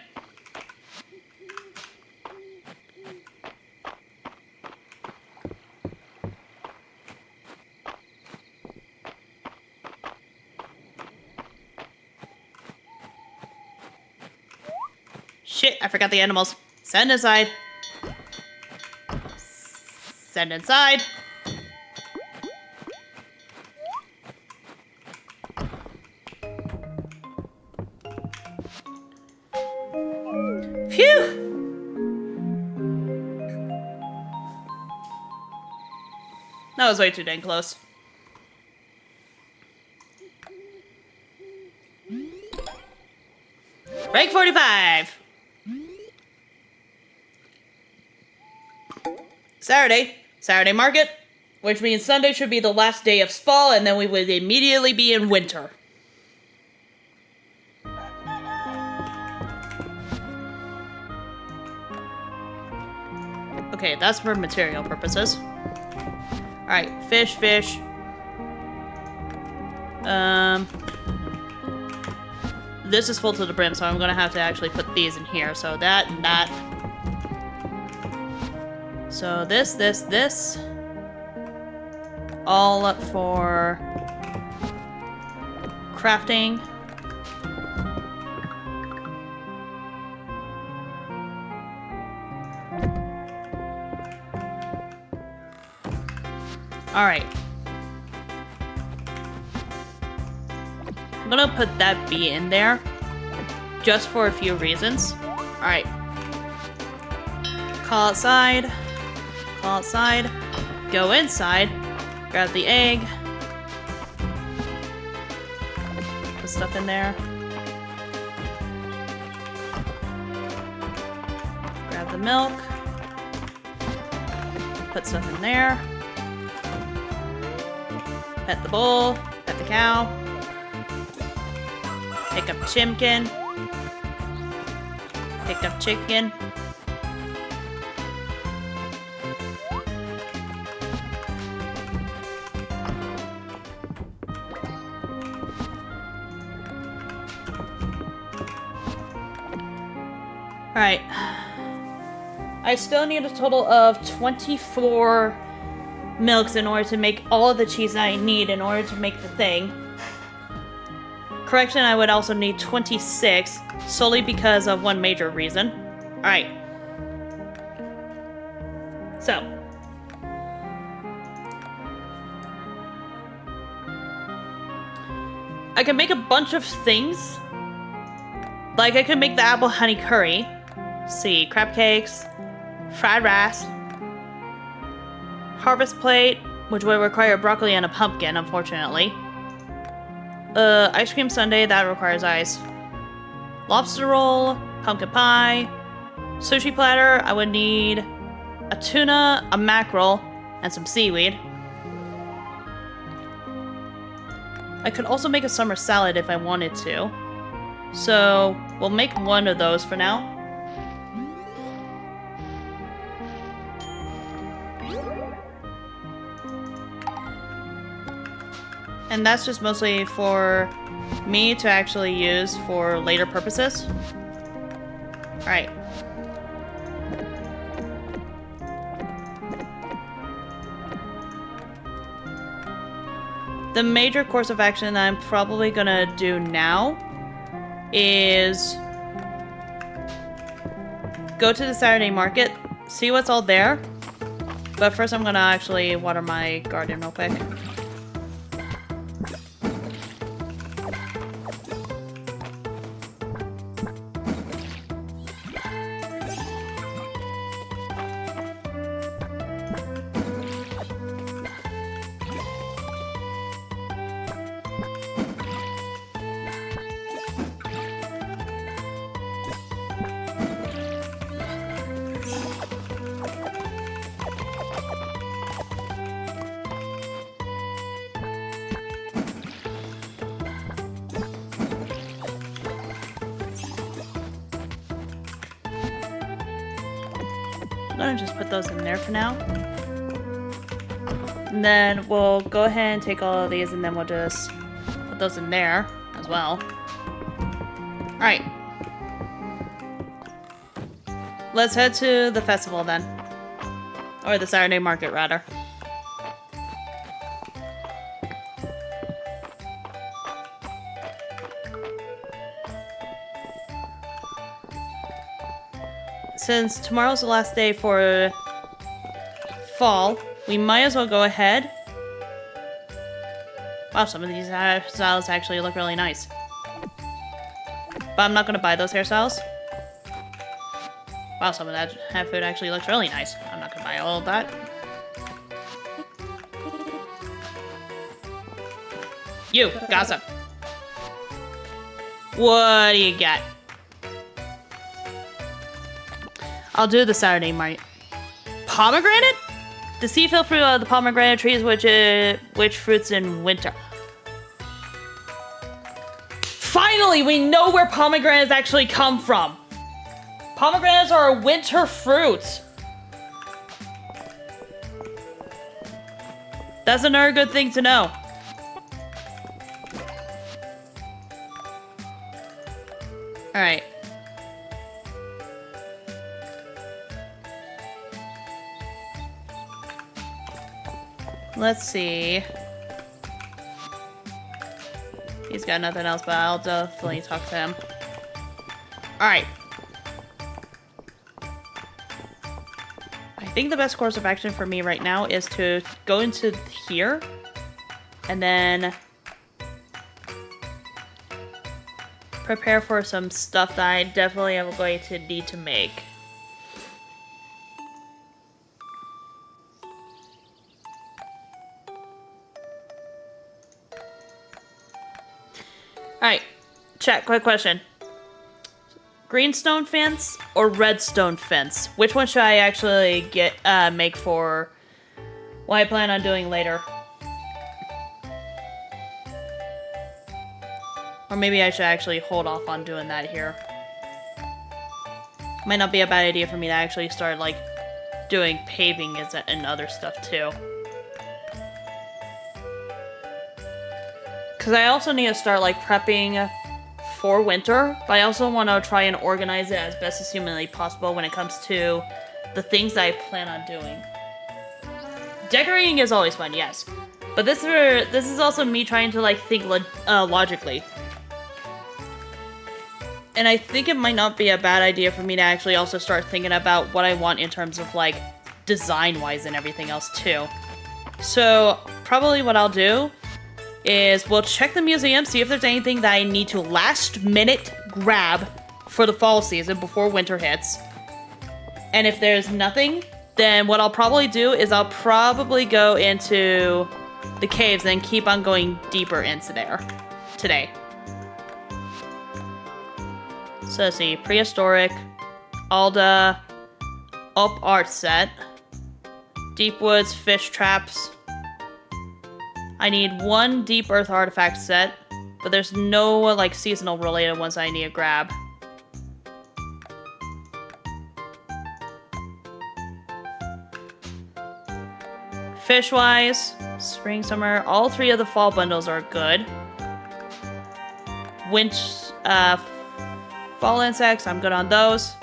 Shit, I forgot the animals. Send inside. Send inside. Phew! That was way too dang close. Rank 45! Saturday market, which means Sunday should be the last day of fall, and then we would immediately be in winter. Okay, that's for material purposes. Alright, fish. This is full to the brim, so I'm gonna have to actually put these in here. So that and that. So this. All up for crafting. Alright. I'm gonna put that B in there. Just for a few reasons. Alright. Call outside. Go inside. Grab the egg. Put stuff in there. Grab the milk. Put stuff in there. Pet the bull. Pet the cow. Pick up chimkin. Pick up chicken. Alright. I still need a total of 24 milks in order to make all of the cheese that I need in order to make the thing. Correction, I would also need 26, solely because of one major reason. Alright. So. I can make a bunch of things. Like, I could make the apple honey curry. Let's see, crab cakes, fried rice, harvest plate, which would require broccoli and a pumpkin, unfortunately. Ice cream sundae, that requires ice. Lobster roll, pumpkin pie, sushi platter, I would need a tuna, a mackerel, and some seaweed. I could also make a summer salad if I wanted to. So, we'll make one of those for now. And that's just mostly for me to actually use for later purposes. Alright. The major course of action that I'm probably gonna do now is go to the Saturday market, see what's all there. But first I'm gonna actually water my garden real quick. I'm gonna just put those in there for now. And then we'll go ahead and take all of these and then we'll just put those in there as well. Alright. Let's head to the festival then. Or the Saturday market, rather. Since tomorrow's the last day for fall, we might as well go ahead. Wow, some of these hairstyles actually look really nice. But I'm not going to buy those hairstyles. Wow, some of that food actually looks really nice. I'm not going to buy all of that. You, gossip. What do you got? I'll do the Saturday market. Pomegranate? The sea-filled fruit of the pomegranate trees, which fruits in winter. Finally, we know where pomegranates actually come from. Pomegranates are a winter fruit. That's another good thing to know. Alright. Let's see. He's got nothing else, but I'll definitely talk to him. Alright. I think the best course of action for me right now is to go into here and then prepare for some stuff that I definitely am going to need to make. Alright, chat, quick question. Greenstone fence or redstone fence? Which one should I actually make for what I plan on doing later? Or maybe I should actually hold off on doing that here. Might not be a bad idea for me to actually start, like, doing paving and other stuff, too. Because I also need to start, like, prepping before winter, but I also want to try and organize it as best as humanly possible when it comes to the things that I plan on doing. Decorating is always fun, yes, but this is also me trying to like think logically. And I think it might not be a bad idea for me to actually also start thinking about what I want in terms of like design-wise and everything else too. So probably what I'll do is we'll check the museum, see if there's anything that I need to last minute grab for the fall season before winter hits. And if there's nothing, then what I'll probably do is I'll probably go into the caves and keep on going deeper into there today. So let's see, prehistoric, Alda, up art set, deep woods, fish traps. I need one deep earth artifact set, but there's no like seasonal related ones I need to grab. Fish-wise, spring, summer, all three of the fall bundles are good. Fall insects, I'm good on those.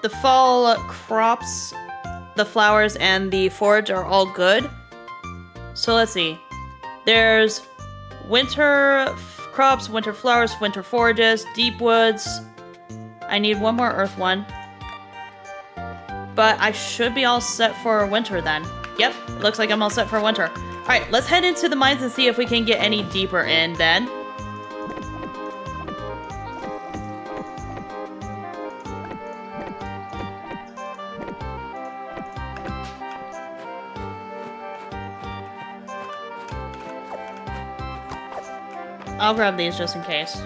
The fall crops, the flowers, and the forage are all good. So let's see. There's winter crops, winter flowers, winter forages, deep woods. I need one more earth one. But I should be all set for winter then. Yep, looks like I'm all set for winter. Alright, let's head into the mines and see if we can get any deeper in then. I'll grab these just in case.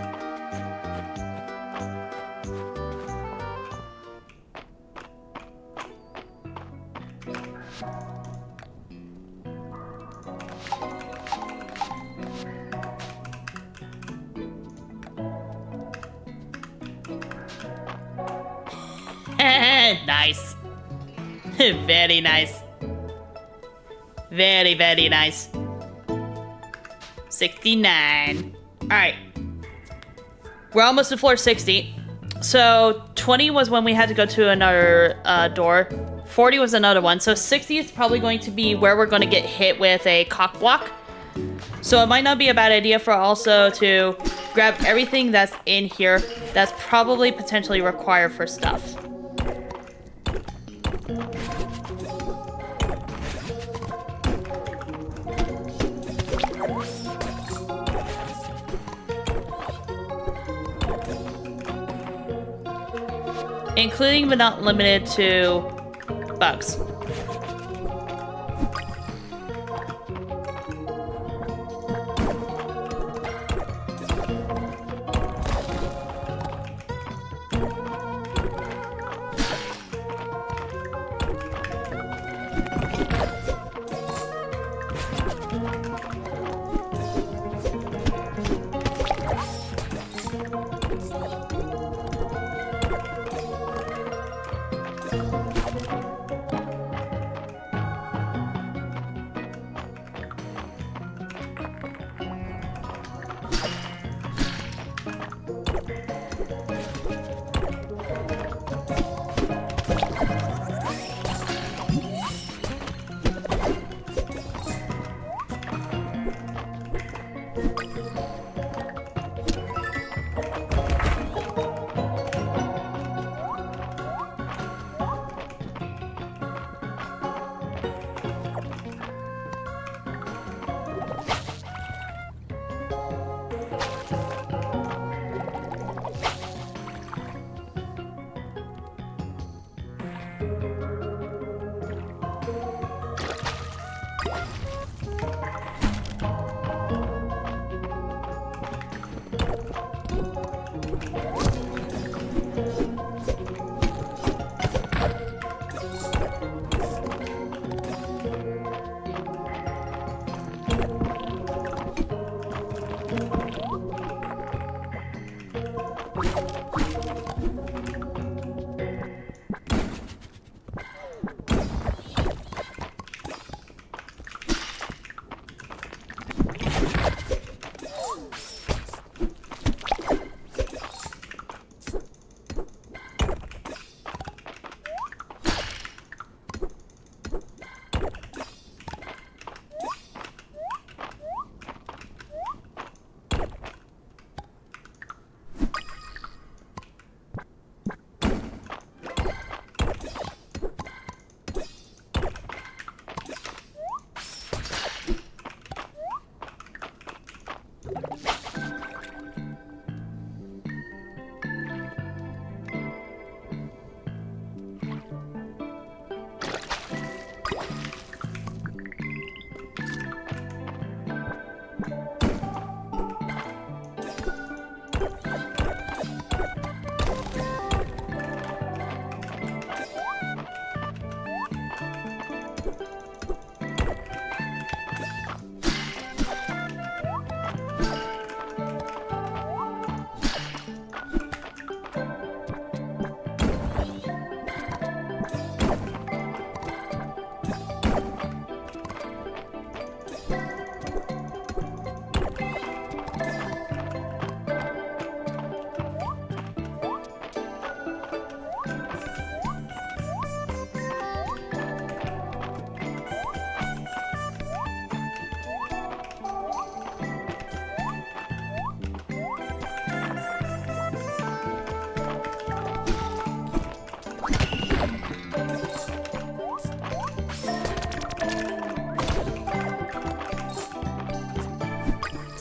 Nice. Very nice. Very, very nice. 69. Alright. We're almost to floor 60. So 20 was when we had to go to another door. 40 was another one. So 60 is probably going to be where we're going to get hit with a cock block. So it might not be a bad idea for also to grab everything that's in here that's probably potentially required for stuff. Including but not limited to bugs.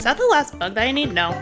that the last bug that I need? No.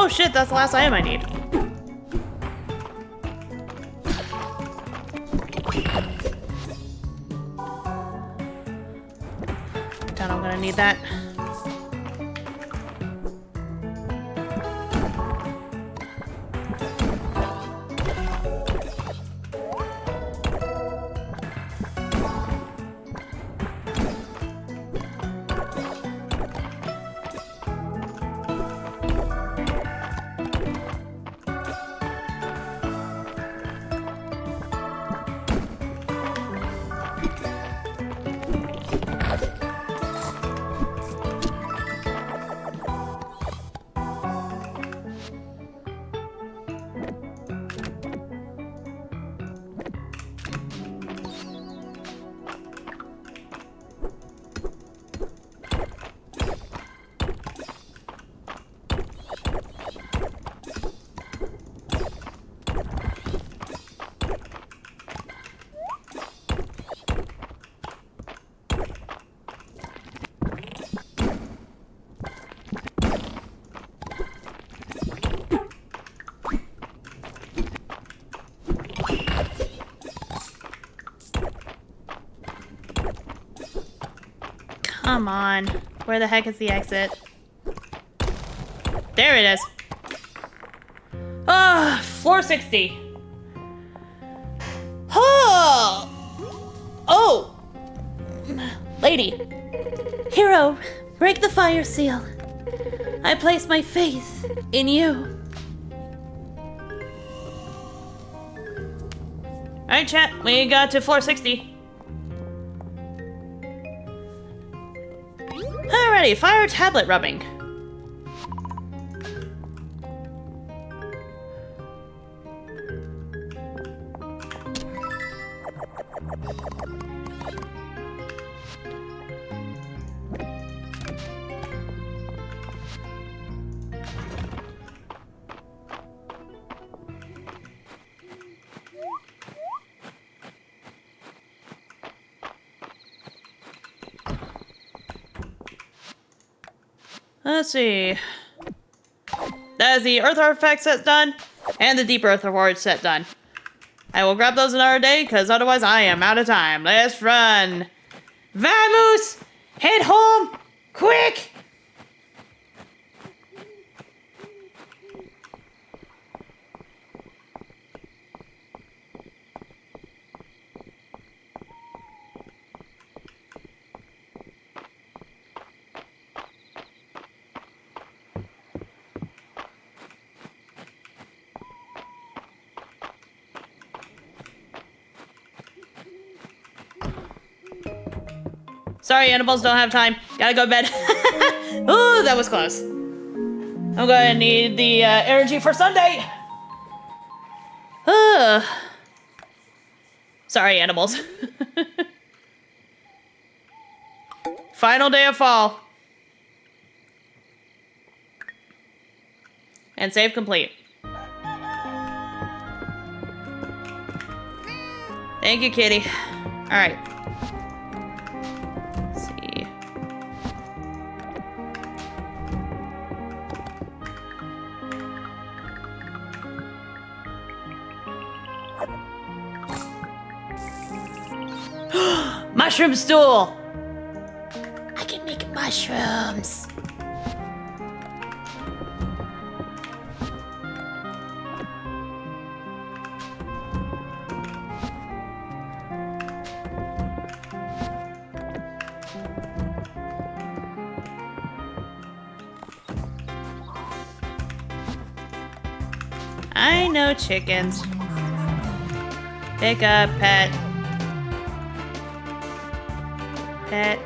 Oh shit, that's the last item I need. Doubt I'm gonna need that. Come on. Where the heck is the exit? There it is. Ah, 460. Oh! Lady. Hero, break the fire seal. I place my faith in you. Alright, chat. We got to 460. Alrighty, fire tablet rubbing. Let's see. That is the Earth Artifact set done, and the Deep Earth Reward set done. I will grab those another day, because otherwise I am out of time. Let's run. Vamos! Head home! Quick! Sorry, animals don't have time. Gotta go to bed. Ooh, that was close. I'm gonna need the energy for Sunday. Sorry, animals. Final day of fall. And save complete. Thank you, kitty. Alright. Mushroom stool! I can make mushrooms. I know chickens. Pick up, pet. Pet.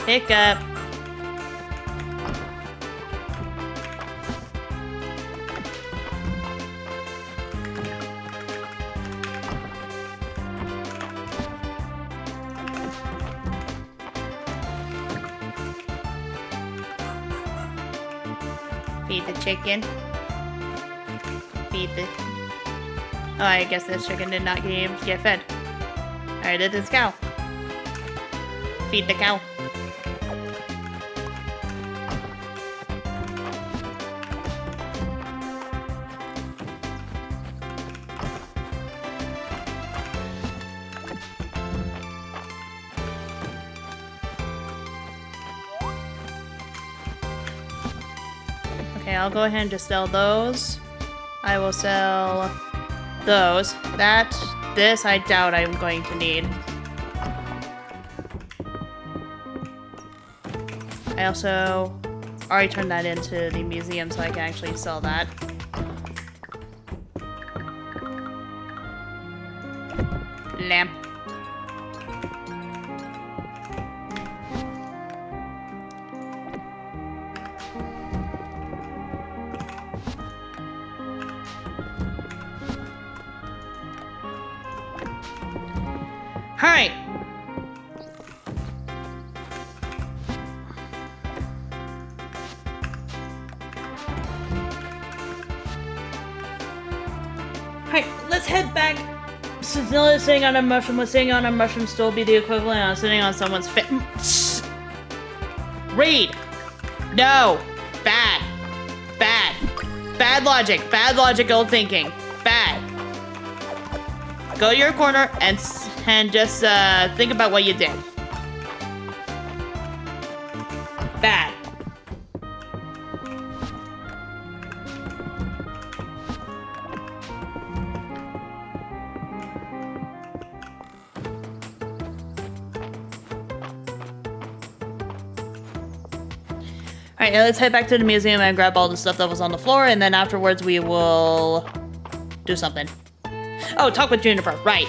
Pick up. Feed the chicken. Feed the... Oh, I guess this chicken did not get fed. Alright, did this cow. Feed the cow. Okay, I'll go ahead and just sell those. I will sell those. This I doubt I'm going to need. I also already turned that into the museum so I can actually sell that. Lamp. Alright. Alright, let's head back. So Nilla's sitting on a mushroom. What's sitting on a mushroom still be the equivalent of sitting on someone's face. Read! No! Bad. Bad. Bad logic. Bad logical thinking. Bad. Go to your corner and just think about what you did. Bad. Alright, now let's head back to the museum and grab all the stuff that was on the floor, and then afterwards we will do something. Oh, talk with Juniper, right.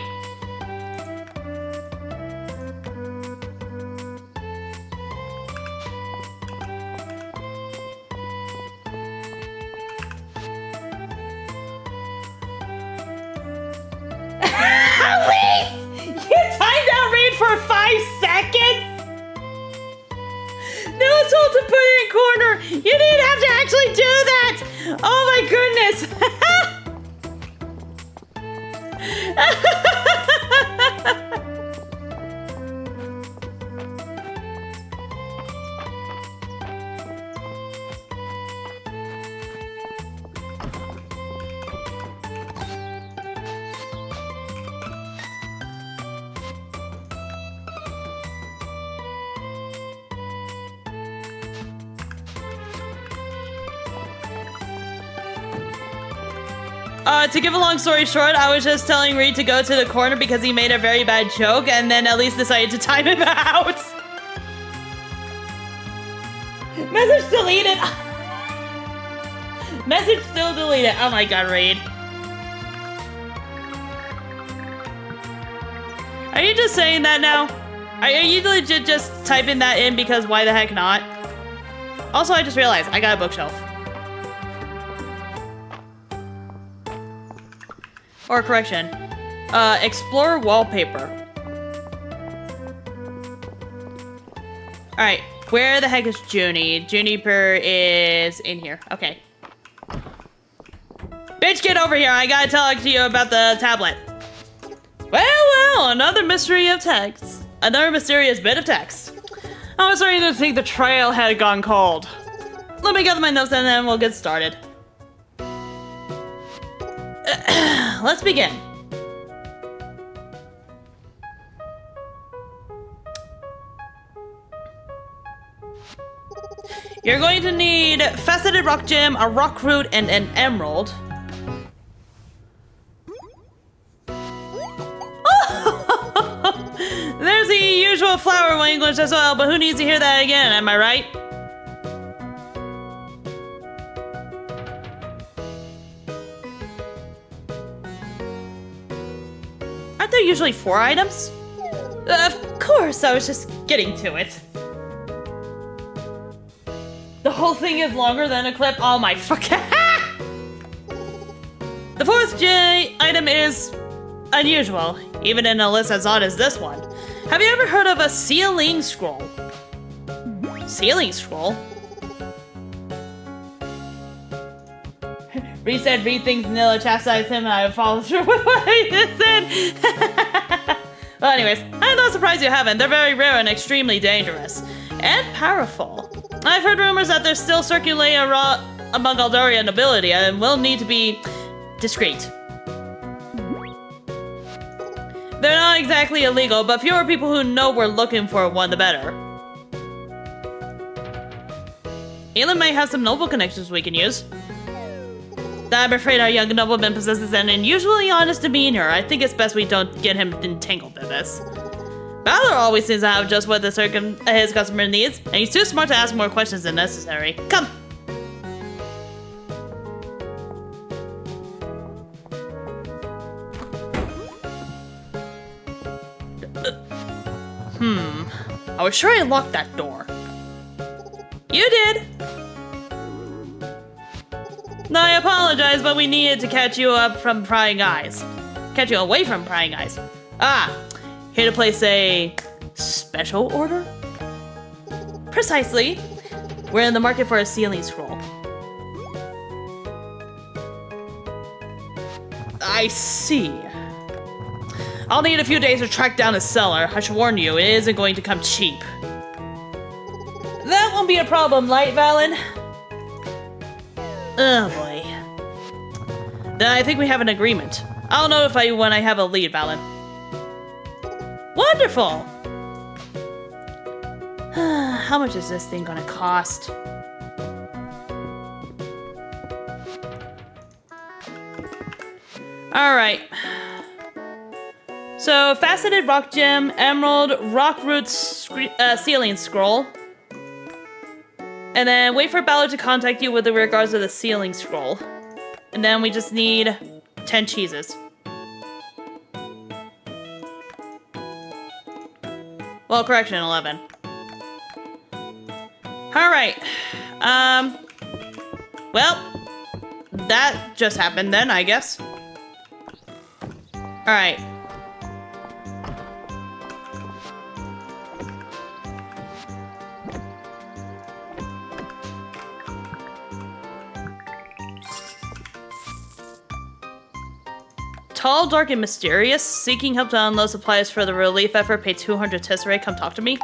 put it in corner. You didn't have to actually do that. Oh my goodness. To give a long story short, I was just telling Reed to go to the corner because he made a very bad joke, and then at least decided to time him out. Message deleted. Message still deleted. Oh my god, Reed. Are you just saying that now? Are you legit just typing that in because why the heck not? Also, I just realized I got a bookshelf. Or correction, explore wallpaper. Alright, where the heck is Junie? Juniper is in here. Okay. Bitch, get over here. I gotta talk to you about the tablet. Well, another mystery of text. Another mysterious bit of text. I was starting to think the trail had gone cold. Let me get my notes and then we'll get started. Let's begin. You're going to need faceted rock gem, a rock root, and an emerald. There's the usual flower language as well, but who needs to hear that again, am I right? Aren't there usually 4 items? Of course, I was just getting to it. The whole thing is longer than a clip. Oh my fuck. The 4th J item is unusual, even in a list as odd as this one. Have you ever heard of a sealing scroll? Sealing scroll? Reed said Reed thinks Nilla chastised him and I would follow through with what he just said. Well, anyways, I'm not surprised you haven't. They're very rare and extremely dangerous. And powerful. I've heard rumors that they're still circulating among Eldaria nobility and will need to be discreet. They're not exactly illegal, but fewer people who know we're looking for one, the better. Elin may have some noble connections we can use. I'm afraid our young nobleman possesses an unusually honest demeanor. I think it's best we don't get him entangled in this. Balor always seems to have just what his customer needs, and he's too smart to ask more questions than necessary. Come! I was sure I locked that door. You did! No, I apologize, but we needed to catch you up from prying eyes. Catch you away from prying eyes. Ah, here to place a special order? Precisely. We're in the market for a sealing scroll. I see. I'll need a few days to track down a seller. I should warn you, it isn't going to come cheap. That won't be a problem, Light Valen. Oh boy. Then I think we have an agreement. I'll notify you when I have a lead, Valen. Wonderful! How much is this thing gonna cost? Alright. So, faceted rock gem, emerald, rock root sealing scroll. And then wait for Balor to contact you with regards to the sealing scroll. And then we just need 10 cheeses. Well, correction, 11. Alright. Well, that just happened then, I guess. Alright. Tall, dark, and mysterious. Seeking help to unload supplies for the relief effort. Pay 200 tesserae. Come talk to me.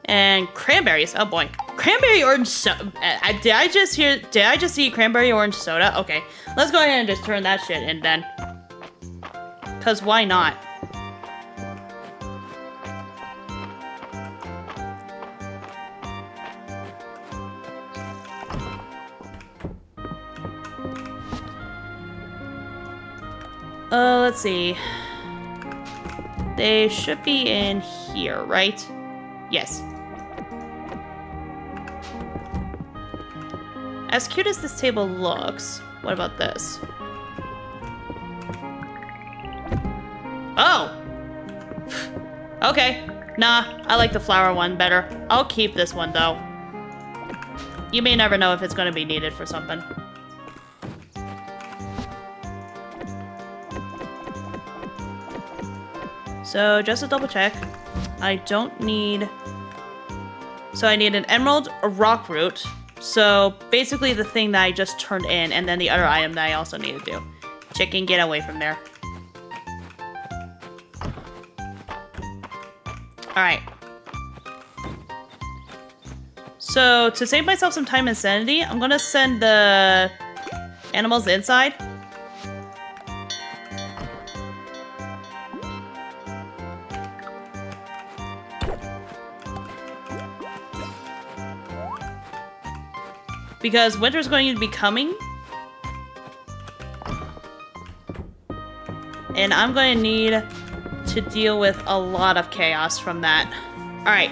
And cranberries. Oh boy. Cranberry orange soda. Did I just see cranberry orange soda? Okay. Let's go ahead and just turn that shit in then. Cause why not? Let's see. They should be in here, right? Yes. As cute as this table looks, what about this? Oh! Okay. Nah, I like the flower one better. I'll keep this one, though. You may never know if it's going to be needed for something. So, just to double check, I don't need... So I need an emerald, a rock root. So, basically the thing that I just turned in, and then the other item that I also need to do. Chicken, get away from there. Alright. So, to save myself some time and sanity, I'm gonna send the animals inside. Because winter's going to be coming. And I'm going to need to deal with a lot of chaos from that. Alright.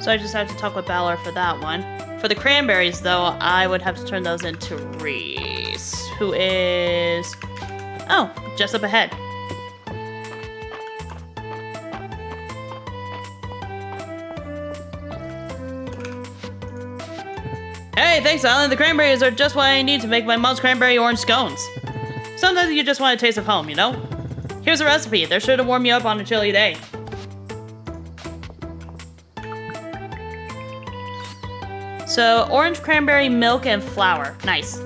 So I just have to talk with Balor for that one. For the cranberries, though, I would have to turn those into Reese, who is... Oh, just up ahead. Hey, thanks, Alan. The cranberries are just what I need to make my mom's cranberry orange scones. Sometimes you just want a taste of home, you know? Here's a recipe. They're sure to warm you up on a chilly day. So, orange, cranberry, milk, and flour. Nice.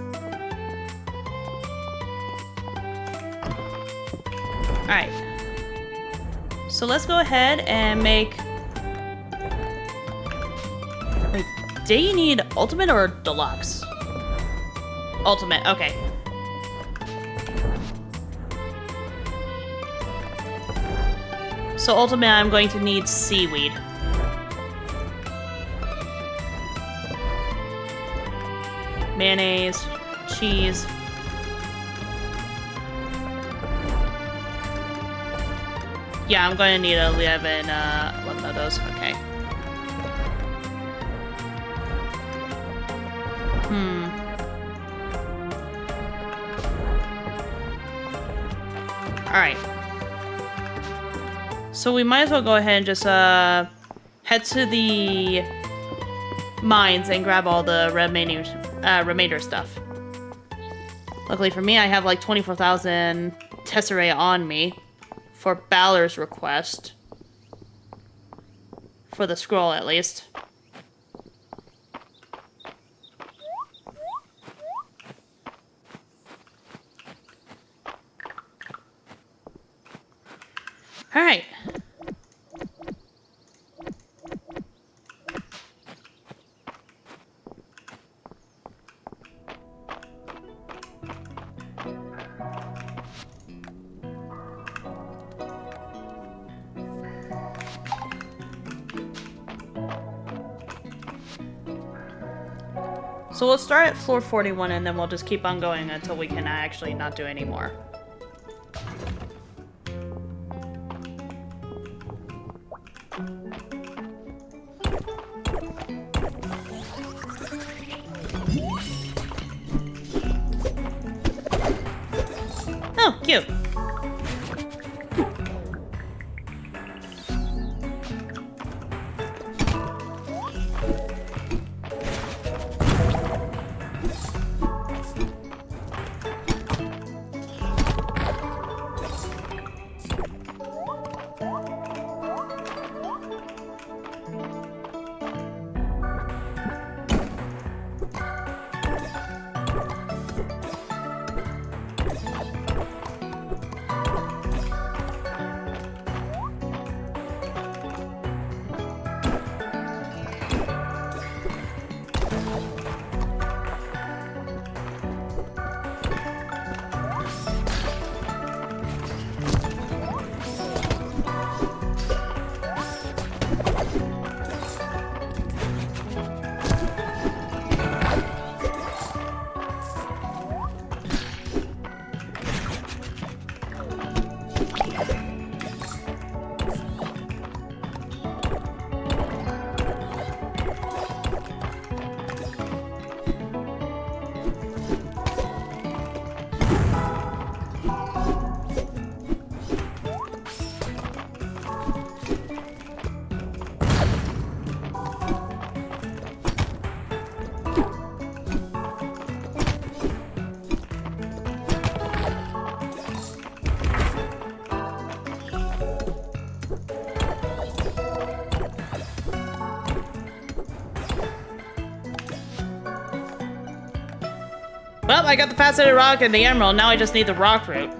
Alright. So let's go ahead and make... Wait, do you need ultimate or deluxe? Ultimate, okay. So ultimate, I'm going to need seaweed. Mayonnaise, cheese. Yeah, I'm going to need 11 of those. Okay. Alright. So we might as well go ahead and just head to the mines and grab all the remainder stuff. Luckily for me, I have like 24,000 tesserae on me for Balor's request. For the scroll, at least. Alright. So we'll start at floor 41 and then we'll just keep on going until we can actually not do any more. Oh, cute. Well, I got the faceted rock and the emerald. Now I just need the rock root.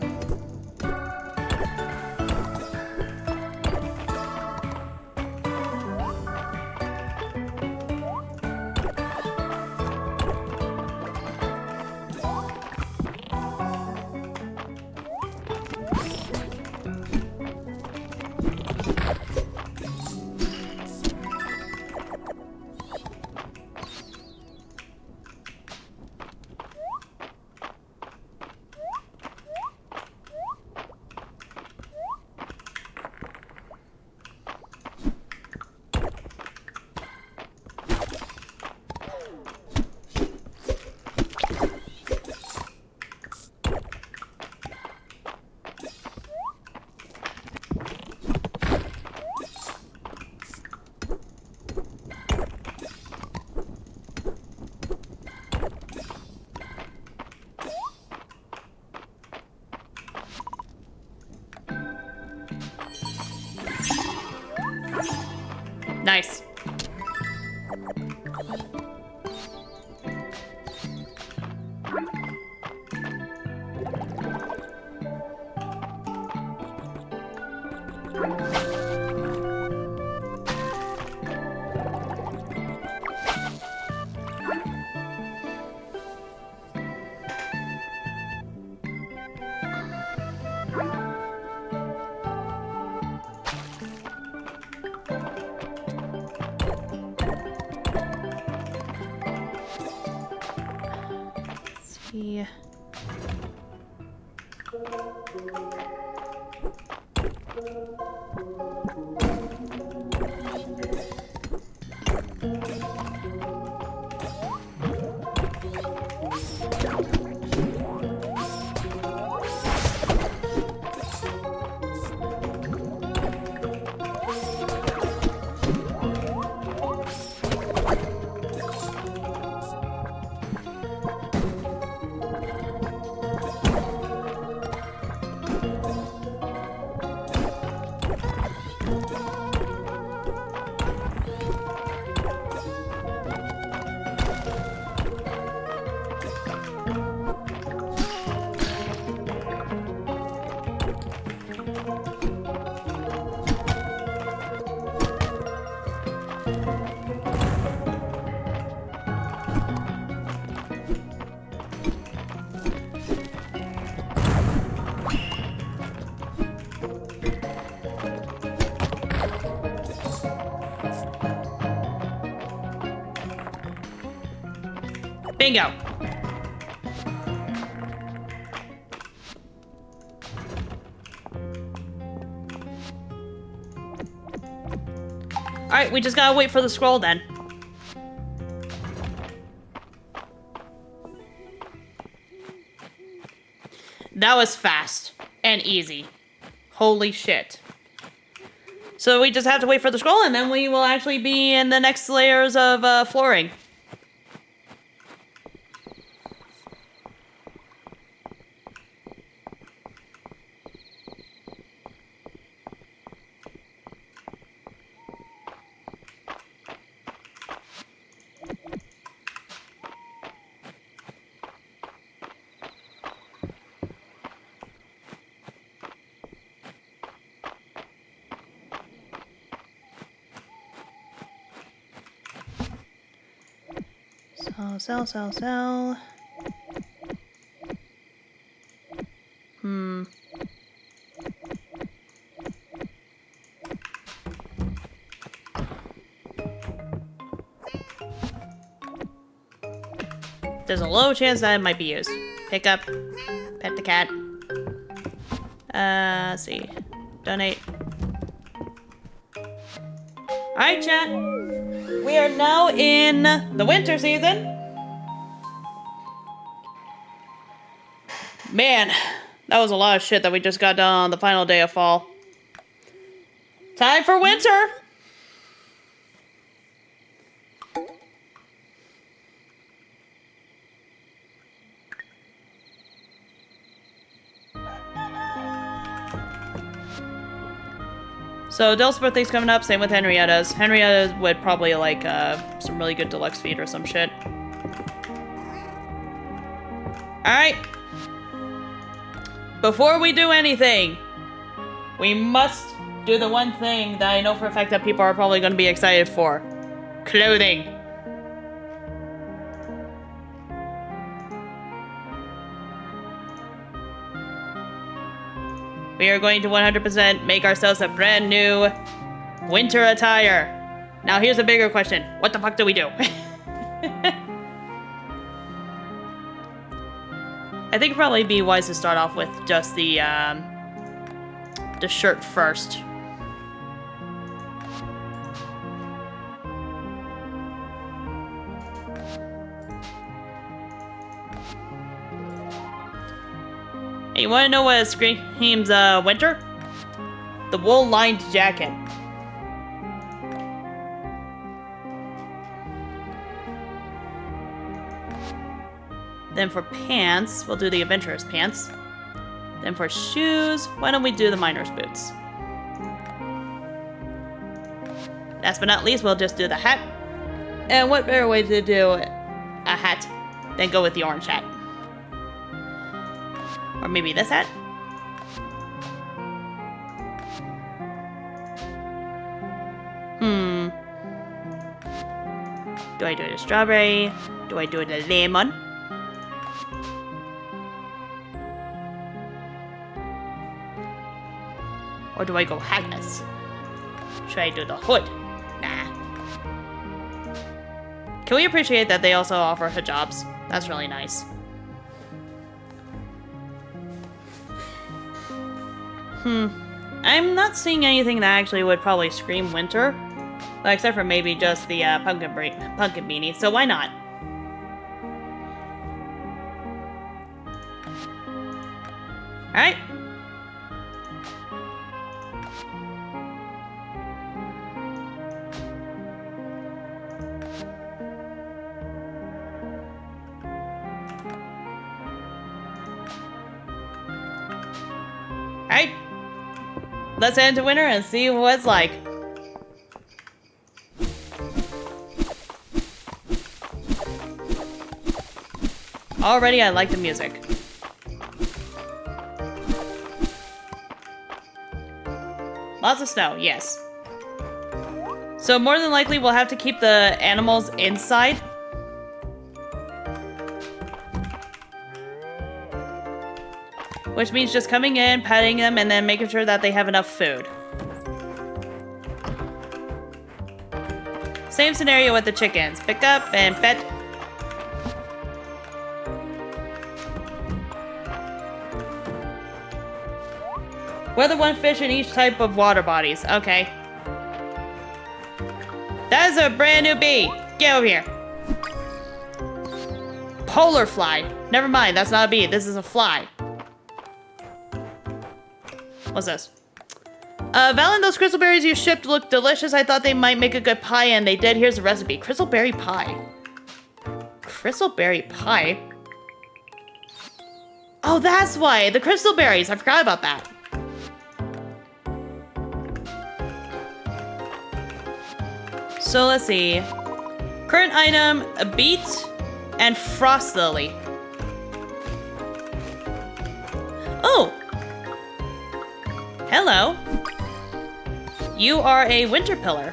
Nice. Yeah. Bingo. Alright, we just gotta wait for the scroll then. That was fast and easy. Holy shit. So we just have to wait for the scroll and then we will actually be in the next layers of flooring. Oh, sell. There's a low chance that it might be used. Pick up. Pet the cat. Let's see. Donate. Alright, chat. We are now in the winter season. Man, that was a lot of shit that we just got done on the final day of fall. Time for winter! So Dell's birthday's coming up, same with Henrietta's. Henrietta would probably like some really good deluxe feed or some shit. Alright. Before we do anything, we must do the one thing that I know for a fact that people are probably going to be excited for. Clothing. We are going to 100% make ourselves a brand new winter attire. Now here's a bigger question. What the fuck do we do? I think it'd probably be wise to start off with just the shirt first. Hey, you wanna know what screams winter? The wool-lined jacket. Then for pants, we'll do the adventurer's pants. Then for shoes, why don't we do the miner's boots? Last but not least, we'll just do the hat. And what better way to do a hat than go with the orange hat? Or maybe this hat? Do I do the strawberry? Do I do the lemon? Or do I go hatless? Should I do the hood? Nah. Can we appreciate that they also offer hijabs? That's really nice. I'm not seeing anything that actually would probably scream winter. Well, except for maybe just the pumpkin beanie, so why not? Alright. Alright. Let's head into winter and see what it's like. Already I like the music. Lots of snow, yes. So more than likely we'll have to keep the animals inside. Which means just coming in, petting them, and then making sure that they have enough food. Same scenario with the chickens. Pick up and pet. Weather one fish in each type of water bodies. Okay. That is a brand new bee. Get over here. Polar fly. Never mind, that's not a bee. This is a fly. What's this? Valen, those crystal berries you shipped look delicious. I thought they might make a good pie, and they did. Here's the recipe. Crystal berry pie. Crystal berry pie? Oh, that's why. The crystal berries. I forgot about that. So let's see. Current item, a beet and frost lily. Oh! Hello. You are a winter pillar.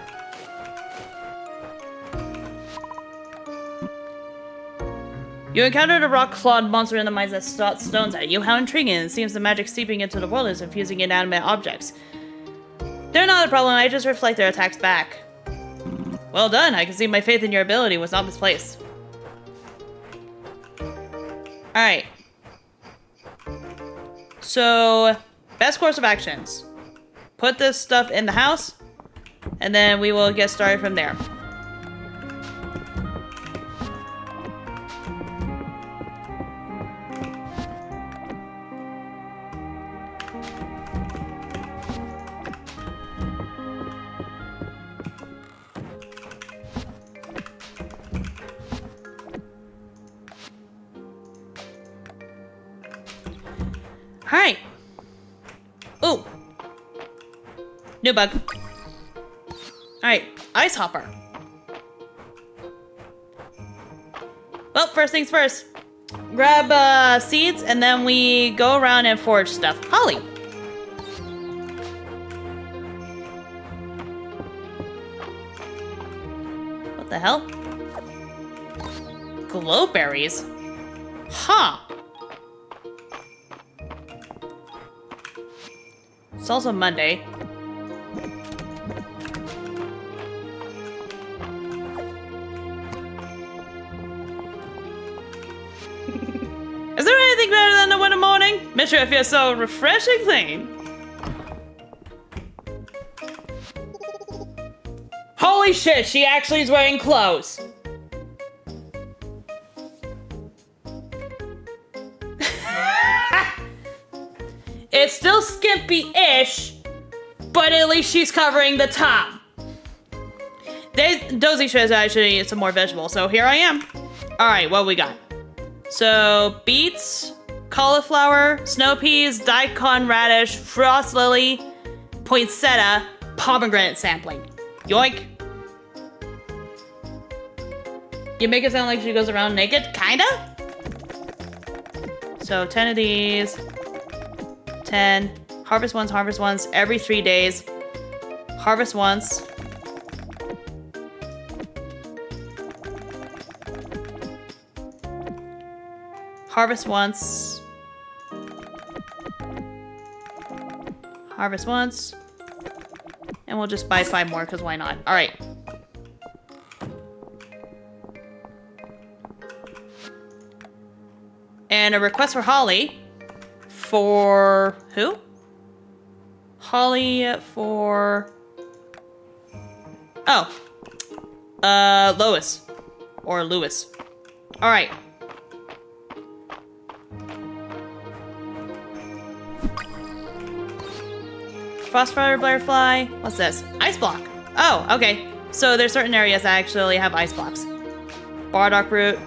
You encountered a rock-clawed monster in the mines that shot stones at you. How intriguing. It seems the magic seeping into the world is infusing inanimate objects. They're not a problem. I just reflect their attacks back. Well done. I can see my faith in your ability was not misplaced. Alright. So, best course of actions. Put this stuff in the house, and then we will get started from there. Alright. Ooh. New bug. Alright. Ice hopper. Well, first things first. Grab seeds, and then we go around and forage stuff. Holly. What the hell? Glowberries? Huh. It's also Monday. Is there anything better than the winter morning? Mistria feels so refreshing clean. Holy shit, she actually is wearing clothes. It's still skimpy-ish, but at least she's covering the top. Dozy says I should eat some more vegetables, so here I am. Alright, what we got? So, beets, cauliflower, snow peas, daikon radish, frost lily, poinsettia, pomegranate sampling. Yoink. You make it sound like she goes around naked? Kinda? So, 10 of these. 10. Harvest once, every 3 days. Harvest once. Harvest once. Harvest once. And we'll just buy 5 more, because why not? Alright. And a request for Holly. For who? Holly for... Oh. Lois. Or Lewis. Alright. Frostfire butterfly. What's this? Ice block. Oh, okay. So there's certain areas that actually have ice blocks. Bardock root.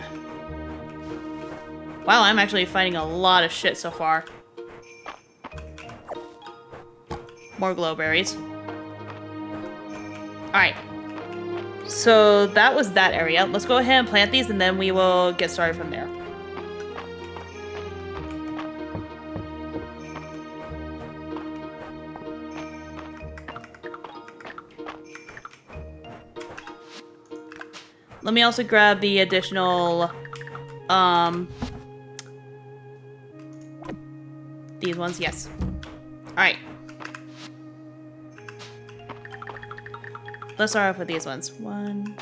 Wow, I'm actually fighting a lot of shit so far. More glowberries. Alright. So that was that area. Let's go ahead and plant these, and then we will get started from there. Let me also grab the additional, these ones, yes. Alright. Let's start off with these ones. 1.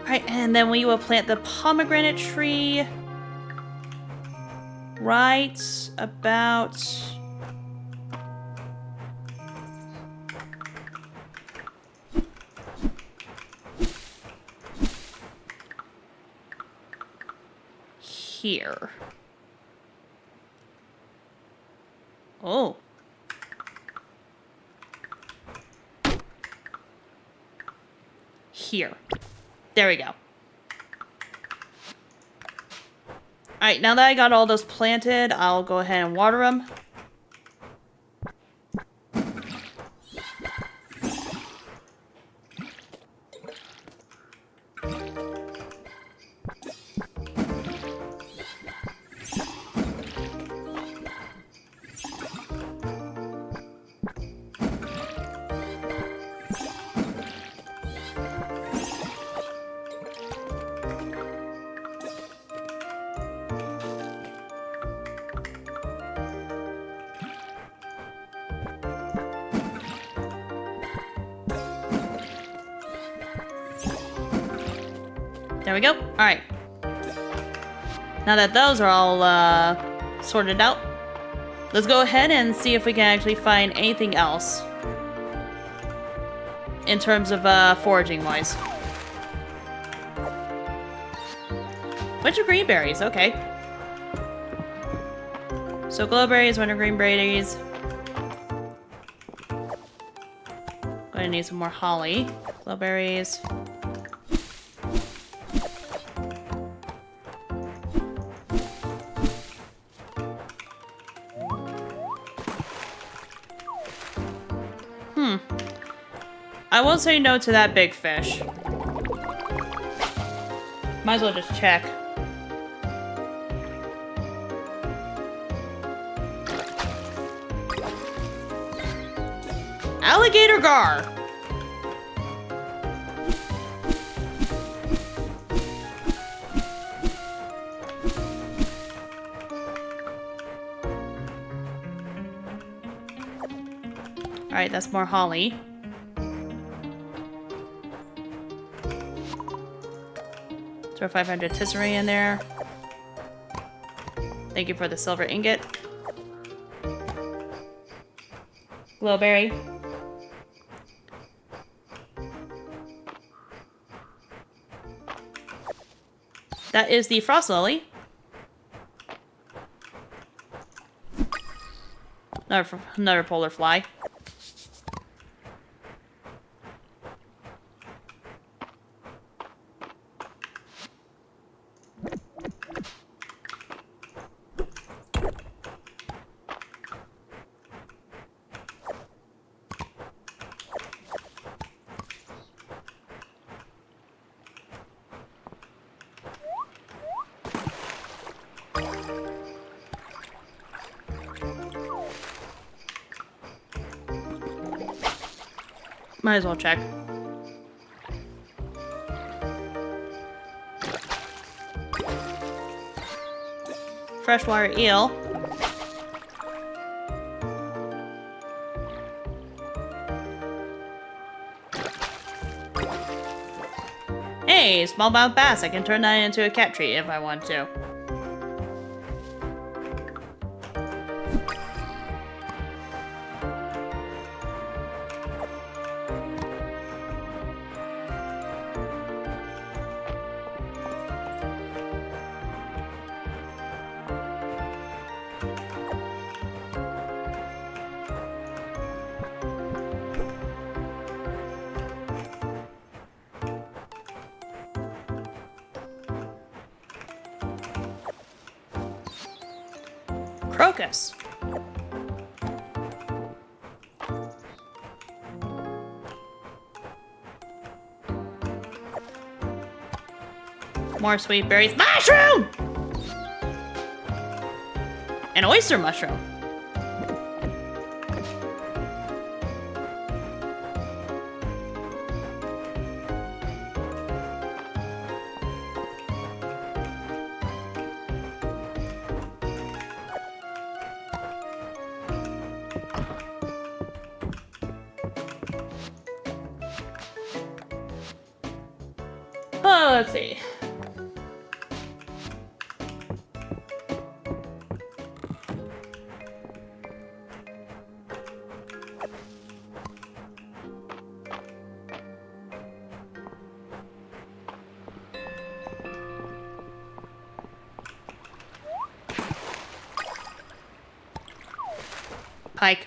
Alright, and then we will plant the pomegranate tree right about here. Oh. here. There we go. Alright, now that I got all those planted, I'll go ahead and water them. There we go. Alright. Now that those are all sorted out, let's go ahead and see if we can actually find anything else in terms of foraging wise. Wintergreen berries, okay. So glowberries, wintergreen berries. Gonna need some more holly. Glowberries. I won't say no to that big fish. Might as well just check. Alligator gar! Alright, that's more holly. Throw 500 tisserie in there. Thank you for the silver ingot. Glowberry. That is the frost lily. Another polar fly. Might as well check. Freshwater eel. Hey, smallmouth bass. I can turn that into a cat treat if I want to. Crocus. More sweet berries. Mushroom! An oyster mushroom. Oh, let's see. Pike.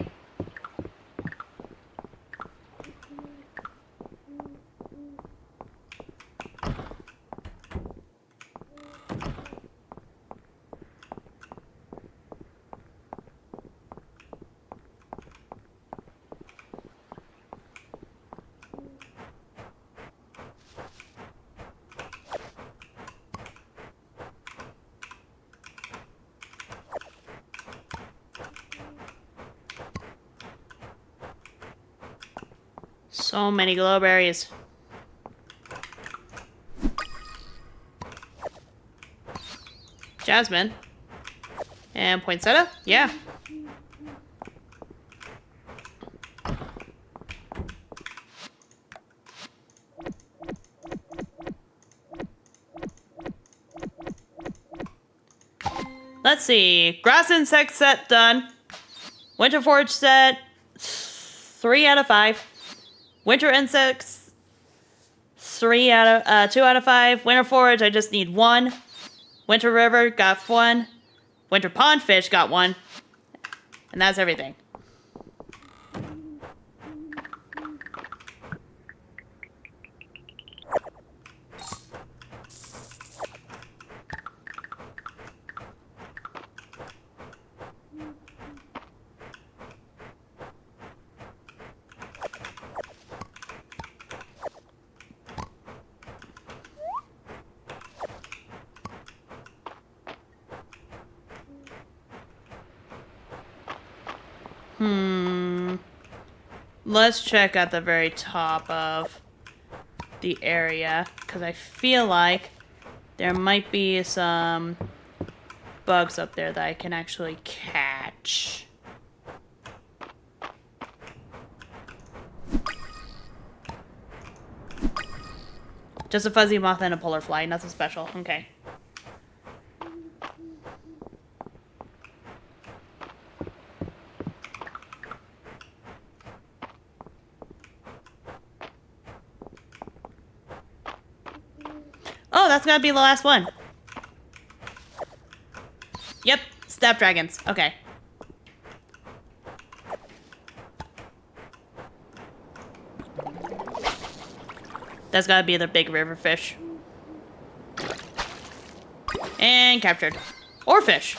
So many glowberries. Jasmine. And poinsettia? Yeah. Let's see. Grass insect set done. Winter forage set 3 out of 5. Winter insects 2 out of 5. Winter forage I just need 1. Winter river got 1. Winter pond fish got 1. And that's everything. Let's check at the very top of the area, because I feel like there might be some bugs up there that I can actually catch. Just a fuzzy moth and a polar fly, nothing special. Okay. Oh, that's gonna be the last one. Yep, snapdragons. Okay. That's gotta be the big river fish. And captured. Or fish.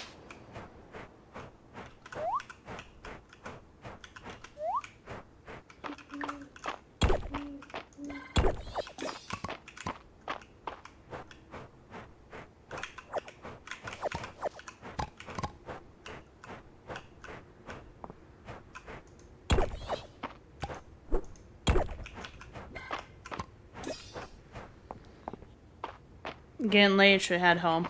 Getting late, should head home.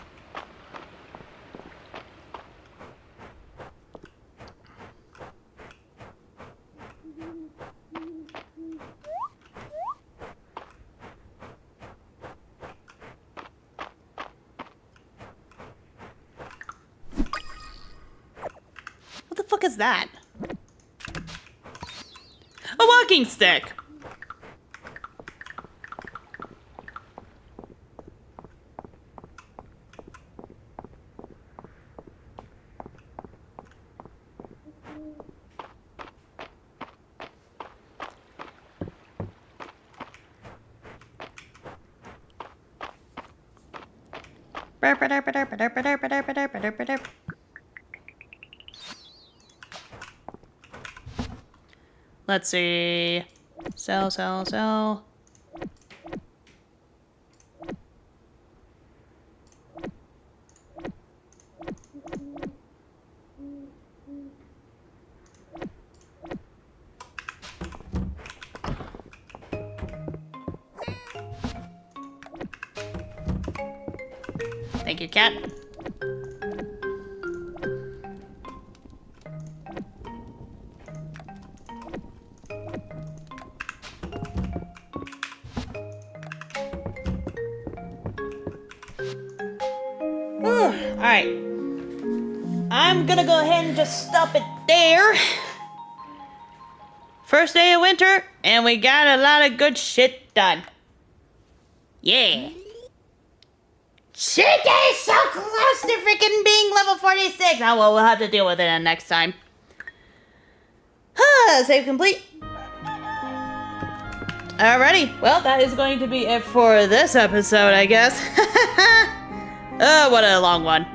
What the fuck is that? A walking stick! Let's see. Sell. Thank you, cat. Alright. I'm gonna go ahead and just stop it there. First day of winter, and we got a lot of good shit done. Yeah. Shit, that is so close to freaking being level 46. Oh well, we'll have to deal with it next time. Save complete. Alrighty, well, that is going to be it for this episode, I guess. Oh, what a long one.